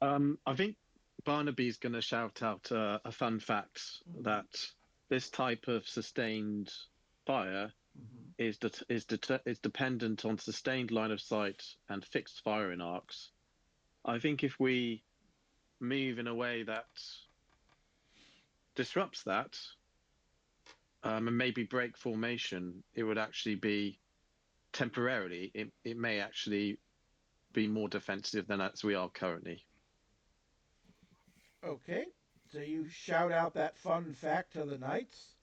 I think Barnaby's going to shout out a fun fact that this type of sustained fire is dependent on sustained line of sight and fixed firing arcs. I think if we move in a way that disrupts that and maybe break formation, it would actually be temporarily. It may actually be more defensive than as we are currently. Okay, so you shout out that fun fact to the knights.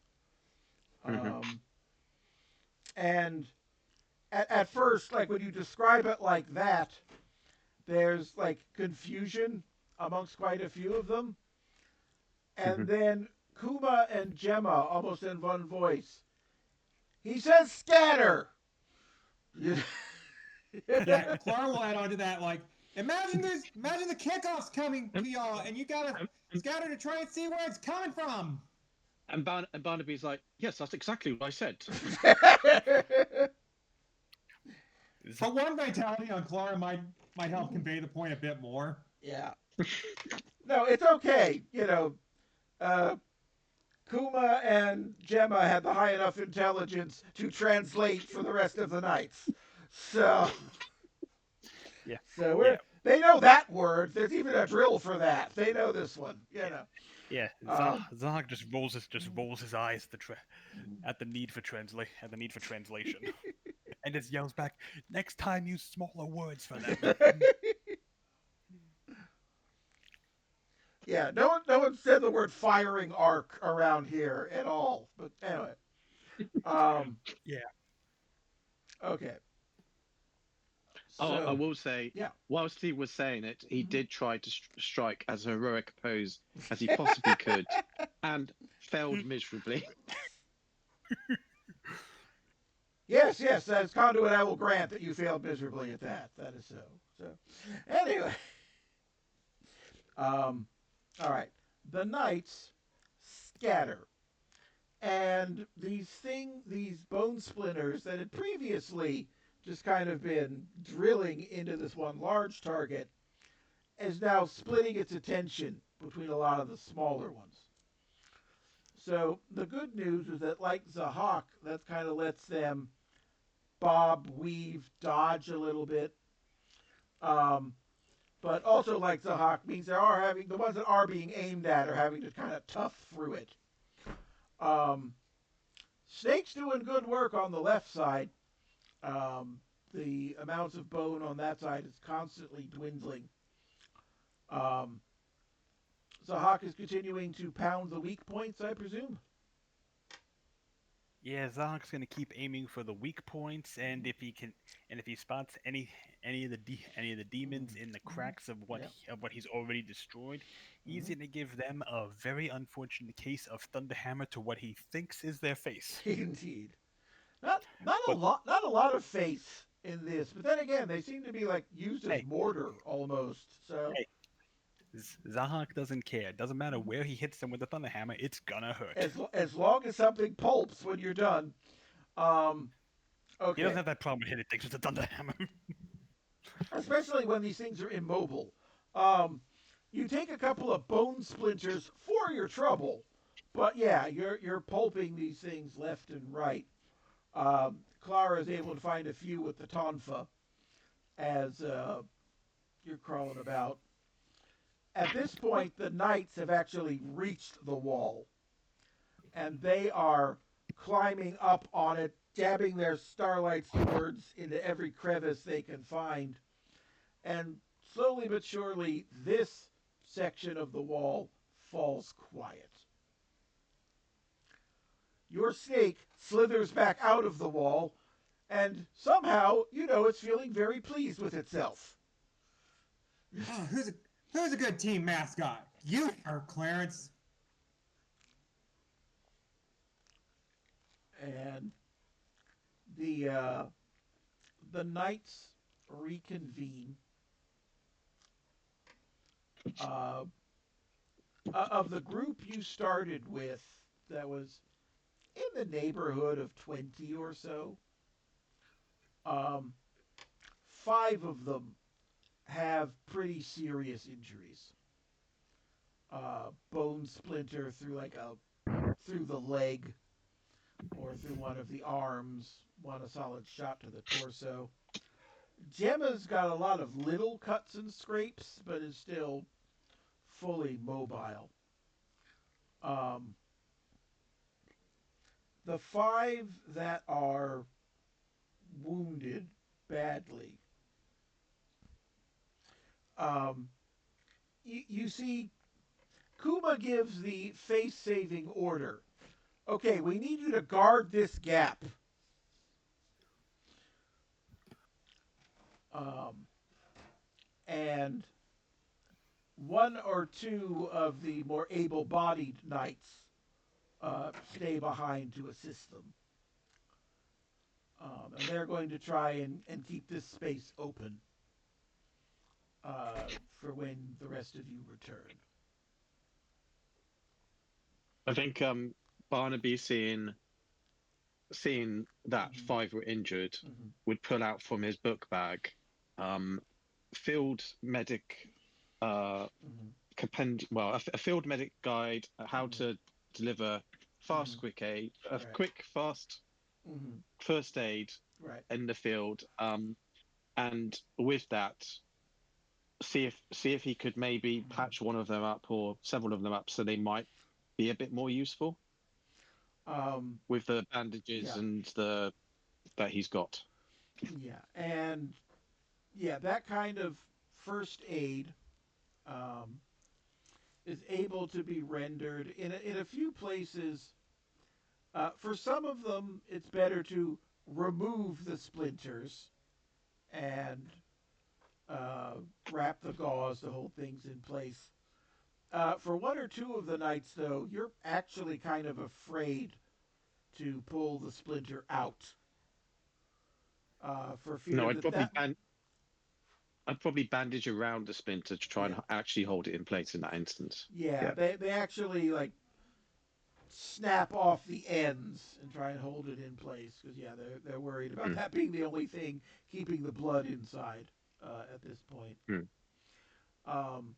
And at first, like when you describe it like that, there's like confusion amongst quite a few of them. And then Kuma and Gemma, almost in one voice, he says scatter. Yeah, Clara will add on to that, like, imagine the kickoff's coming to y'all, and you gotta scatter to try and see where it's coming from. And Barnaby's like, yes, that's exactly what I said. But one vitality on Clara might help convey the point a bit more. Yeah. No, it's okay. You know, Kuma and Gemma had the high enough intelligence to translate for the rest of the knights. So, Yeah. So they know that word. There's even a drill for that. They know this one. You know. Yeah. Zahak just rolls his eyes at the need for translation, and just yells back, "Next time, use smaller words for them." Yeah, no one said the word firing arc around here at all. But anyway, Yeah. Okay. Oh, I So, will say, yeah. whilst he was saying it, he did try to strike as heroic a pose as he possibly could, and failed miserably. Yes, as Conduit, I will grant that you failed miserably at that. That is so. So, anyway, all right. The knights scatter. And these bone splinters that had previously just kind of been drilling into this one large target is now splitting its attention between a lot of the smaller ones. So the good news is that, like Zahak, that kind of lets them bob, weave, dodge a little bit. Um, but also, like Zahak, means the ones that are being aimed at are having to kind of tough through it. Snake's doing good work on the left side. The amounts of bone on that side is constantly dwindling. Um, Zahak is continuing to pound the weak points, I presume. Yeah, Zahak's gonna keep aiming for the weak points, and if he spots any of the demons in the cracks of Yeah. of what he's already destroyed, he's Mhm. gonna give them a very unfortunate case of Thunderhammer to what he thinks is their face. Indeed. Not a But lot, not a lot of faith in this, but then again, they seem to be like used as hey, mortar almost. So hey, Zahak doesn't care. It doesn't matter where he hits them with the Thunderhammer, it's gonna hurt. as long as something pulps when you're done. Um, He doesn't okay. have that problem with hitting things with the Thunderhammer. Especially when these things are immobile. Um, you take a couple of bone splinters for your trouble, but yeah, you're pulping these things left and right. Clara is able to find a few with the tonfa as you're crawling about. At this point, the knights have actually reached the wall, and they are climbing up on it, jabbing their starlight swords into every crevice they can find. And slowly but surely, this section of the wall falls quiet. Your snake slithers back out of the wall, and somehow, it's feeling very pleased with itself. Oh, who's a good team mascot? You are, Clarence. And the knights reconvene. Uh, of the group you started with, that was in the neighborhood of 20 or so, um, 5 of them have pretty serious injuries. Bone splinter through the leg, or through one of the arms. One a solid shot to the torso. Gemma's got a lot of little cuts and scrapes, but is still fully mobile. Um, the 5 that are wounded badly, um, you see, Kuma gives the face-saving order. Okay, we need you to guard this gap. Um, and one or two of the more able-bodied knights stay behind to assist them. And they're going to try and keep this space open for when the rest of you return. I think Barnaby seeing that Mhm. 5 were injured Mhm. would pull out from his book bag um, field medic Mhm. a field medic guide how Mhm. to deliver fast Mhm. quick aid a Right. quick fast Mhm. first aid Right. in the field, and with that see if he could maybe Mhm. patch one of them up or several of them up so they might be a bit more useful Um, with the bandages yeah. and the that he's got. Yeah. And yeah, that kind of first aid um, is able to be rendered in a few places. For some of them, it's better to remove the splinters and wrap the gauze to hold things in place. For one or two of the knights, though, you're actually kind of afraid to pull the splinter out for fear No, that. I'd probably bandage around the splinter to try Yeah, and actually hold it in place in that instance. yeah, Yeah. they actually like snap off the ends and try and hold it in place because yeah, they're worried about Mm. that being the only thing keeping the blood inside at this point. Mm. Um,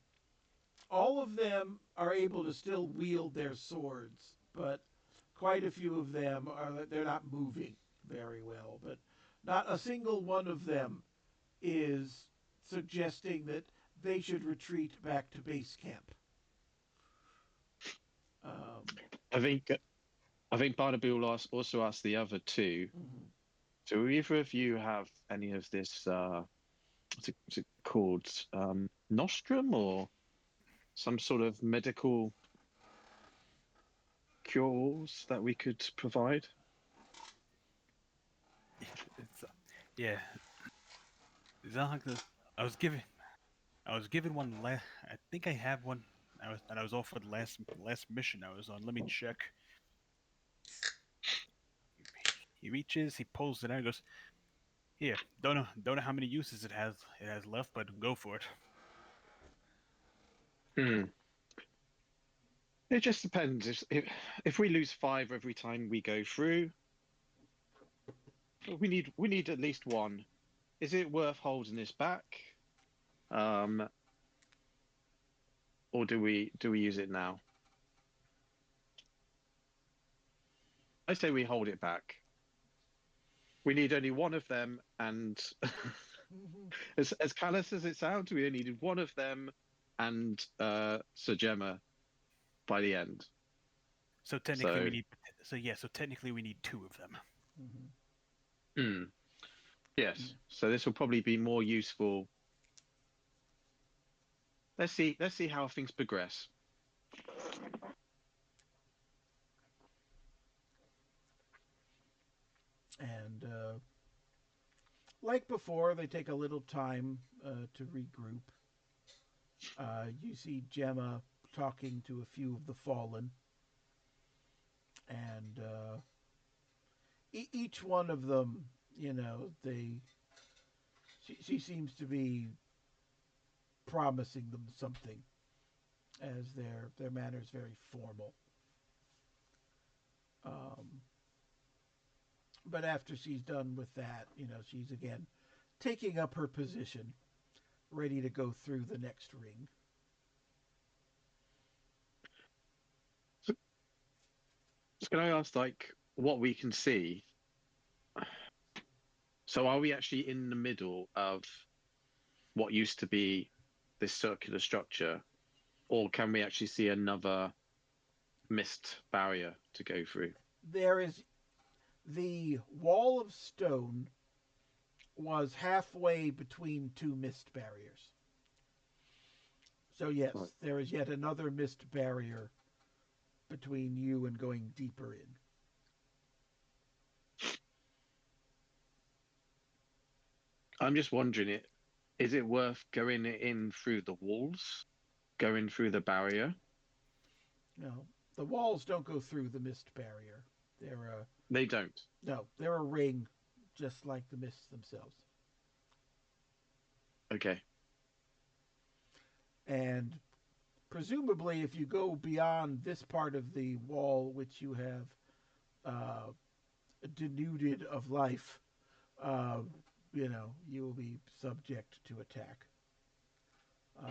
all of them are able to still wield their swords, but quite a few of them they're not moving very well. But not a single one of them is suggesting that they should retreat back to base camp. Um, I think Barnaby will also ask the other two. mhm. Do either of you have any of this? What's it called? Nostrum or some sort of medical cures that we could provide? It's, yeah, Zahak. I was given I was given one last. I think I have one. I was offered last mission I was on. Let me check. He reaches, he pulls it out, and goes, "Here, don't know how many uses it has left, but go for it." Hmm. It just depends. If we lose 5 every time we go through, we need at least one. Is it worth holding this back? Um, or do we use it now? I say we hold it back. We need only one of them, and as callous as it sounds, we only needed one of them and Sir Gemma by the end. So technically So, we need. So yeah. So technically we need 2 of them. Mhm. yes. So this will probably be more useful. Let's see how things progress. And like before, they take a little time to regroup. You see Gemma talking to a few of the fallen, and each one of them, she seems to be promising them something, as their manner's very formal. Um, but after she's done with that, she's again taking up her position, ready to go through the next ring. So, can I ask, like, what we can see? So, are we actually in the middle of what used to be this circular structure, or can we actually see another mist barrier to go through? There is the wall of stone was halfway between two mist barriers. So Right. yes, there is yet another mist barrier between you and going deeper in. I'm just wondering, is it worth going in through the walls, going through the barrier? No, the walls don't go through the mist barrier. They're a They don't. no, they're a ring, just like the mists themselves. Okay. And presumably, if you go beyond this part of the wall, which you have uh, denuded of life, uh, you will be subject to attack.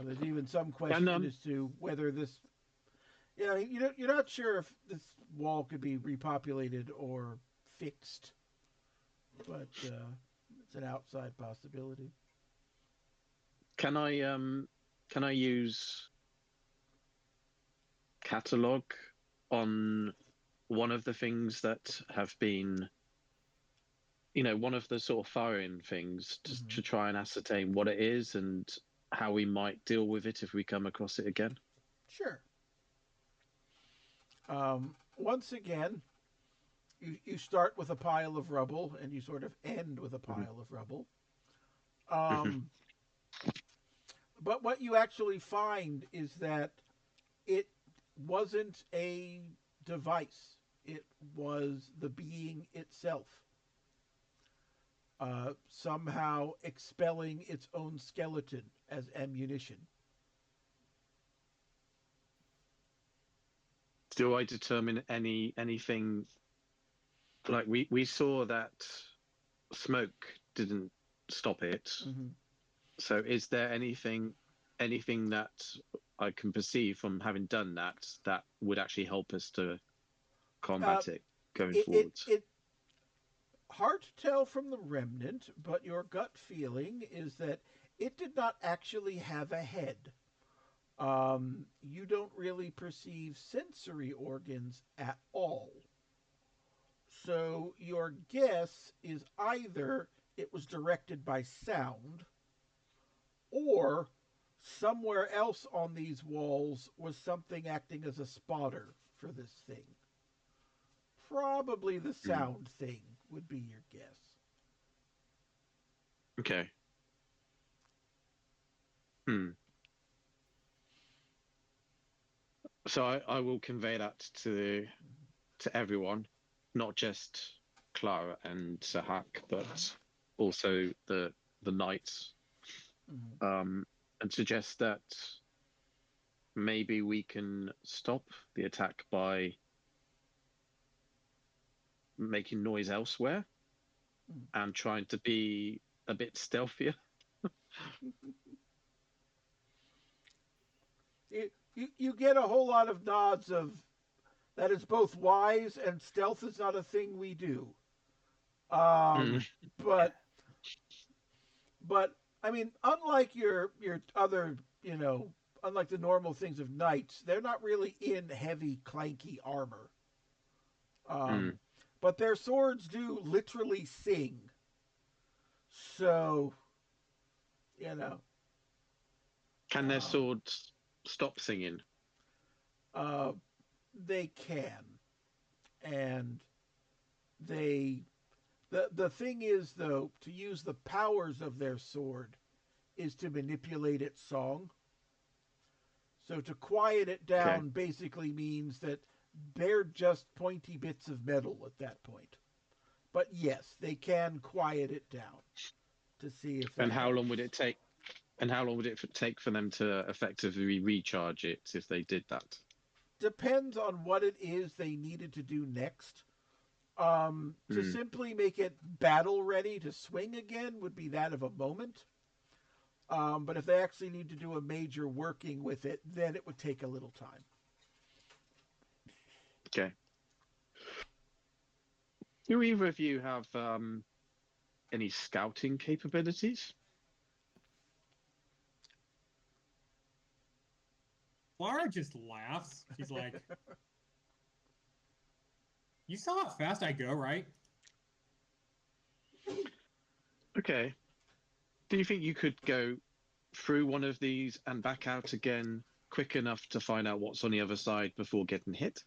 There's even some And question as to whether this, you're not sure if this wall could be repopulated or fixed, but it's an outside possibility. can I use catalog on one of the things that have been, one of the sort of foreign things Mm-hmm. to try and ascertain what it is and how we might deal with it if we come across it again? Sure. Once again, you start with a pile of rubble and you sort of end with a Mhm. pile of rubble. Mhm. Um, but what you actually find is that it wasn't a device, it was the being itself, somehow expelling its own skeleton as ammunition. do I determine anything? Like we saw that smoke didn't stop it. Mm-hmm. So is there anything that I can perceive from having done that would actually help us to combat it going forwards? It hard to tell from the remnant, but your gut feeling is that it did not actually have a head. You don't really perceive sensory organs at all. So your guess is either it was directed by sound, or somewhere else on these walls was something acting as a spotter for this thing. Probably the sound thing would be your guess. Okay. So I will convey that to everyone, not just Clara and Zahak, but also the knights, and suggest that maybe we can stop the attack by making noise elsewhere and trying to be a bit stealthier. You get a whole lot of nods of that is both wise and stealth is not a thing we do. But I mean, unlike your other, unlike the normal things of knights, they're not really in heavy clanky armor. But their swords do literally sing. So, Can their swords stop singing? They can. And the thing is, though, to use the powers of their sword is to manipulate its song. So to quiet it down basically means that they're just pointy bits of metal at that point. But yes, they can quiet it down to see if. And how long would it take? And how long would it take for them to effectively recharge it if they did that? Depends on what it is they needed to do next. To simply make it battle ready to swing again would be that of a moment. But if they actually need to do a major working with it, then it would take a little time. Okay. Do either of you have any scouting capabilities? Clara just laughs. She's like, "You saw how fast I go, right?" Okay. Do you think you could go through one of these and back out again quick enough to find out what's on the other side before getting hit?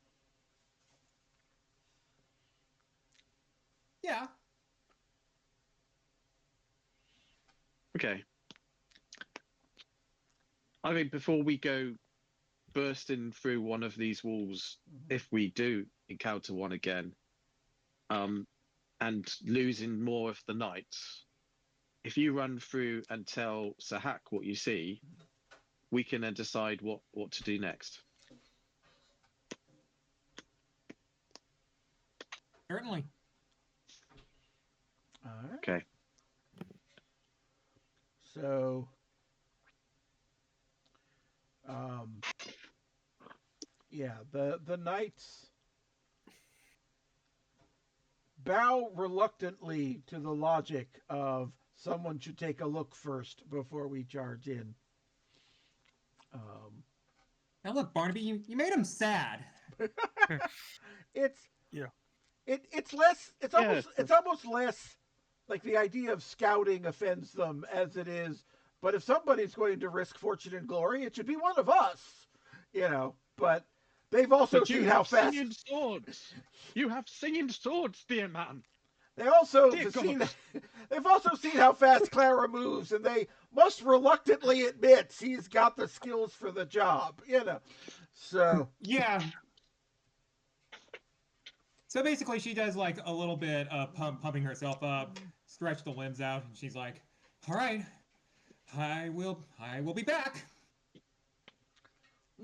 Yeah. Okay. I mean, before we go bursting through one of these walls, if we do encounter one again, and losing more of the knights, if you run through and tell Zahak what you see, we can then decide what to do next. Certainly. All right. Okay. So, yeah, the knights bow reluctantly to the logic of someone should take a look first before we charge in. Now look, Barnaby, you made him sad. It's Yeah. It's less. It's almost less like the idea of scouting offends them as it is. But if somebody's going to risk fortune and glory, it should be one of us, But they've also seen how fast. Singing swords. You have singing swords, dear man. They've also seen how fast Clara moves, and they must reluctantly admit he's got the skills for the job, So yeah. So basically, she does like a little bit of pumping herself up, stretch the limbs out, and she's like, "All right, I will be back."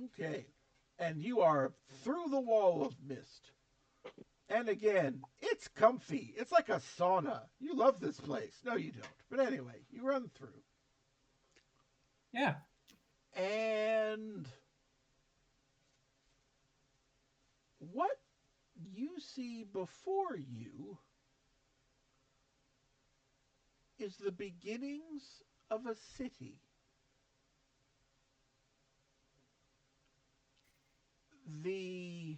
Okay. and you are through the wall of mist. And again, it's comfy. It's like a sauna. You love this place. No, you don't. But anyway, you run through. Yeah. And what you see before you is the beginnings of a city. The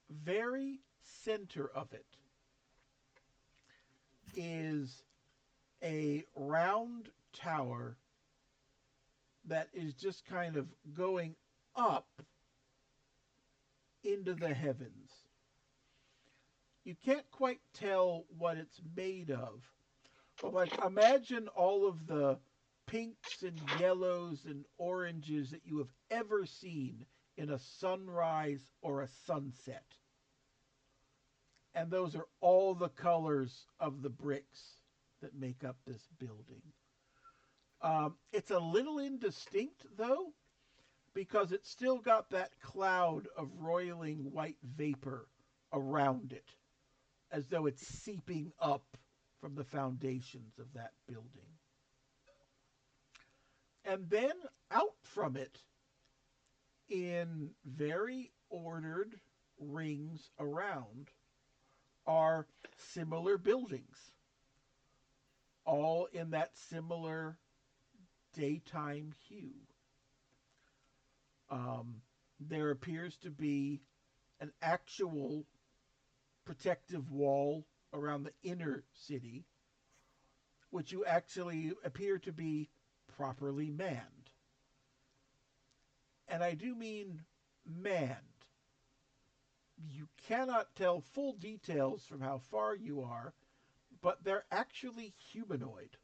very center of it is a round tower that is just kind of going up into the heavens. You can't quite tell what it's made of, but like imagine all of the pinks and yellows and oranges that you have ever seen in a sunrise or a sunset. And those are all the colors of the bricks that make up this building. It's a little indistinct, though, because it's still got that cloud of roiling white vapor around it, as though it's seeping up from the foundations of that building. And then out from it, in very ordered rings around, are similar buildings, all in that similar daytime hue. There appears to be an actual protective wall around the inner city, which you actually appear to be properly manned. And I do mean manned. You cannot tell full details from how far you are, but they're actually humanoid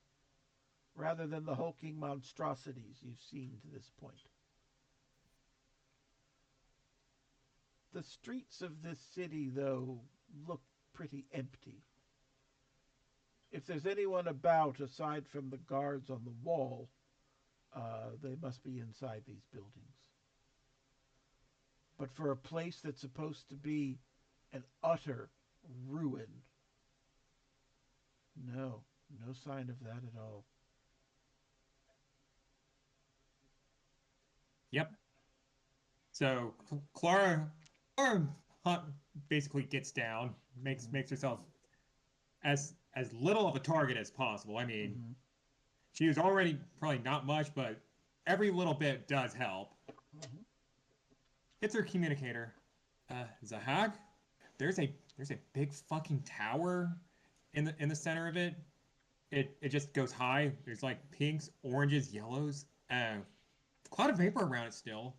rather than the hulking monstrosities you've seen to this point. The streets of this city, though, look pretty empty. If there's anyone about aside from the guards on the wall, they must be inside these buildings. But for a place that's supposed to be an utter ruin, no sign of that at all. Yep. So Clara basically gets down, makes herself as little of a target as possible. I mean, she was already probably not much, but every little bit does help. Hits her communicator. Zahak, there's a big fucking tower in the center of it. It just goes high. There's like pinks, oranges, yellows, cloud of vapor around it still.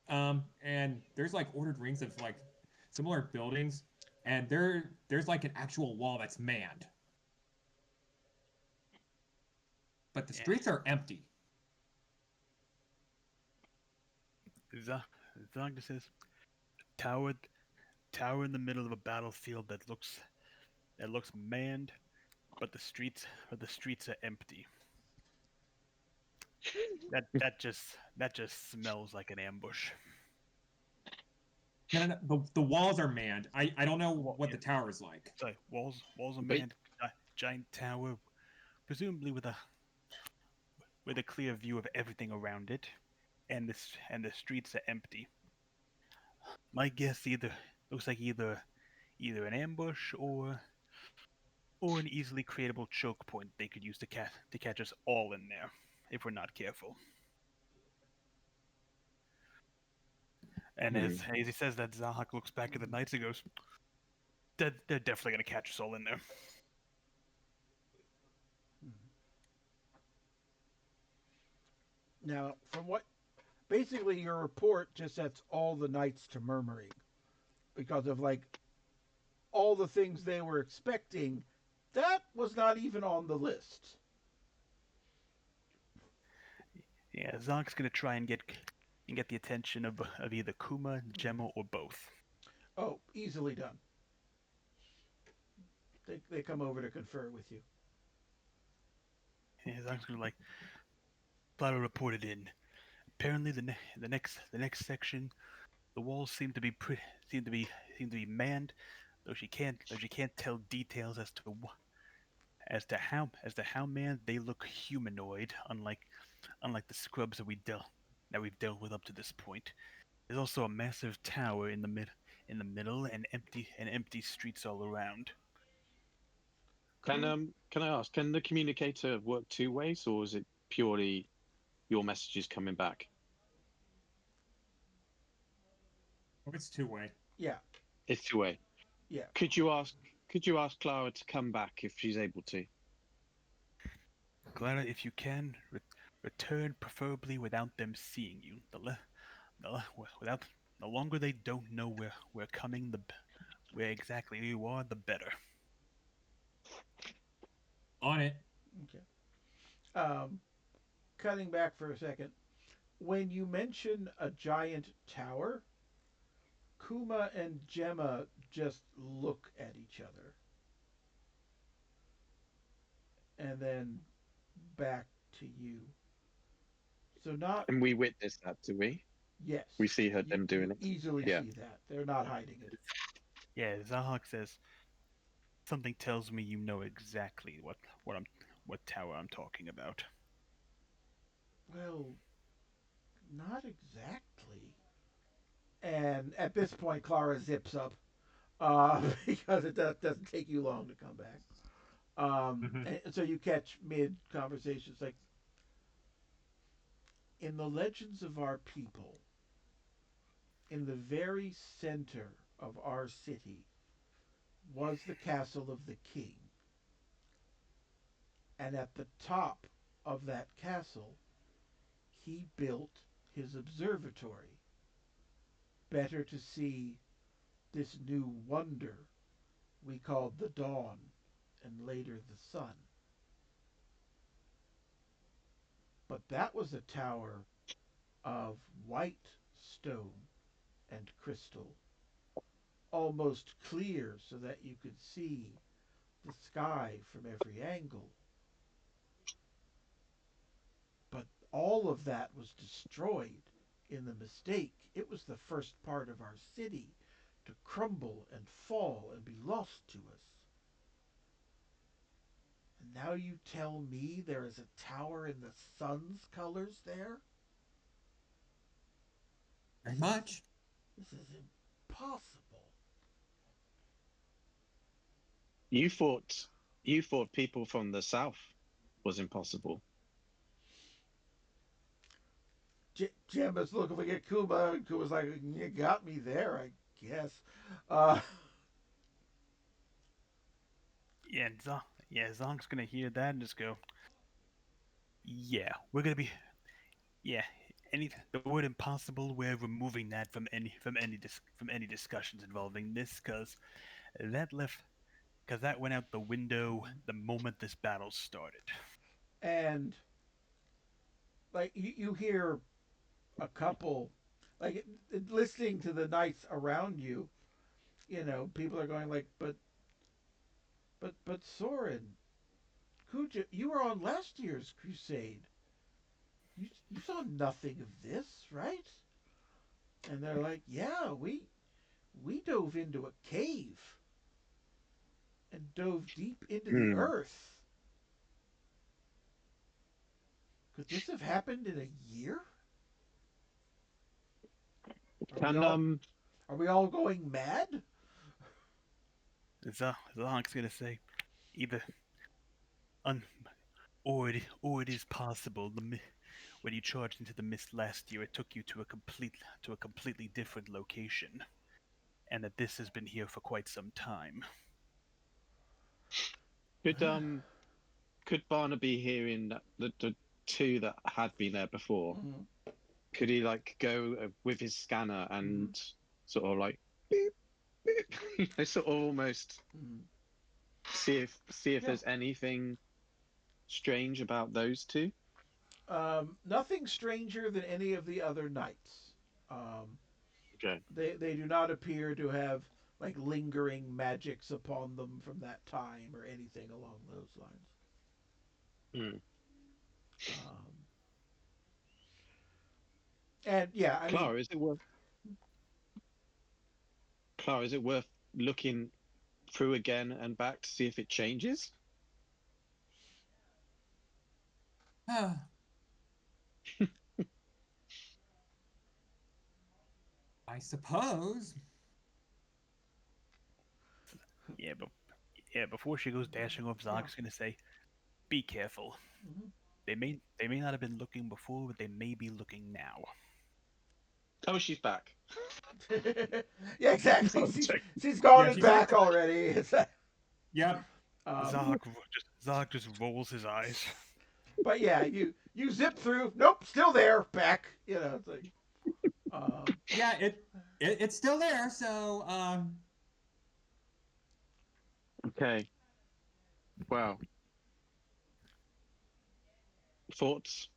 And there's like ordered rings of like similar buildings, and there's like an actual wall that's manned. But the streets are empty. Zahak says, tower in the middle of a battlefield that looks manned, but the streets are empty. That just smells like an ambush. No. The walls are manned. I don't know what the tower is like. Sorry, walls are manned. Giant tower, presumably with a clear view of everything around it, and the streets are empty. My guess looks like either an ambush or an easily creatable choke point they could use to catch us all in there if we're not careful. And as he says that, Zahak looks back at the knights and goes, they're definitely going to catch us all in there. Now, from what basically your report just sets all the knights to murmuring because of like all the things they were expecting. That was not even on the list. Yeah, Zahak's going to try and get the attention of either Kuma, Gemma, or both. Oh, easily done. They come over to confer with you. Yeah, Zahak's going to Clara reported in. apparently the next section, the walls seem to be seem to be manned, though she can't tell details as to how manned they look humanoid, unlike the scrubs that we've dealt with up to this point. There's also a massive tower in the middle, and empty streets all around. Cool. Can I ask? Can the communicator work two ways, or is it purely your messages coming back? Oh, it's two-way. Yeah, It's two way. yeah. Could you ask? Could you ask Clara to come back if she's able to? Clara, if you can, return preferably without them seeing you. Without the longer they don't know where we're coming, where exactly you are, the better. On it. Okay. Um, Cutting back for a second. When you mention a giant tower, Kuma and Gemma just look at each other and then back to you. So not And we witness that, do we? yes. We see her You them you doing it. easily Yeah. see that. They're not hiding it. Yeah, Zahak says something tells me you know exactly what tower I'm talking about. Well, not exactly. And at this point, Clara zips up because it doesn't take you long to come back. Hmm. And so you catch mid conversations like in the legends of our people, in the very center of our city was the castle of the king. And at the top of that castle, he built his observatory, better to see this new wonder we called the dawn and later the sun. But that was a tower of white stone and crystal, almost clear so that you could see the sky from every angle. But all of that was destroyed in the mistake. It was the first part of our city to crumble and fall and be lost to us. And now you tell me there is a tower in the sun's colors there? Very This is much. this is impossible. You thought you thought people from the south was impossible. Gemma's looking at Kuma, and Kuma's like, "You got me there, I guess." Uh, Yeah, Zahak's gonna hear that and just go, "Yeah, we're gonna be yeah." The word impossible, we're removing that from any discussions involving this, that left because that went out the window the moment this battle started. and like you hear a couple, like listening to the knights around you. People are going like, but Soren, Kuja, you were on last year's crusade. You saw nothing of this, right? And they're like, yeah, we dove into a cave and dove deep into the Hmm. earth. Could this have happened in a year? Are we Can all are we all going mad? Zahak's gonna say either un, or it is possible when you charged into the mist last year, it took you to a completely different location, and that this has been here for quite some time. could um could Barnaby hearing that the two that had been there before? Mhm, Could he like go with his scanner mhm, and sort of like beep, beep, sort of almost mhm. see if Yeah. there's anything strange about those two? Nothing stranger than any of the other knights. Um, Okay. they do not appear to have like lingering magics upon them from that time or anything along those lines. Hmm. Um, And yeah, I mean, Clara, is it worth Clara, is it worth looking through again and back to see if it changes? I suppose. Yeah, but yeah, before she goes dashing off, yeah. Zahak's gonna say, "Be careful. Mhm. They may not have been looking before, but they may be looking now." Oh, she's back. Yeah, exactly. I'm She's gone Yeah, and she's like, back already. It's yep. um, Zahak just rolls his eyes. but yeah, you zip through. Nope, still there. Back. You know, it's like um, Yeah, it's still there. So, Okay. Wow. Thoughts?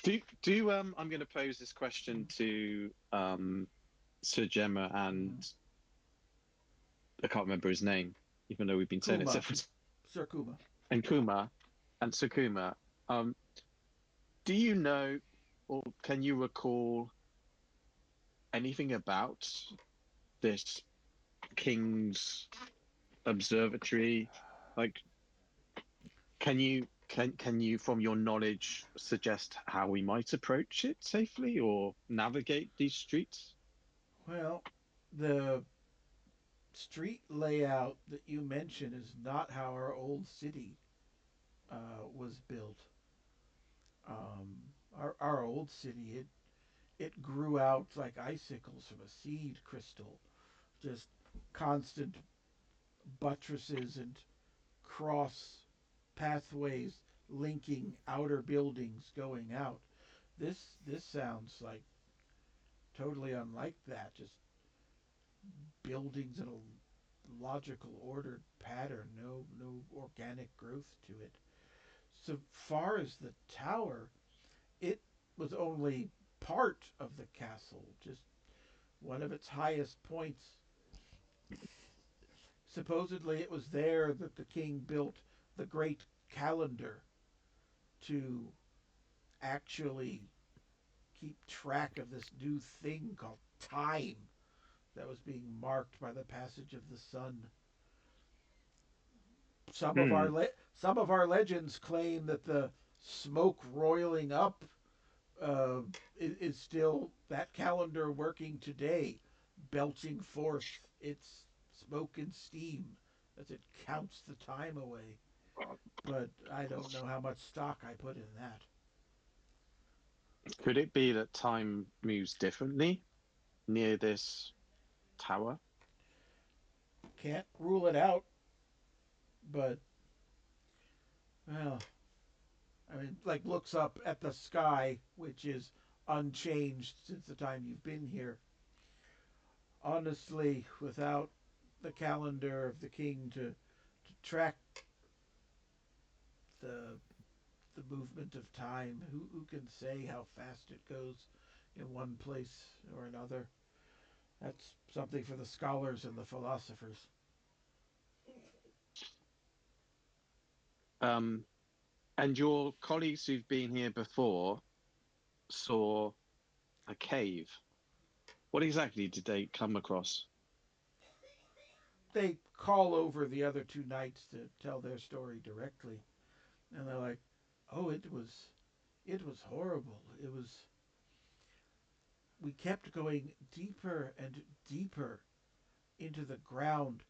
I'm going to pose this question to Sir Gemma and I can't remember his name, even though we've been saying it Kuma, several times. Sir Kuma. And Kuma and Sukuma. Um, do you know or can you recall anything about this King's Observatory? Like, can you, from your knowledge, suggest how we might approach it safely or navigate these streets? Well, the street layout that you mentioned is not how our old city was built. Um, our old city, it grew out like icicles from a seed crystal, just constant buttresses and cross pathways linking outer buildings going out. This sounds like totally unlike that. Just buildings in a logical ordered pattern, no organic growth to it. So far as the tower, it was only part of the castle, just one of its highest points. Supposedly, it was there that the king built the great calendar to actually keep track of this new thing called time that was being marked by the passage of the sun. Hmm. Some of our legends claim that the smoke roiling up uh, is still that calendar working today, belching forth its smoke and steam as it counts the time away. But I don't know how much stock I put in that. Could it be that time moves differently near this tower? Can't rule it out, but well, I mean, like looks up at the sky, which is unchanged since the time you've been here. Honestly, without the calendar of the king to track the the movement of time, who can say how fast it goes in one place or another? That's something for the scholars and the philosophers. Um, and your colleagues who've been here before saw a cave. What exactly did they come across? They call over the other two knights to tell their story directly, and they're like, "Oh, it was horrible. It was we kept going deeper and deeper into the ground.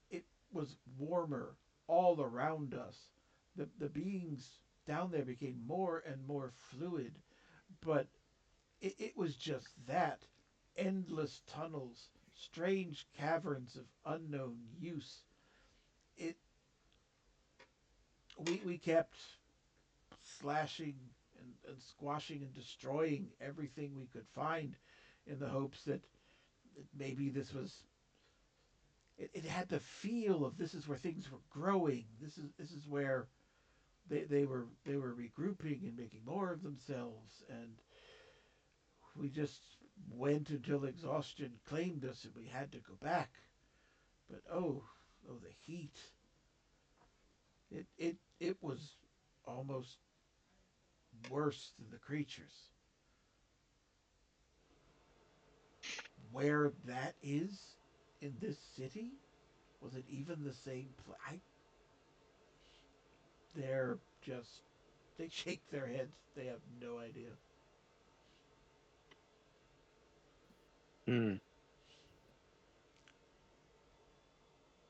It was warmer all around us. The beings down there became more and more fluid, but it was just that endless tunnels, strange caverns of unknown use. It we kept slashing and squashing and destroying everything we could find in the hopes that maybe it had the feel of this is where things were growing. This is where they were regrouping and making more of themselves, and we just went until exhaustion claimed us and we had to go back. But oh, the heat! It was almost worse than the creatures. Where that is in this city? Was it even the same place? They're just. They shake their heads. They have no idea. Hmm.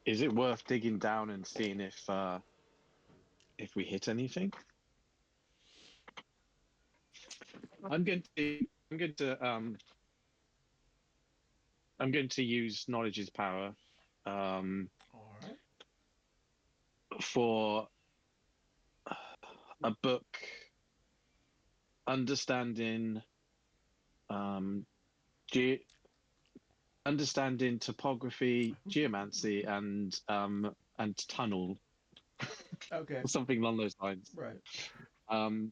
Is it worth digging down and seeing if we hit anything? I'm going to I'm going to um I'm going to use knowledge's power All right. for a book understanding um ge- understanding topography, geomancy, and tunnel Okay. or something along those lines. Right. Um,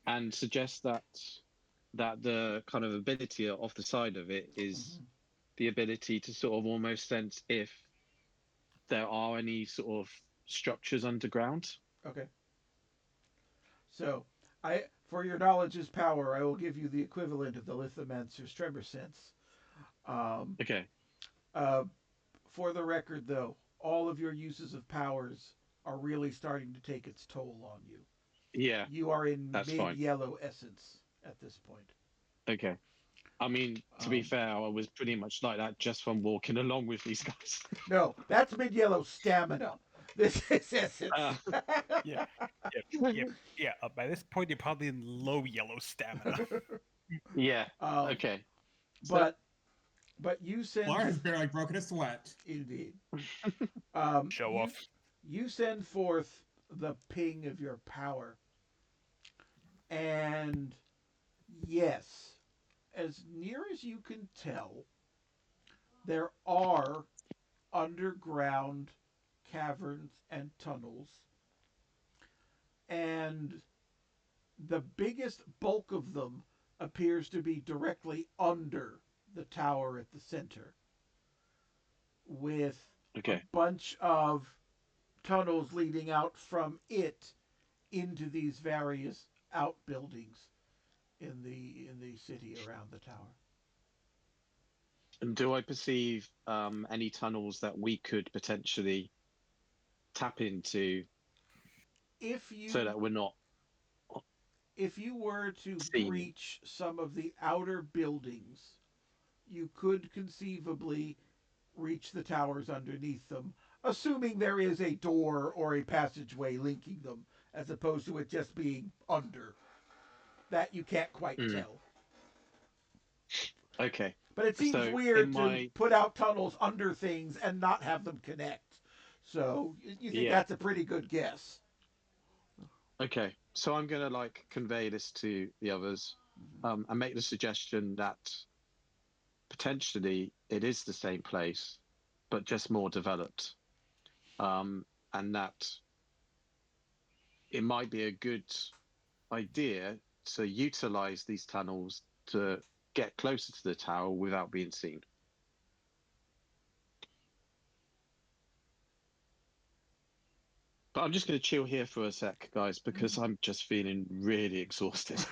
and suggest that the kind of ability off the side of it is Mm-hmm. the ability to sort of almost sense if there are any sort of structures underground. Okay. So, for your knowledge's power, I will give you the equivalent of the Lithomancer's tremor sense. Um, Okay. uh, for the record, though, all of your uses of powers are really starting to take its toll on you. Yeah, You are in that's mid fine. yellow essence at this point. Okay. I mean, to be fair, I was pretty much like that just from walking along with these guys. No, that's mid yellow stamina. This is essence. Uh, Yeah, yeah. By this point, you're probably in low yellow stamina. yeah. um, Okay. So, but you send Clara has barely broken a sweat. indeed. Show You off. send forth the ping of your power, and yes, as near as you can tell, there are underground caverns and tunnels, and the biggest bulk of them appears to be directly under the tower at the center, with a okay. bunch of tunnels leading out from it into these various outbuildings in the city around the tower. And do I perceive any tunnels that we could potentially tap into If so you that we're not were to seen? breach some of the outer buildings, you could conceivably reach the towers underneath them, assuming there is a door or a passageway linking them, as opposed to it just being under. That you can't quite Mm, tell. okay. But it seems So in weird to my put out tunnels under things and not have them connect. So you think yeah. that's a pretty good guess. Okay. So I'm gonna like convey this to the others, Mm-hmm. and make the suggestion that potentially it is the same place, but just more developed. And that it might be a good idea to utilize these tunnels to get closer to the tower without being seen. But I'm just going to chill here for a sec, guys, because I'm just feeling really exhausted.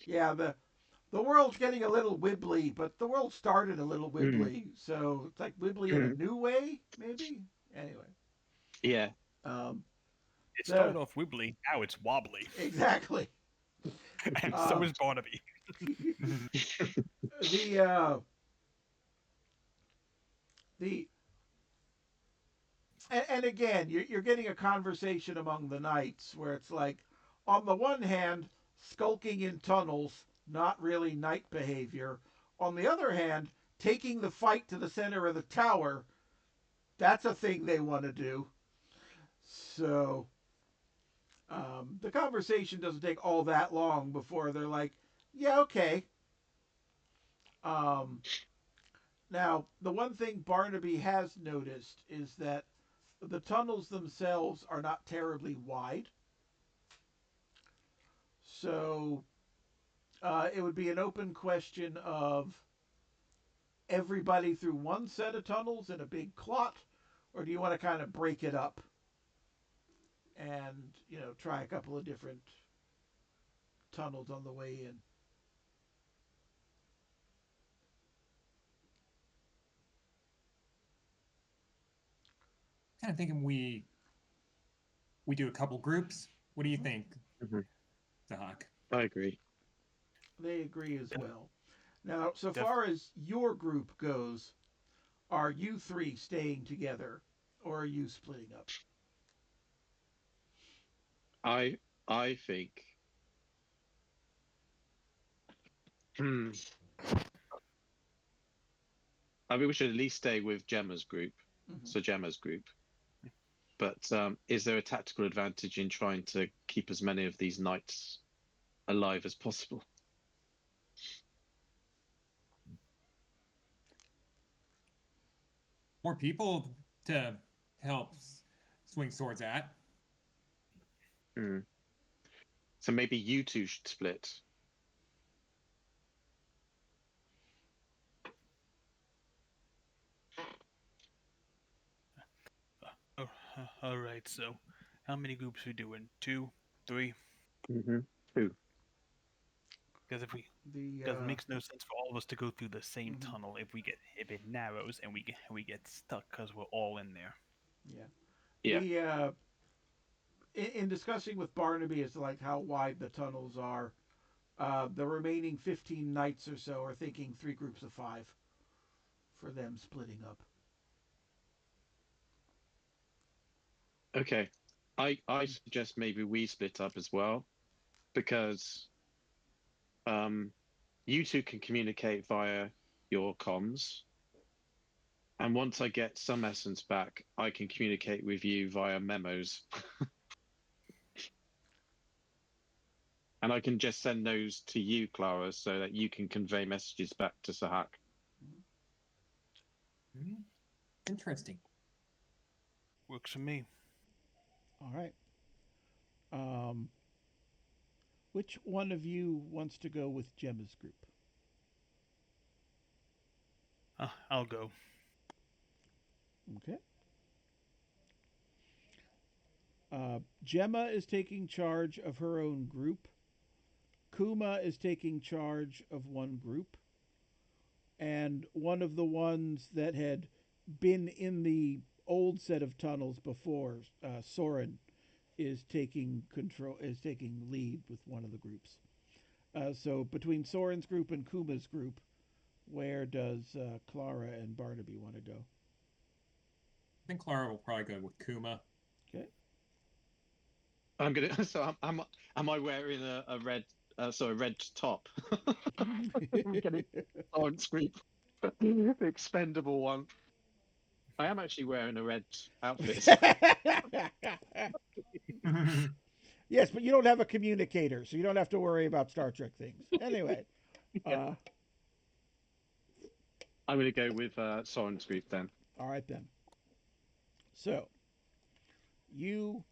Yeah, the world's getting a little wibbly, but the world started a little Mm, wibbly, so it's like wibbly in a mm. new way, maybe. Anyway, Yeah. um, It the started off wibbly, now it's wobbly. exactly And so um, is Barnaby. the the and again, you're getting a conversation among the knights where it's like, on the one hand, skulking in tunnels, not really knight behavior. On the other hand, taking the fight to the center of the tower, that's a thing they want to do. So the conversation doesn't take all that long before they're like, yeah, okay. Um, Now, the one thing Barnaby has noticed is that the tunnels themselves are not terribly wide. So it would be an open question of everybody through one set of tunnels in a big clot, or do you want to kind of break it up and try a couple of different tunnels on the way in. Kind of thinking we do a couple groups. What do you think, Zahak? I agree. They agree as well. Now, so Def- far as your group goes, are you three staying together, or are you splitting up? I think. Hmm. I mean, we should at least stay with Gemma's group. Mm-hmm. So Gemma's group. But is there a tactical advantage in trying to keep as many of these knights alive as possible? More people to help swing swords at. So maybe you two should split. all right, so how many groups we doing? 2, 3? Two. Because it makes no sense for all of us to go through the same tunnel if it narrows and we get stuck because we're all in there. Yeah. In discussing with Barnaby as to like how wide the tunnels are, the remaining 15 knights or so are thinking 3 groups of 5 for them splitting up. Okay. I suggest maybe we split up as well, because you two can communicate via your comms, and once I get some essence back, I can communicate with you via memos. And I can just send those to you, Clara, so that you can convey messages back to Zahak. Interesting. Works for me. All right. Which one of you wants to go with Gemma's group? I'll go. Okay. Gemma is taking charge of her own group. Kuma is taking charge of one group. And one of the ones that had been in the old set of tunnels before, Soren, is taking lead with one of the groups. So between Soren's group and Kuma's group, where does Clara and Barnaby want to go? I think Clara will probably go with Kuma. Okay. I'm gonna. So am I wearing a red? Red top. I'm getting on screen. The expendable one. I am actually wearing a red outfit. Yes, but you don't have a communicator, so you don't have to worry about Star Trek things. Anyway, I'm going to go with Soren's group then. All right then. So you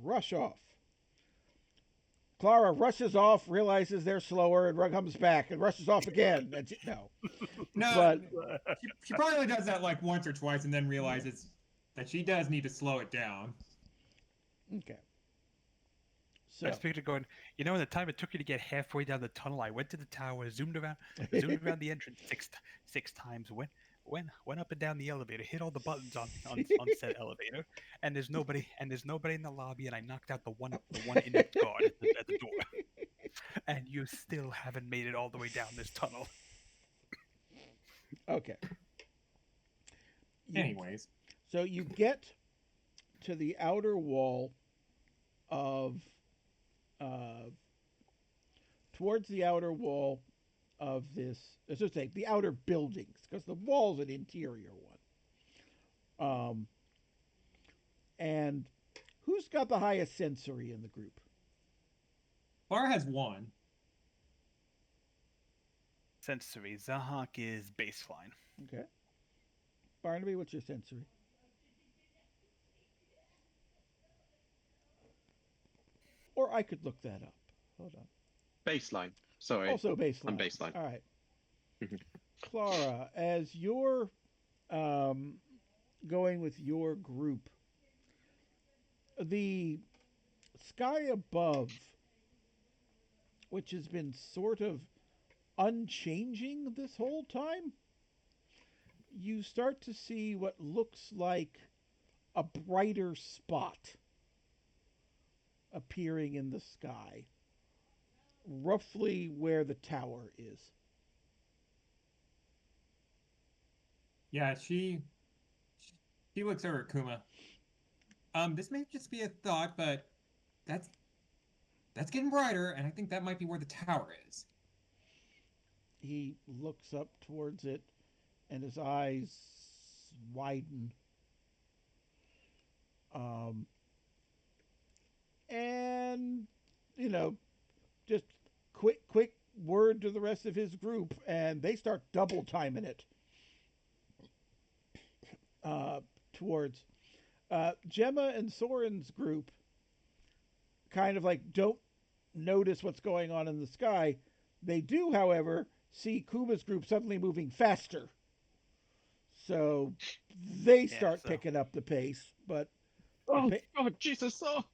rush off. Clara rushes off, realizes they're slower, and comes back and rushes off again. No. No, But she probably does that like once or twice and then realizes that she does need to slow it down. Okay. So I was picturing going, in the time it took you to get halfway down the tunnel, I went to the tower, zoomed around the entrance six times, went up and down the elevator, hit all the buttons on said elevator, and there's nobody in the lobby, and I knocked out the one inept guard at the door, and you still haven't made it all the way down this tunnel. Okay. Anyways, so you get to the outer wall of towards the outer wall of this, as I say, the outer buildings, because the wall's an interior one. And who's got the highest sensory in the group? Clara has 1. Sensory. Zahak is baseline. Okay. Barnaby, what's your sensory? Or I could look that up. Hold on. Baseline. Sorry. Also baseline. I'm baseline. All right. Clara, as you're going with your group, The sky above, which has been sort of unchanging this whole time, you start to see what looks like a brighter spot appearing in the sky, roughly where the tower is. Yeah, she looks over at Kuma. This may just be a thought, but that's getting brighter, and I think that might be where the tower is. He looks up towards it, and his eyes widen. And, just quick word to the rest of his group, and they start double timing it towards Gemma and Soren's group. Kind of like don't notice what's going on in the sky. They do, however, see Kuma's group suddenly moving faster. So they start picking up the pace, but oh Jesus! Oh.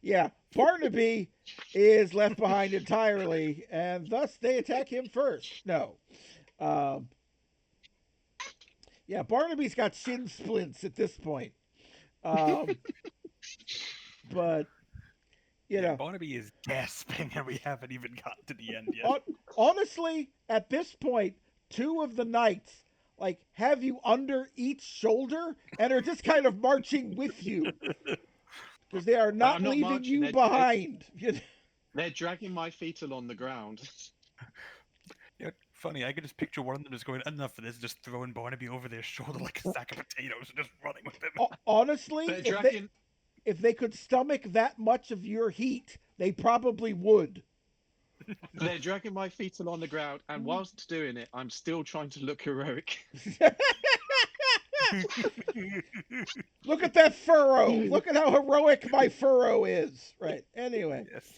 Yeah, Barnaby is left behind entirely, and thus they attack him first. No, yeah, Barnaby's got shin splints at this point, but Barnaby is gasping, and we haven't even gotten to the end yet. Honestly, at this point, two of the knights have you under each shoulder and are just kind of marching with you because they are not leaving marching, you behind. They're dragging my feet along the ground. Yeah, funny. I could just picture one of them just going, "Enough of this!" Just throwing Barnaby over their shoulder like a sack of potatoes and just running with him. Honestly, if they could stomach that much of your heat, they probably would. They're dragging my feet along the ground, and whilst doing it, I'm still trying to look heroic. Look at that furrow. Look at how heroic my furrow is. Right. Anyway. Yes.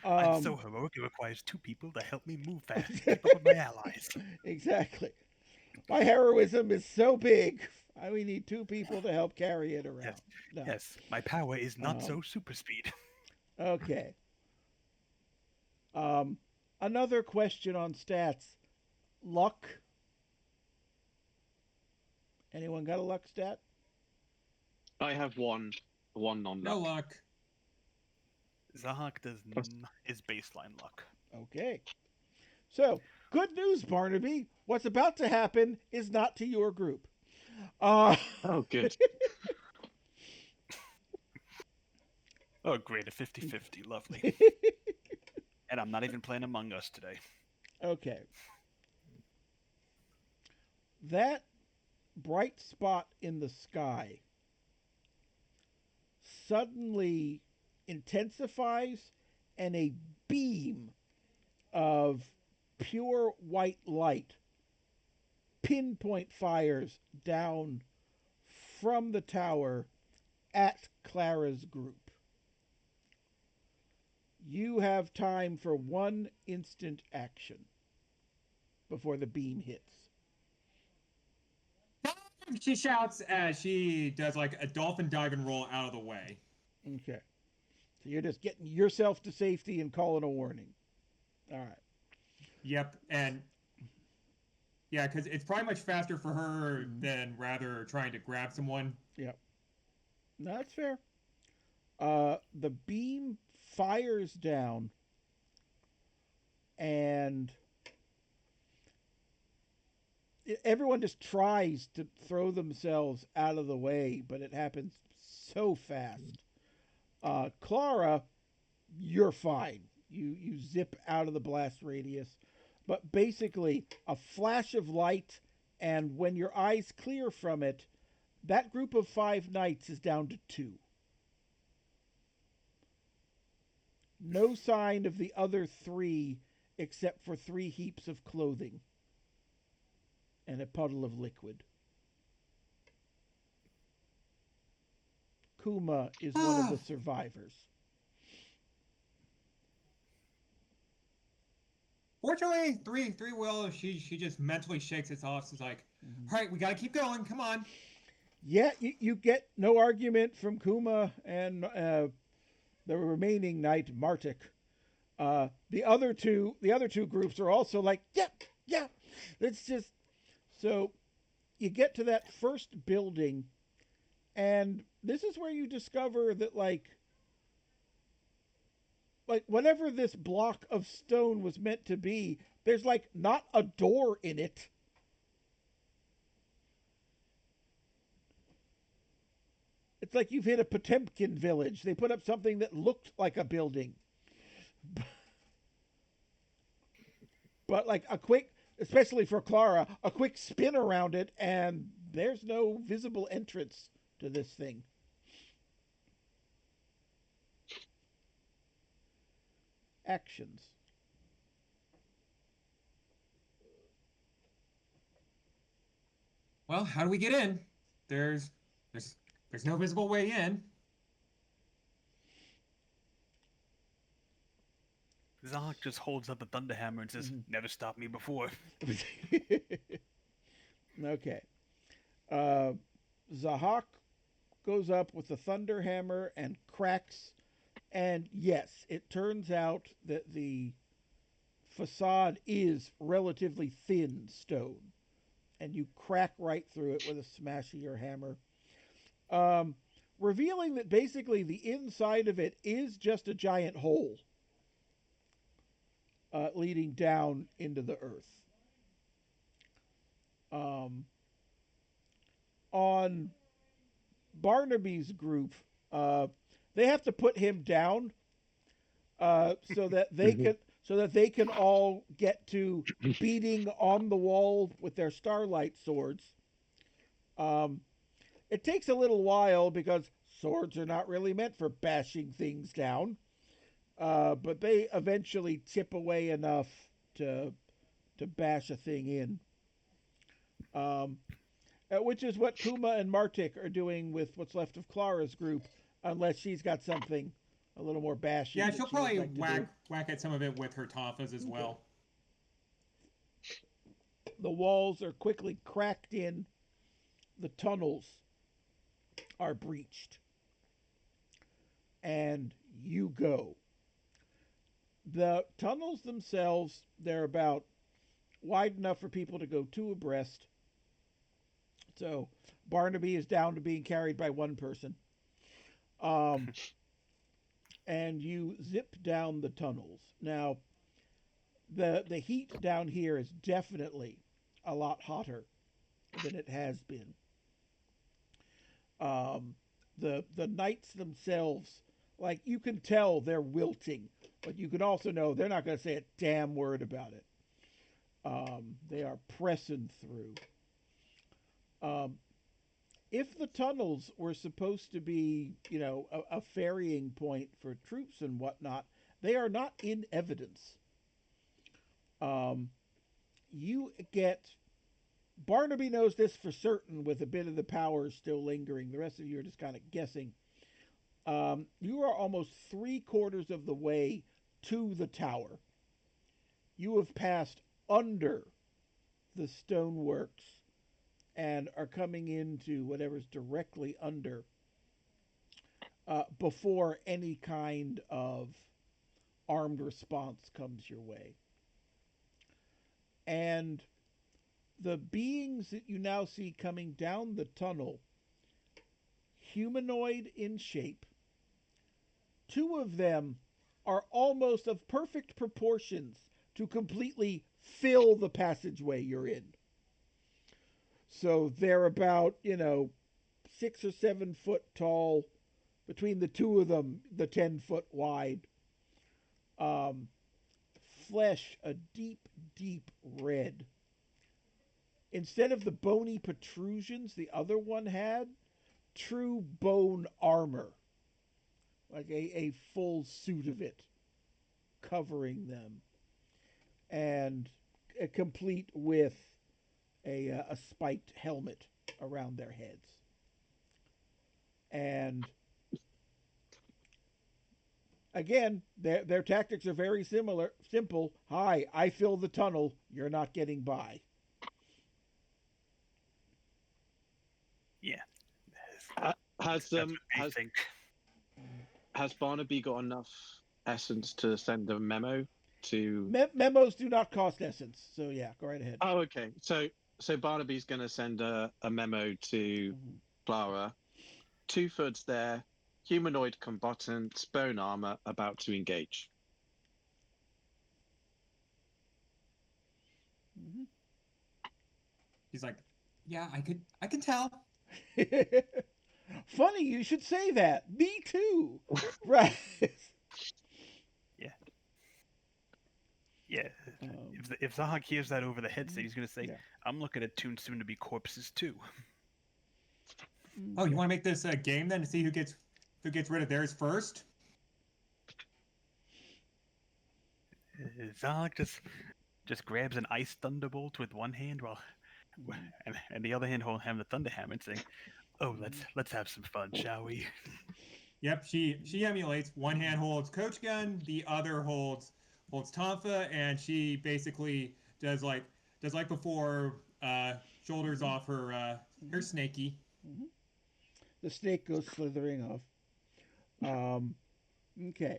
I'm so heroic, it requires two people to help me move fast and keep up with my allies. Exactly. My heroism is so big. We need two people to help carry it around. Yes, No. yes. My power is not so super speed. Okay. Another question on stats. Luck. Anyone got a luck stat? I have one non-luck. No luck. Zahak is baseline luck. Okay. So, good news, Barnaby. What's about to happen is not to your group. Oh, good. Oh, great. A 50-50. Lovely. And I'm not even playing Among Us today. Okay. That bright spot in the sky suddenly intensifies, and a beam of pure white light pinpoint fires down from the tower at Clara's group. You have time for one instant action before the beam hits. She shouts as she does like a dolphin dive and roll out of the way. Okay. So you're just getting yourself to safety and calling a warning. All right. Yep, and yeah, because it's probably much faster for her than rather trying to grab someone. Yep. No, that's fair. The beam fires down, and everyone just tries to throw themselves out of the way, but it happens so fast. Clara, you're fine. You zip out of the blast radius, but basically a flash of light, and when your eyes clear from it, that group of 5 knights is down to 2. No sign of the other 3 except for 3 heaps of clothing and a puddle of liquid. Kuma is one of the survivors. Fortunately, three will. She just mentally shakes it off. She's like, "All right, we gotta keep going. Come on." Yeah, you get no argument from Kuma and the remaining knight Martik. The other two groups are also like, yeah, yeah. It's just so you get to that first building, and this is where you discover that like whatever this block of stone was meant to be, there's like not a door in it. It's like you've hit a Potemkin village. They put up something that looked like a building, but like a quick, especially for Clara, a quick spin around it, and there's no visible entrance to this thing. Actions. Well, how do we get in? There's there's there's no visible way in. Zahak just holds up the thunderhammer and says, "Never stopped me before." Okay. Uh, Zahak goes up with the thunder hammer and cracks. And yes, it turns out that the facade is relatively thin stone, and you crack right through it with a smash of your hammer, um, revealing that basically the inside of it is just a giant hole leading down into the earth. On Barnaby's group, they have to put him down so that they can all get to beating on the wall with their starlight swords. It takes a little while because swords are not really meant for bashing things down, but they eventually chip away enough to bash a thing in. Which is what Kuma and Martik are doing with what's left of Clara's group, unless she's got something a little more bashing. Yeah, she'll probably like whack at some of it with her Tafas as well. The walls are quickly cracked in. The tunnels are breached. And you go. The tunnels themselves, they're about wide enough for people to go two abreast. So Barnaby is down to being carried by one person. And you zip down the tunnels. Now, the heat down here is definitely a lot hotter than it has been. The knights themselves, like you can tell they're wilting, but you can also know they're not going to say a damn word about it. They are pressing through. If the tunnels were supposed to be, a ferrying point for troops and whatnot, they are not in evidence. You get Barnaby knows this for certain with a bit of the power still lingering. The rest of you are just kind of guessing. You are almost 3/4 of the way to the tower. You have passed under the stoneworks and are coming into whatever's directly under before any kind of armed response comes your way. And the beings that you now see coming down the tunnel, humanoid in shape, 2 of them are almost of perfect proportions to completely fill the passageway you're in. So they're about, 6 or 7 foot tall. Between the 2 of them, the 10-foot wide. Flesh a deep, deep red. Instead of the bony protrusions the other one had, true bone armor. Like a full suit of it covering them. And complete with a spiked helmet around their heads. And again, their tactics are very simple. Hi, I fill the tunnel. You're not getting by. Yeah. Has That's what I has think. has Barnaby got enough essence to send a memo to? Memos do not cost essence, so yeah, go right ahead. Oh, okay. So Barnaby's going to send a memo to Mhm. Clara. 2 thirds there. Humanoid combatants, bone armor, about to engage. He's like, yeah, I could tell. Mhm. Funny, you should say that. Me too. Right. Yeah, yeah. Um, If Zahak hears that over the headset, he's gonna say, yeah. "I'm looking at two soon-to-be corpses too." Oh, you Okay. want to make this a game then to see who gets rid of theirs first? Zahak just grabs an ice thunderbolt with one hand, while Mhm. and the other hand holding him the thunder hammer, and saying, "Oh, Mhm. let's have some fun, shall we?" Yep, she emulates. One hand holds coach gun, the other holds tonfa, and she basically does like before, shoulders Mhm. off her Mhm. snaky. Mhm. The snake goes slithering off. Um, okay.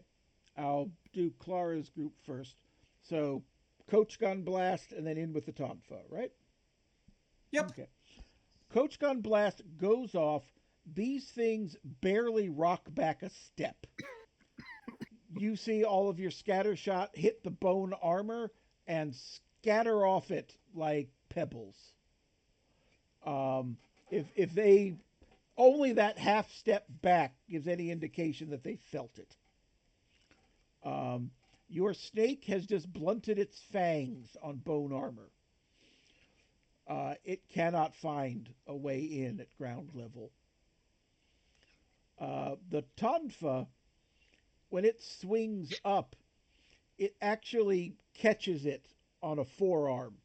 I'll do Clara's group first. So, Coach Gun Blast and then in with the Tonfa, right? Yep. Okay. Coach Gun Blast goes off. These things barely rock back a step. You see all of your scatter shot hit the bone armor and scatter off it like pebbles. If they only that half step back gives any indication that they felt it. Um, your snake has just blunted its fangs on bone armor. It cannot find a way in at ground level. The tonfa, when it swings up, it actually catches it on a forearm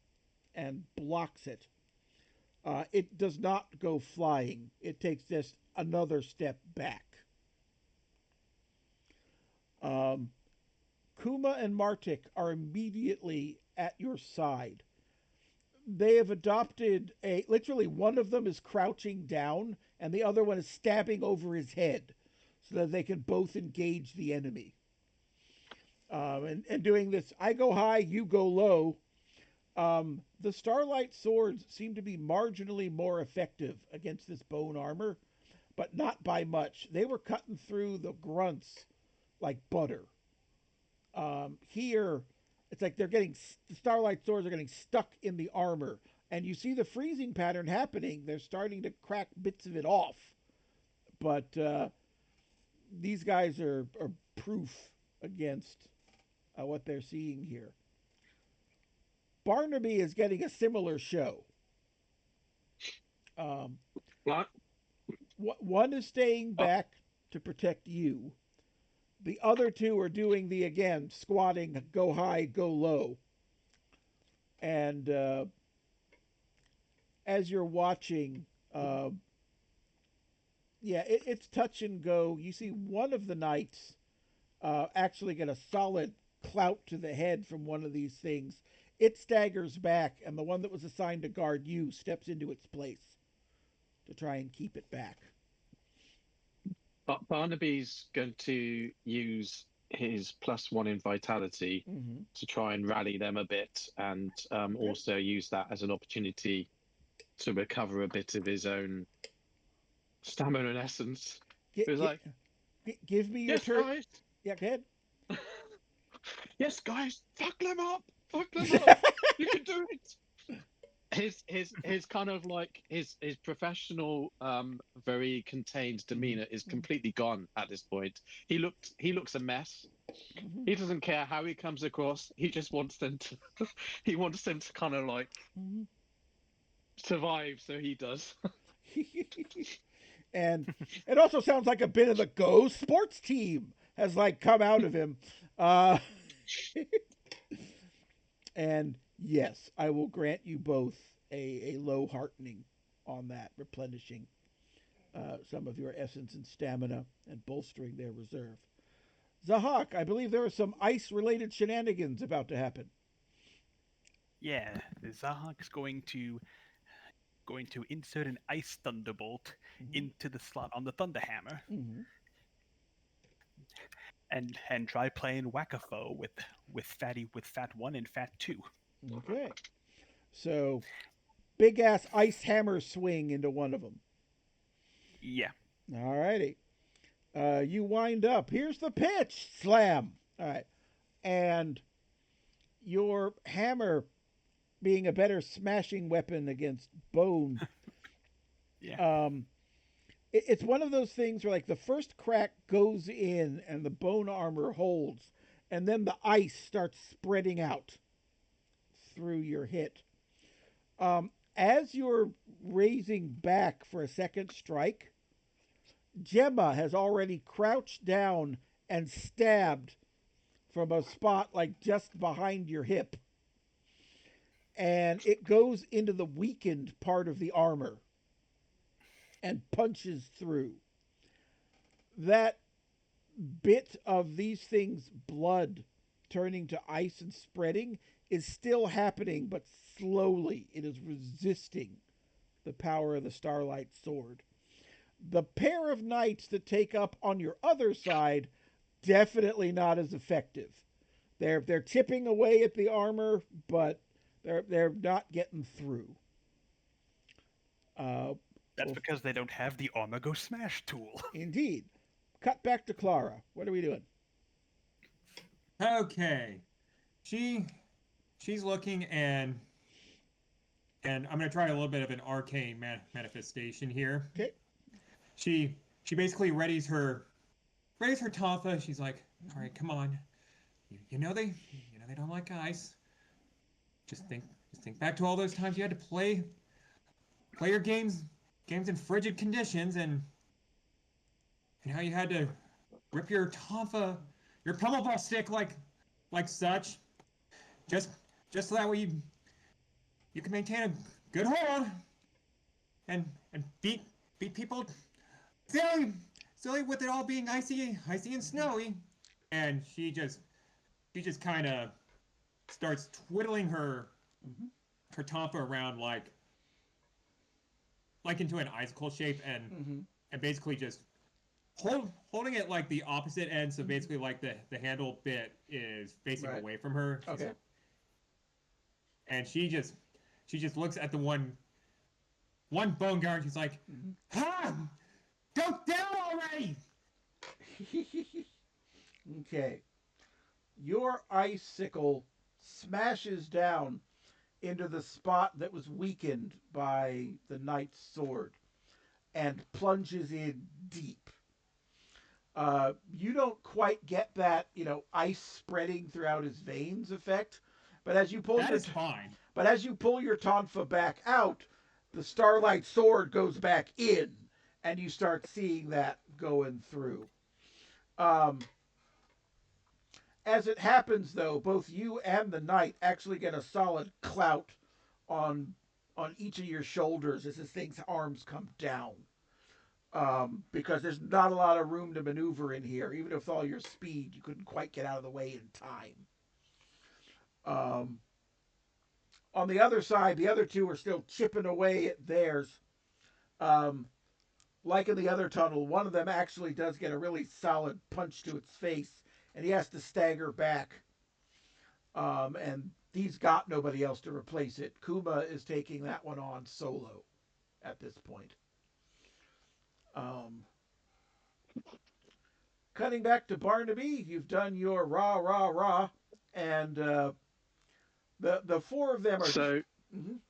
and blocks it. It does not go flying. It takes just another step back. Um, Kuma and Martik are immediately at your side. They have adopted a literally one of them is crouching down and the other one is stabbing over his head so that they can both engage the enemy. And doing this, I go high, you go low. The Starlight swords seem to be marginally more effective against this bone armor, but not by much. They were cutting through the grunts like butter. Here, it's like the Starlight swords are getting stuck in the armor, and you see the freezing pattern happening. They're starting to crack bits of it off, but these guys are proof against what they're seeing here. Barnaby is getting a similar show. Um, What? one is staying Oh, back to protect you. The other two are doing the again squatting, go high, go low, and as you're watching, uh, yeah, it's touch and go. You see one of the knights actually get a solid clout to the head from one of these things. It staggers back, and the one that was assigned to guard you steps into its place to try and keep it back. but Barnaby's going to use his +1 in vitality Mm-hmm. to try and rally them a bit, and Okay. also use that as an opportunity to recover a bit of his own stamina and essence. It Get, was get, like, give me your yes, turn. guys, Yeah, go ahead. yes, guys, fuck them up. You can do it. His kind of like his professional very contained demeanor is completely gone at this point. He looks a mess. Mm-hmm. He doesn't care how he comes across. He just wants them to he wants them to kind of like Mm-hmm. survive, so he does. And it also sounds like a bit of the Go sports team has like come out of him. Uh, and yes, I will grant you both a low heartening on that, replenishing some of your essence and stamina and bolstering their reserve. Zahak, I believe there are some ice related shenanigans about to happen. Yeah, Zahak's going to going to insert an ice thunderbolt into the slot on the Thunderhammer, and try playing Whack-a-Foe with Fat 1 and Fat 2. Okay. So, big ass ice hammer swing into one of them. Yeah. All righty. You wind up. Here's the pitch. Slam. All right. And your hammer, being a better smashing weapon against bone, Yeah. it's one of those things where, like, the first crack goes in and the bone armor holds, and then the ice starts spreading out through your hit. As you're raising back for a second strike, Gemma has already crouched down and stabbed from a spot like just behind your hip. And it goes into the weakened part of the armor and punches through. That bit of these things' blood turning to ice and spreading is still happening, but slowly it is resisting the power of the Starlight Sword. The pair of knights that take up on your other side, definitely not as effective. They're chipping away at the armor, but they're not getting through. That's because they don't have the Armor Go Smash tool. Indeed. Cut back to Clara. What are we doing? Okay. She's looking, and I'm going to try a little bit of an arcane manifestation here. Okay. She basically readies her Tonfa. She's like, all right, come on. You know they don't like ice. Just think back to all those times you had to play your games in frigid conditions, and how you had to rip your Tonfa, your pummel ball stick like such, just so that way you can maintain a good hold and beat people silly with it all being icy and snowy. And she just kind of starts twiddling her Tonfa around like into an icicle shape, and basically just holding it like the opposite end, so basically like the handle bit is facing away from her. Okay. And she just looks at the one bone guard. She's like, "Ha! Go down already!" Okay. Your icicle smashes down into the spot that was weakened by the knight's sword and plunges in deep. You don't quite get that, ice spreading throughout his veins effect, but as you pull That is fine. But as you pull your Tonfa back out, the Starlight Sword goes back in, and you start seeing that going through. As it happens, though, both you and the knight actually get a solid clout on each of your shoulders as this thing's arms come down. Because there's not a lot of room to maneuver in here. Even with all your speed, you couldn't quite get out of the way in time. On the other side, the other two are still chipping away at theirs. Like in the other tunnel, one of them actually does get a really solid punch to its face, and he has to stagger back. And he's got nobody else to replace it. Kuma is taking that one on solo at this point. Cutting back to Barnaby, you've done your rah, rah, rah, and the four of them are... So...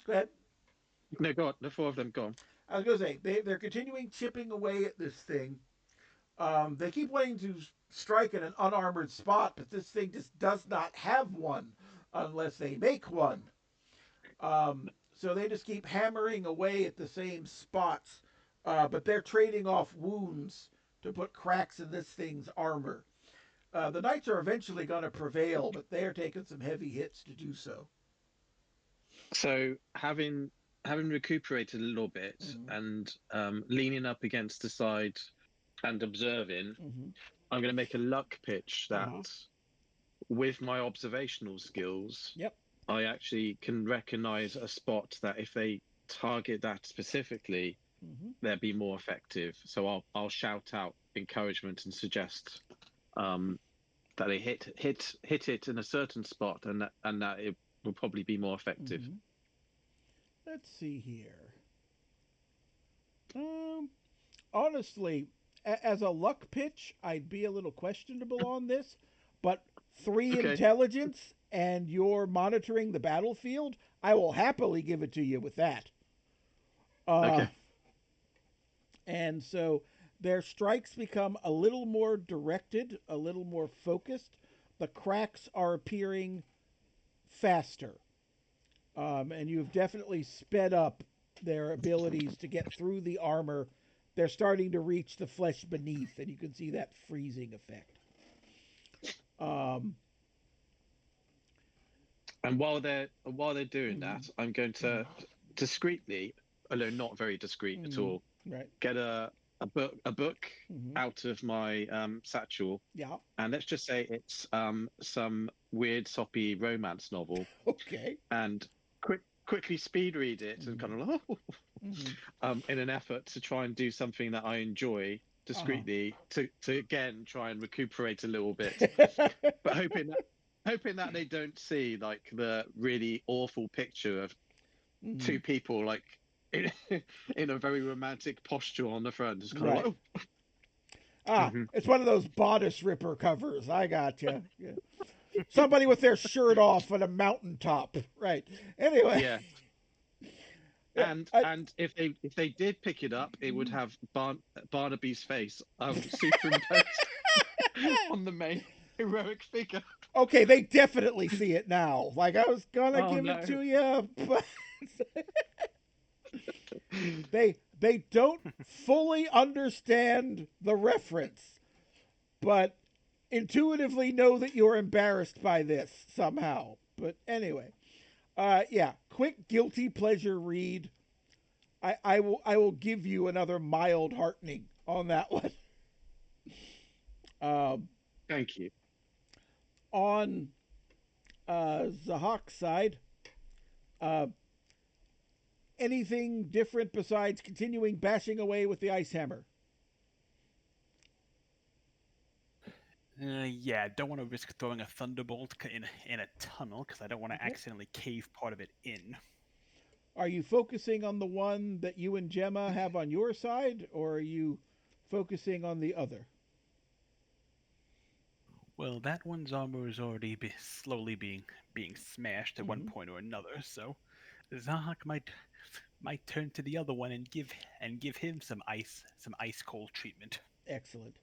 Go ahead. No, go on. The four of them, go on. I was going to say, they're continuing chipping away at this thing. They keep wanting to strike in an unarmored spot, but this thing just does not have one unless they make one. So they just keep hammering away at the same spots, but they're trading off wounds to put cracks in this thing's armor. The knights are eventually going to prevail, but they are taking some heavy hits to do so. So having recuperated a little bit and leaning up against the side and observing, I'm going to make a luck pitch that with my observational skills, I actually can recognize a spot that if they target that specifically, they'd be more effective. So I'll shout out encouragement and suggest that they hit it in a certain spot, and that it will probably be more effective. Let's see here. Honestly, as a luck pitch, I'd be a little questionable on this, but 3 Okay. intelligence and you're monitoring the battlefield, I will happily give it to you with that. Okay. And so their strikes become a little more directed, a little more focused. The cracks are appearing faster. And you've definitely sped up their abilities to get through the armor. They're starting to reach the flesh beneath, and you can see that freezing effect. And while they're doing that, I'm going to discreetly, although not very discreet at all, Right. get a book out of my satchel. Yeah. And let's just say it's some weird soppy romance novel. Okay. And quickly speed read it and kind of in an effort to try and do something that I enjoy discreetly to again try and recuperate a little bit, but hoping that they don't see like the really awful picture of 2 people like in a very romantic posture on the front. It's kind of like, it's one of those bodice ripper covers. I got you. Yeah. Somebody with their shirt off on a mountaintop, right? Anyway. Yeah. And if they did pick it up, it would have Barnaby's face superimposed on the main heroic figure. Okay, they definitely see it now. Like I was gonna give it to you, but they don't fully understand the reference, but intuitively know that you're embarrassed by this somehow. But anyway, quick guilty pleasure read. I will give you another mild heartening on that one. Thank you. On Zahak's side, anything different besides continuing bashing away with the ice hammer? Yeah, I don't want to risk throwing a thunderbolt in a tunnel because I don't want to accidentally cave part of it in. Are you focusing on the one that you and Gemma have on your side, or are you focusing on the other? Well, that one's armor is already slowly being smashed at one point or another, so Zahak might turn to the other one and give him some ice cold treatment. Excellent.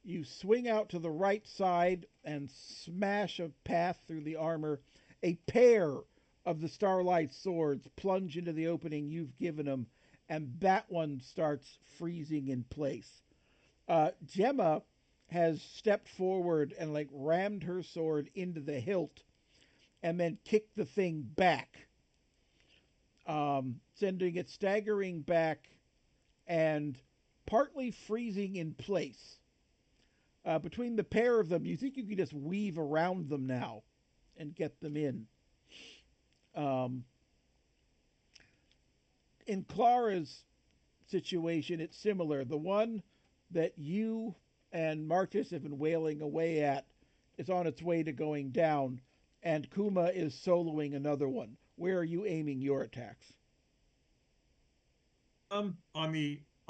You swing out to the right side and smash a path through the armor. A pair of the Starlight swords plunge into the opening you've given them, and that one starts freezing in place. Gemma has stepped forward and like rammed her sword into the hilt and then kicked the thing back, sending it staggering back and partly freezing in place. Between the pair of them, you think you can just weave around them now and get them in. In Clara's situation, it's similar. The one that you and Marcus have been wailing away at is on its way to going down, and Kuma is soloing another one. Where are you aiming your attacks? On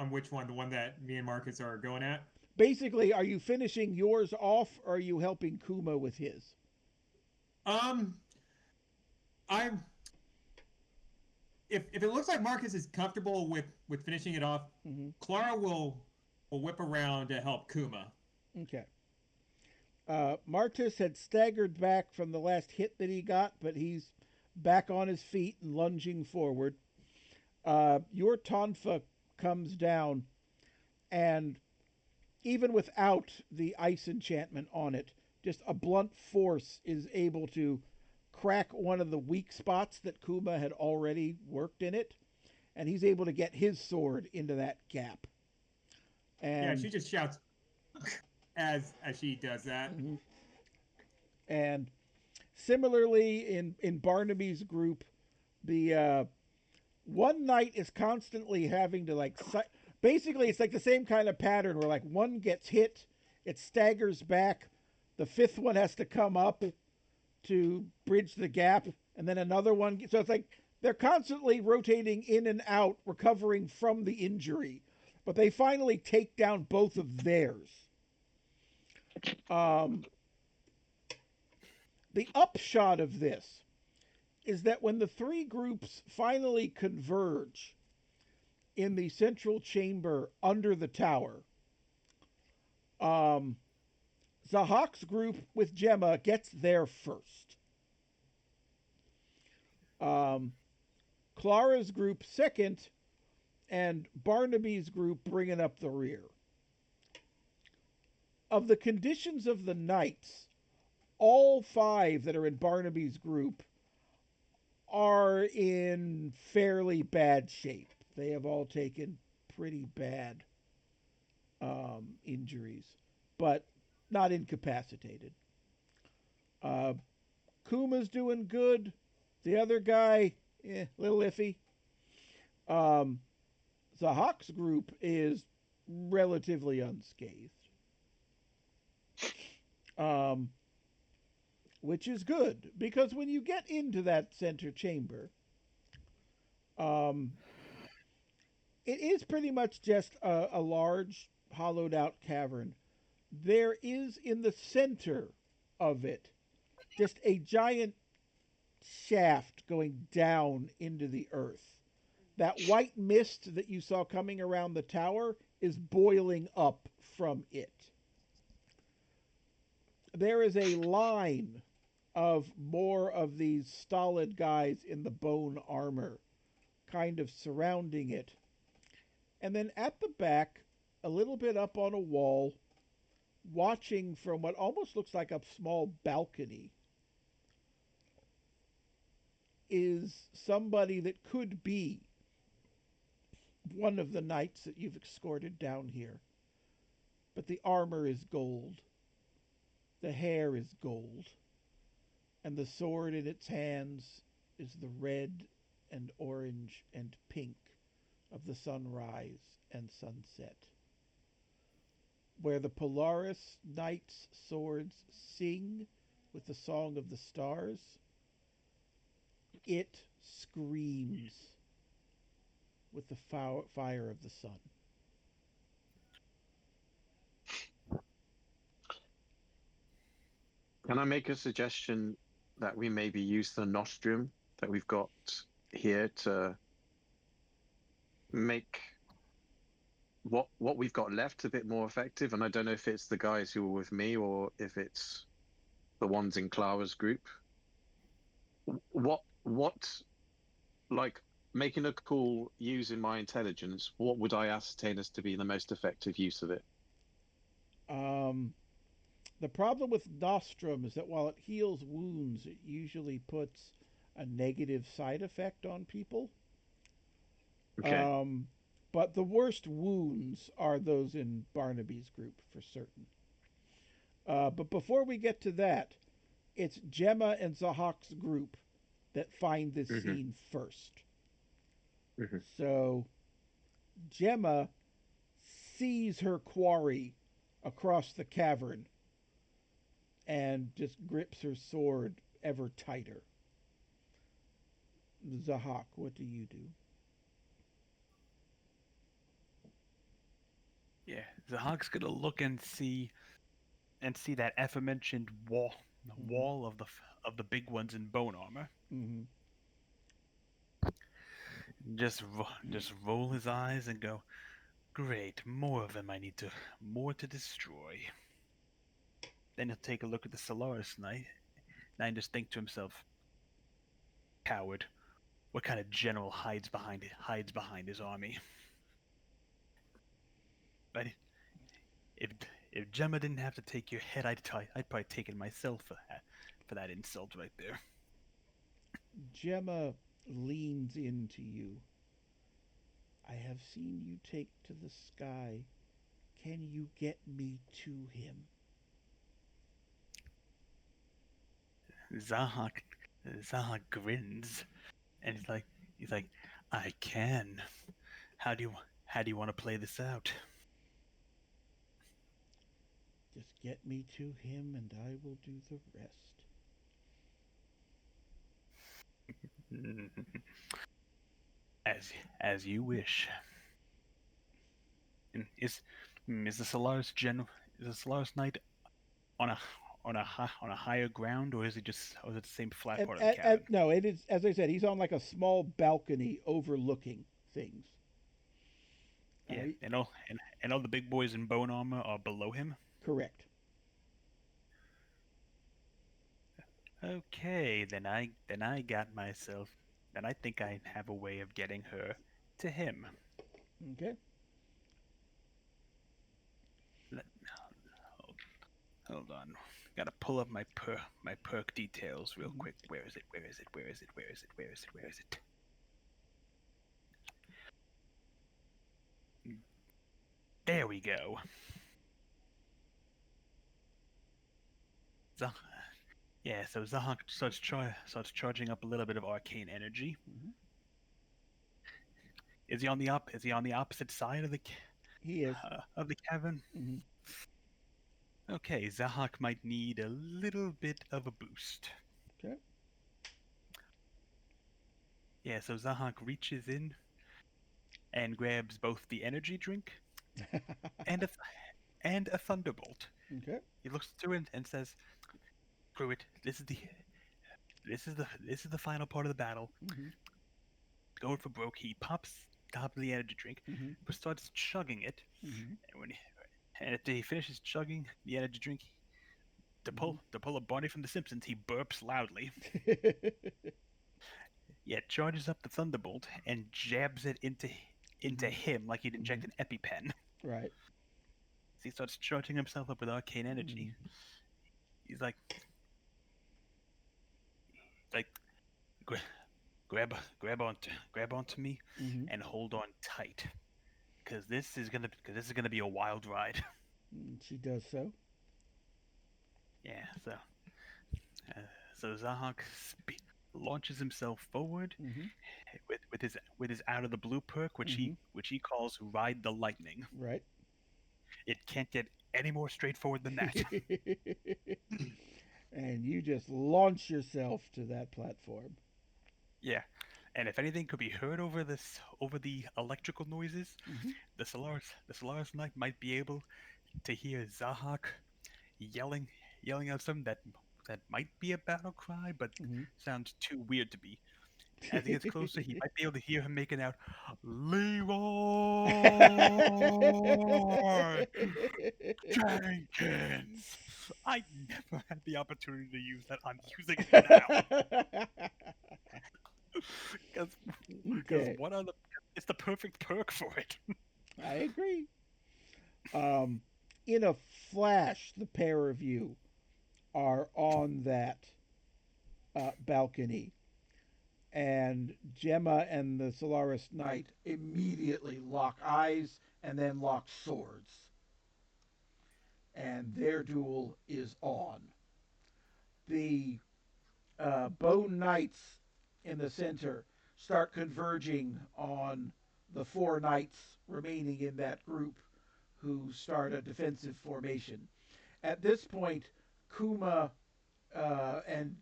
which one? The one that me and Marcus are going at? Basically, are you finishing yours off, or are you helping Kuma with his? If it looks like Marcus is comfortable with finishing it off, Clara will whip around to help Kuma. Okay. Marcus had staggered back from the last hit that he got, but he's back on his feet and lunging forward. Your Tonfa comes down, and even without the ice enchantment on it, just a blunt force is able to crack one of the weak spots that Kuma had already worked in it, and he's able to get his sword into that gap. And she just shouts as she does that. And similarly, in Barnaby's group, the one knight is constantly having to basically it's like the same kind of pattern where like one gets hit, it staggers back, the fifth one has to come up to bridge the gap, and then another one. So it's like they're constantly rotating in and out, recovering from the injury, but they finally take down both of theirs. The upshot of this is that when the three groups finally converge in the central chamber under the tower, Zahak's group with Gemma gets there first. Clara's group second, and Barnaby's group bringing up the rear. Of the conditions of the knights, all five that are in Barnaby's group are in fairly bad shape. They have all taken pretty bad injuries, but not incapacitated. Kuma's doing good. The other guy, little iffy. Zahak's group is relatively unscathed, which is good because when you get into that center chamber, it is pretty much just a large hollowed out cavern. There is in the center of it just a giant shaft going down into the earth. That white mist that you saw coming around the tower is boiling up from it. There is a line of more of these stolid guys in the bone armor kind of surrounding it. And then at the back, a little bit up on a wall, watching from what almost looks like a small balcony, is somebody that could be one of the knights that you've escorted down here. But the armor is gold. The hair is gold. And the sword in its hands is the red and orange and pink of the sunrise and sunset. Where the Polaris knights' swords sing with the song of the stars, it screams with the fire of the sun. Can I make a suggestion that we maybe use the nostrum that we've got here to make what we've got left a bit more effective? And I don't know if it's the guys who were with me or if it's the ones in Clara's group. What like making a call using my intelligence, what would I ascertain as to be the most effective use of it? The problem with Nostrum is that while it heals wounds, it usually puts a negative side effect on people. Okay. But the worst wounds are those in Barnaby's group for certain. But before we get to that, it's Gemma and Zahak's group that find this scene first. So Gemma sees her quarry across the cavern and just grips her sword ever tighter. Zahak, what do you do? Yeah, Zahak's gonna look and see that aforementioned wall, the wall of the big ones in bone armor. Mm-hmm. Just roll his eyes and go, "Great, more of them. More to destroy." Then he'll take a look at the Solaris Knight, and just think to himself, "Coward! What kind of general hides behind his army?" But if Gemma didn't have to take your head, I'd probably take it myself for that insult right there. Gemma leans into you. I have seen you take to the sky. Can you get me to him? Zahak grins, and he's like, I can. How do you want to play this out? Just get me to him and I will do the rest. As you wish. And is the Solaris Knight on a higher ground, or is it the same flat part of the cabin? No, it is, as I said, he's on like a small balcony overlooking things. Yeah, and all the big boys in bone armor are below him. Correct. Okay, then I got myself. Then I think I have a way of getting her to him. Okay. Hold on. Gotta pull up my perk details real quick. Where is it? Where is it? Where is it? Where is it? Where is it? Where is it? There we go. Yeah, so Zahak starts charging up a little bit of arcane energy. Mm-hmm. Is he on the opposite side of the cavern? Mm-hmm. Okay, Zahak might need a little bit of a boost. Okay. Yeah, so Zahak reaches in and grabs both the energy drink and a thunderbolt. Okay. He looks through it and says, "Pruitt, this is the final part of the battle. Mm-hmm. Going for broke." He pops top of the energy drink, Mm-hmm. but starts chugging it. Mm-hmm. And after he finishes chugging the energy drink, to pull a Barney from The Simpsons, he burps loudly. Yeah, charges up the thunderbolt and jabs it into him like he'd inject an EpiPen. Right. He starts charging himself up with arcane energy. He's like, grab onto me and hold on tight, because this is gonna be a wild ride. She does so. Yeah. So Zahak launches himself forward with his out of the blue perk, which he calls Ride the Lightning. Right. It can't get any more straightforward than that. And you just launch yourself to that platform. Yeah. And if anything could be heard over the electrical noises, the Solaris Knight might be able to hear Zahak yelling out something that might be a battle cry, but sounds too weird to be. As he gets closer, he might be able to hear him making out, "Leroy Jenkins." I never had the opportunity to use that. I'm using it now. Because what other? It's the perfect perk for it. I agree. In a flash, the pair of you are on that balcony, and Gemma and the Solaris Knight immediately lock eyes and then lock swords, and their duel is on. The Bone Knights in the center start converging on the four knights remaining in that group, who start a defensive formation. At this point, Kuma and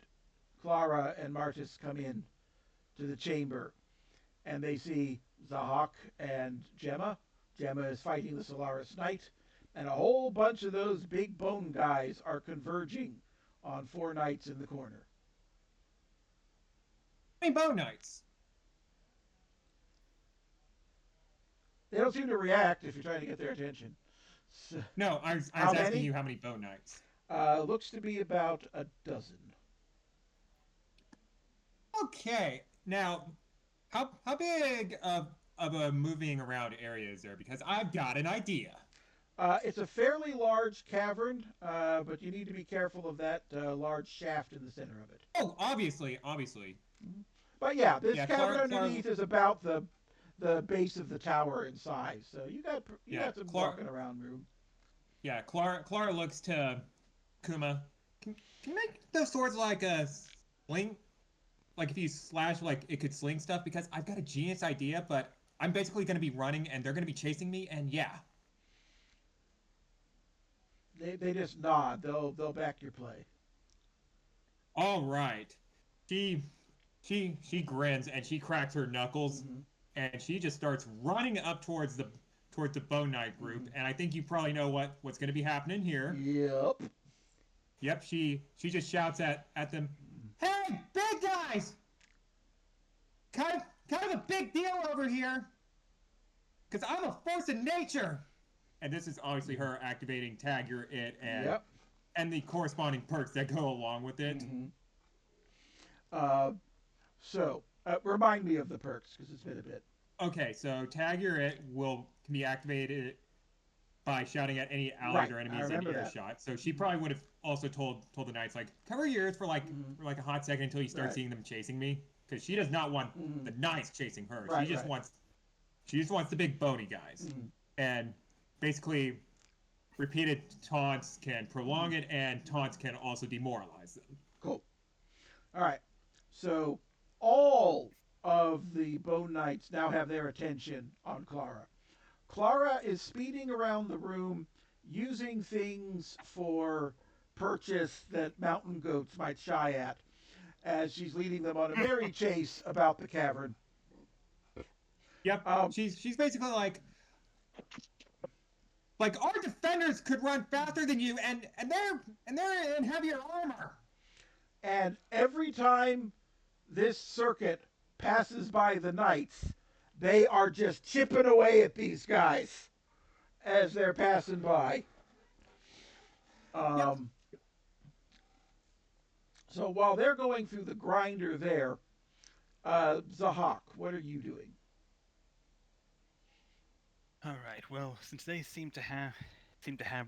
Clara and Martis come in to the chamber, and they see Zahak and Gemma. Gemma is fighting the Solaris Knight, and a whole bunch of those big bone guys are converging on four knights in the corner. How many bone knights? They don't seem to react if you're trying to get their attention. So, no, I was asking you how many bone knights. Looks to be about a dozen. Okay, now, how big of a moving around area is there? Because I've got an idea. It's a fairly large cavern, but you need to be careful of that large shaft in the center of it. Oh, obviously. But yeah, this cavern underneath is about the base of the tower in size, so you got some walking around room. Yeah, Clara looks to Kuma. Can you make those swords like a sling? if you slash, like, it could sling stuff, because I've got a genius idea, but I'm basically going to be running and they're going to be chasing me, and yeah. They just nod. They'll back your play. All right. She she grins and she cracks her knuckles, Mm-hmm. and she just starts running up towards the Bone Knight group. Mm-hmm. And I think you probably know what's going to be happening here. Yep. Yep, she just shouts at them, "Hey, big guys! Kind of a big deal over here, because I'm a force of nature." And this is obviously her activating Tag Your It Yep. and the corresponding perks that go along with it. Mm-hmm. So remind me of the perks because it's been a bit. Okay, so Tag Your It can be activated by shouting at any allies Right, or I enemies in remember that. earshot. So she probably would have also told the knights, like, cover your ears for Mm-hmm. a hot second until you start Right. seeing them chasing me, because she does not want Mm-hmm. the knights chasing her. Right, She just right. wants the big bony guys. Mm-hmm. And basically, repeated taunts can prolong it, and taunts can also demoralize them. Cool. All right. So all of the Bone Knights now have their attention on Clara. Clara is speeding around the room using things for purchase that mountain goats might shy at as she's leading them on a merry chase about the cavern. Yep, she's basically like our defenders could run faster than you, and they're in heavier armor. And every time this circuit passes by the knights, they are just chipping away at these guys as they're passing by. Yep. So while they're going through the grinder there, Zahak, what are you doing? All right. Well, since they seem to have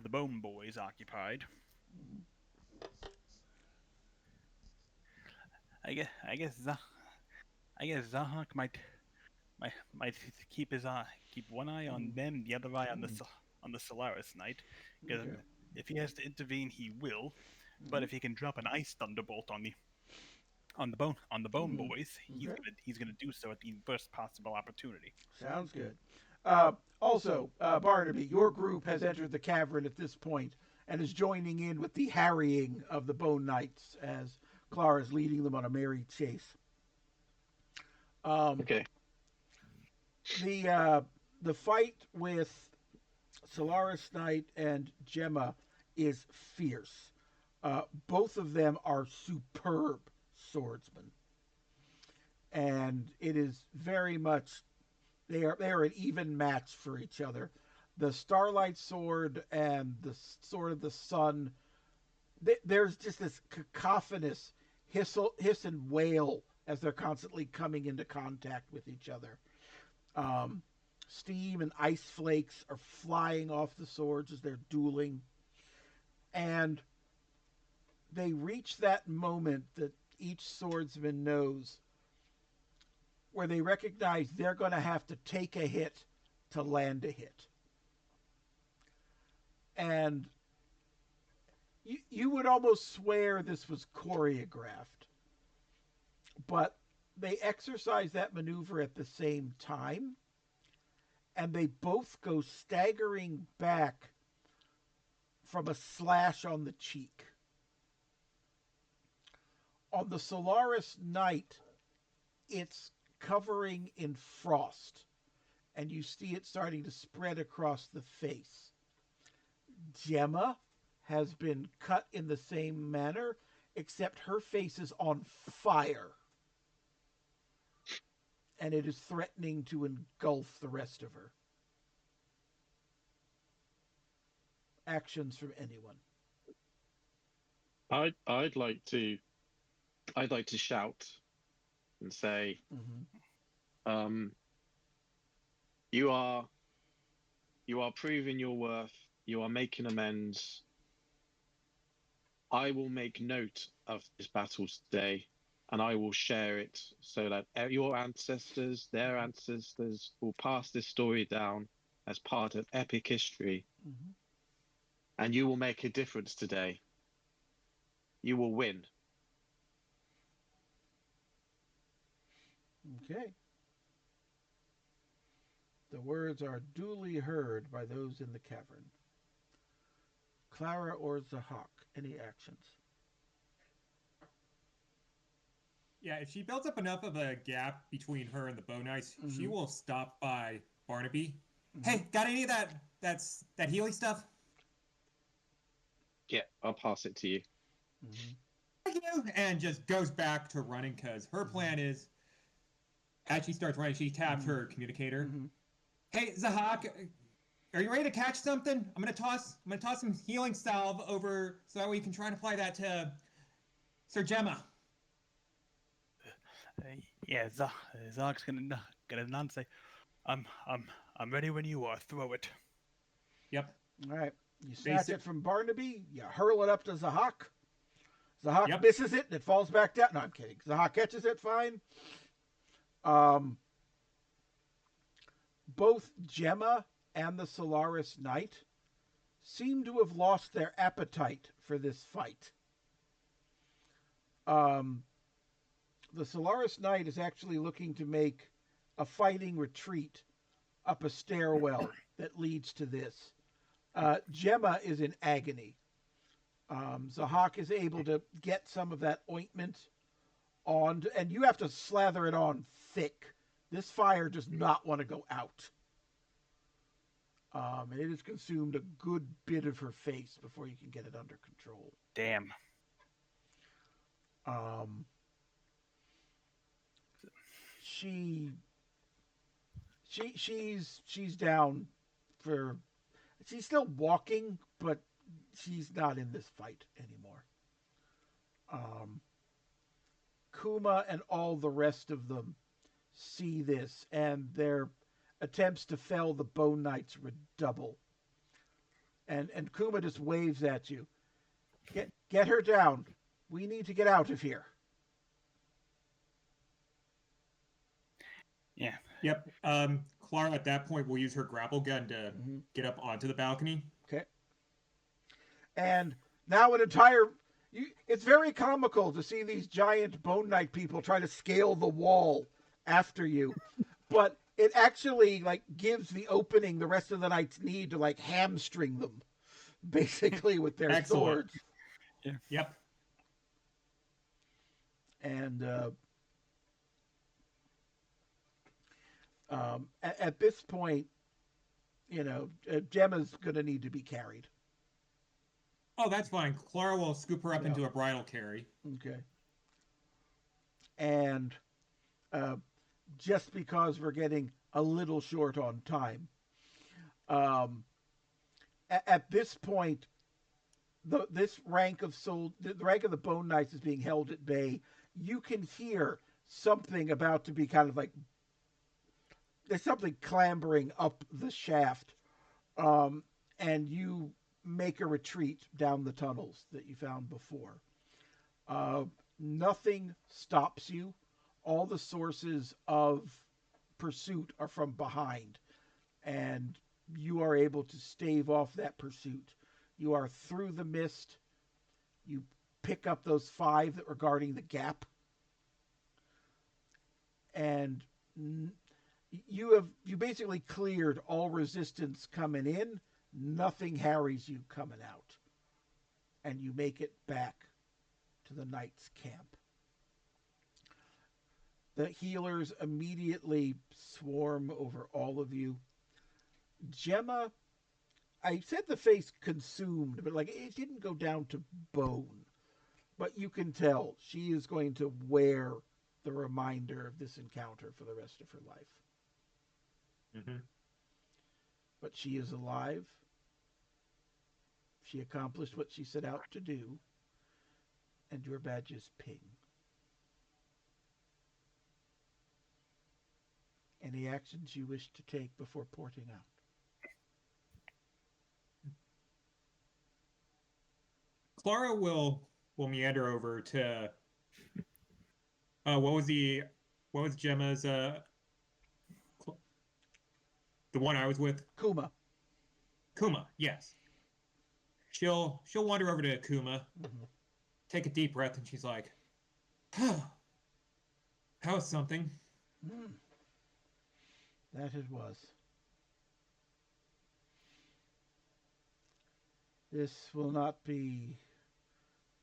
the Bone Boys occupied, I guess I guess Zah- I guess Zahak might keep one eye on them, the other eye on on the Solaris Knight, because Okay. if he has to intervene, he will. But if he can drop an ice thunderbolt on the Bone Mhm. Boys, Okay. he's gonna do so at the first possible opportunity. Sounds good. Also, Barnaby, your group has entered the cavern at this point and is joining in with the harrying of the Bone Knights as Clara is leading them on a merry chase. Okay. The fight with Solaris Knight and Gemma is fierce. Both of them are superb swordsmen, and it is very much they are an even match for each other. The Starlight Sword and the Sword of the Sun. There's just this cacophonous hiss and wail as they're constantly coming into contact with each other. Um, Steam and ice flakes are flying off the swords as they're dueling. And they reach that moment that each swordsman knows where they recognize they're going to have to take a hit to land a hit. And you would almost swear this was choreographed, but they exercise that maneuver at the same time, and they both go staggering back from a slash on the cheek. On the Solaris Knight, it's covering in frost, and you see it starting to spread across the face. Gemma has been cut in the same manner, except her face is on fire, and it is threatening to engulf the rest of her. Actions from anyone. I'd like to shout and say, Mm-hmm. you are proving your worth. You are making amends. I will make note of this battle today, and I will share it so that your ancestors, their ancestors, will pass this story down as part of epic history. Mm-hmm. And you will make a difference today. You will win. Okay. The words are duly heard by those in the cavern. Clara or Zahak, any actions? Yeah, if she builds up enough of a gap between her and the Bone Knights, she Mhm. will stop by Barnaby. Mhm. Hey, got any of that Healy stuff? Yeah, I'll pass it to you. Mhm. Thank you. And just goes back to running because her plan is, as she starts running, she taps her communicator. Mhm. Hey, Zahak, are you ready to catch something? I'm gonna toss some healing salve over so that way you can try and apply that to Sir Gemma. Yeah, Zahak's gonna nod and say, I'm ready when you are. Throw it. Yep. All right. You snatch Basic. it from Barnaby. You hurl it up to Zahak. Zahak Yep. misses it and it falls back down. No, I'm kidding. Zahak catches it fine. Um, both Gemma and the Solaris Knight seem to have lost their appetite for this fight. Um, the Solaris Knight is actually looking to make a fighting retreat up a stairwell that leads to this. Gemma is in agony. Zahak is able to get some of that ointment on, and you have to slather it on thick. This fire does not want to go out. And it has consumed a good bit of her face before you can get it under control. Damn. Um, she's down for. She's still walking, but she's not in this fight anymore. Um, Kuma and all the rest of them see this, and their attempts to fell the Bone Knights redouble. And Kuma just waves at you. Get her down. We need to get out of here. Yeah. Yep. Clara at that point will use her grapple gun to get up onto the balcony. Okay. And now an entire. It's very comical to see these giant Bone Knight people try to scale the wall after you, but it actually like gives the opening the rest of the knights need to like hamstring them, basically with their Excellent. swords. Yeah. Yep. And at this point, Gemma's going to need to be carried. Oh, that's fine. Clara will scoop her up Yeah. into a bridal carry. Okay. And just because we're getting a little short on time, at this point, the rank of the Bone Knights is being held at bay. You can hear something about to be kind of like there's something clambering up the shaft, and you make a retreat down the tunnels that you found before. Nothing stops you. All the sources of pursuit are from behind, and you are able to stave off that pursuit. You are through the mist. You pick up those 5 that were guarding the gap, and you basically cleared all resistance coming in. Nothing harries you coming out, and you make it back to the knight's camp. The healers immediately swarm over all of you. Gemma, I said the face consumed, but like it didn't go down to bone. But you can tell she is going to wear the reminder of this encounter for the rest of her life. Mm-hmm. But she is alive. She accomplished what she set out to do, and your badges ping. Any actions you wish to take before porting out? Clara will meander over to what was Gemma's the one I was with? Kuma. Kuma, yes. She'll wander over to Kuma, take a deep breath, and she's like, "How's something?" Mm, that it was. This will not be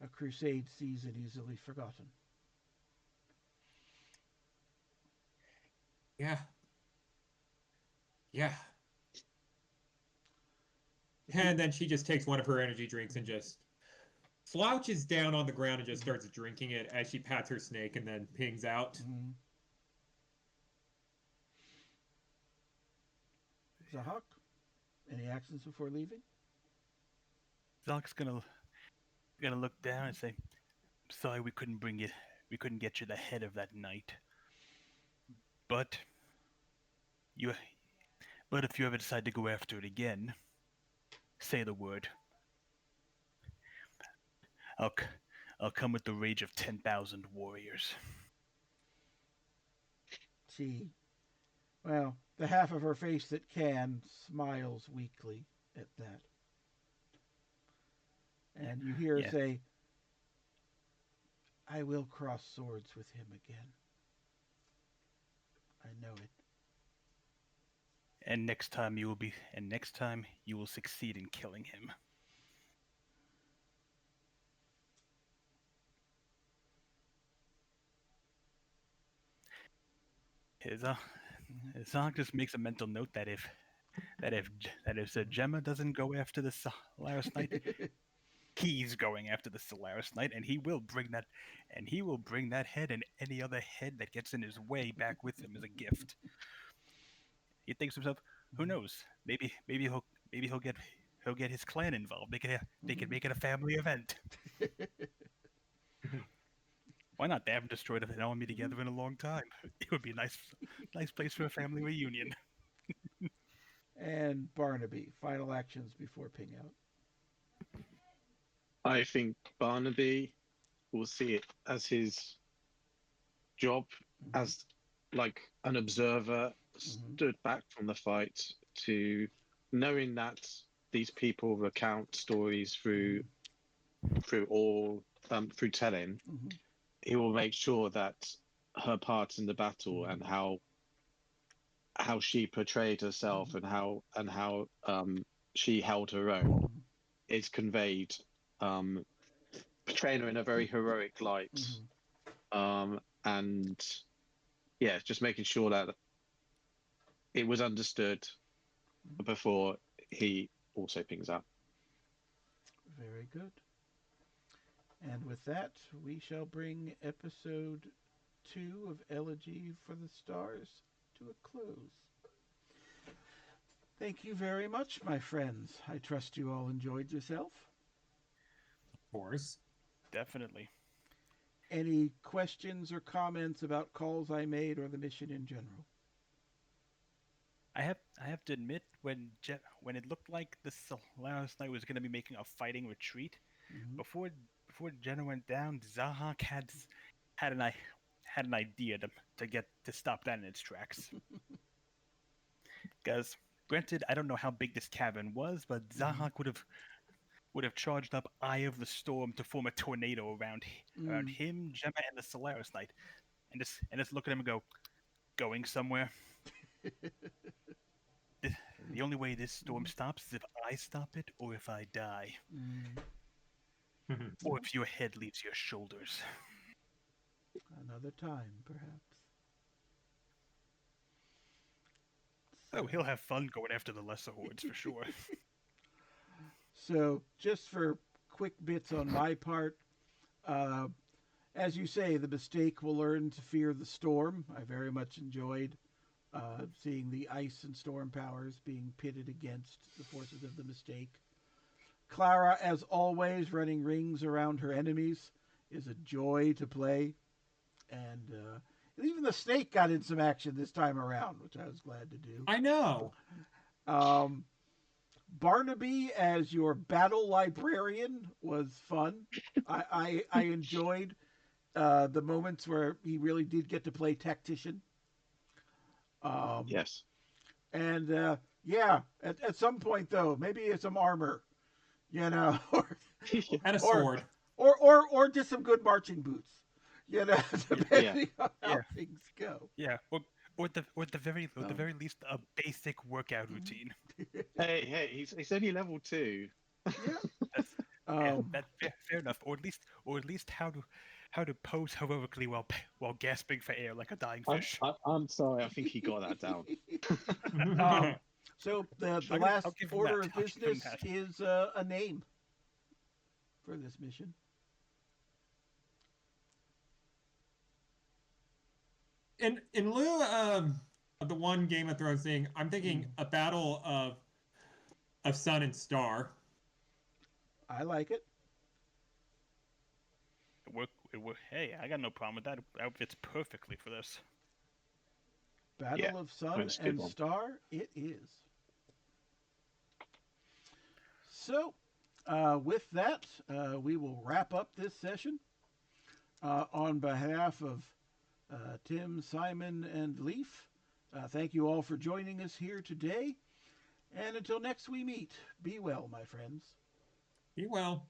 a crusade season easily forgotten. Yeah. Yeah. And then she just takes one of her energy drinks and just slouches down on the ground and just starts drinking it as she pats her snake and then pings out. Mm. Zahak, any actions before leaving? Zach's gonna look down and say, "Sorry, we couldn't get you the head of that night. But you, but if you ever decide to go after it again, say the word. I'll, c- I'll come with the rage of 10,000 warriors." She, well, the half of her face that can smiles weakly at that. And you hear her Yeah. say, I will cross swords with him again. I know it. And next time you will succeed in killing him. His, uh, Mm-hmm. Zach just makes a mental note that if that if Sir Gemma doesn't go after the Solaris Knight, he's going after the Solaris Knight, and he will bring that head and any other head that gets in his way back with him as a gift. He thinks to himself, who knows? Maybe he'll get his clan involved. They could make it a family event. Why not? They haven't destroyed an army together in a long time. It would be a nice place for a family reunion. And Barnaby, final actions before ping out. I think Barnaby will see it as his job Mm-hmm. as like an observer, Mm-hmm. stood back from the fight to knowing that these people recount stories through telling. Mm-hmm. He will make sure that her part in the battle and how she portrayed herself and how she held her own Mm-hmm. is conveyed, portraying her in a very heroic light, Mm-hmm. and yeah, just making sure that it was understood before he also pings out. Very good. And with that, we shall bring episode 2 of Elegy for the Stars to a close. Thank you very much, my friends. I trust you all enjoyed yourself. Of course. Definitely. Any questions or comments about calls I made or the mission in general? I have to admit when it looked like the Solaris Knight was going to be making a fighting retreat Mm-hmm. before Jenna went down, Zahak had an I had an idea to stop that in its tracks. Because granted, I don't know how big this cavern was, but Mm-hmm. Zahak would have charged up Eye of the Storm to form a tornado around Mm. him, Gemma, and the Solaris Knight, and just look at him and go, going somewhere. The, the only way this storm stops is if I stop it, or if I die, Mm. or if your head leaves your shoulders. Another time, perhaps. Oh, he'll have fun going after the lesser hordes for sure. So, just for quick bits on my part, uh, as you say, the mistake will learn to fear the storm. I very much enjoyed seeing the ice and storm powers being pitted against the forces of the mistake. Clara, as always, running rings around her enemies is a joy to play. And even the snake got in some action this time around, which I was glad to do. I know. Um, Barnaby as your battle librarian was fun. I enjoyed the moments where he really did get to play tactician. Um, Yes. and yeah, at some point though, maybe some armor, or And a or sword. or just some good marching boots, You know, depending on how Yeah. things go. Yeah, or at the Um, very least, a basic workout routine. hey, he's only level 2. Yeah. That's yeah, Um, that's fair enough. Or at least how to pose heroically while gasping for air like a dying fish. I'm sorry, I think he got that down. um, so the I'll last give him order that. of I'll give him business that. is a name for this mission. In lieu of the one Game of Thrones thing, I'm thinking a battle of sun and star. I like it. Hey, I got no problem with that. It fits perfectly for this. Yeah, Battle of Sun that's a good and one. Star, it is. So, with that, we will wrap up this session. On behalf of Tim, Simon, and Leif, thank you all for joining us here today. And until next we meet, be well, my friends. Be well.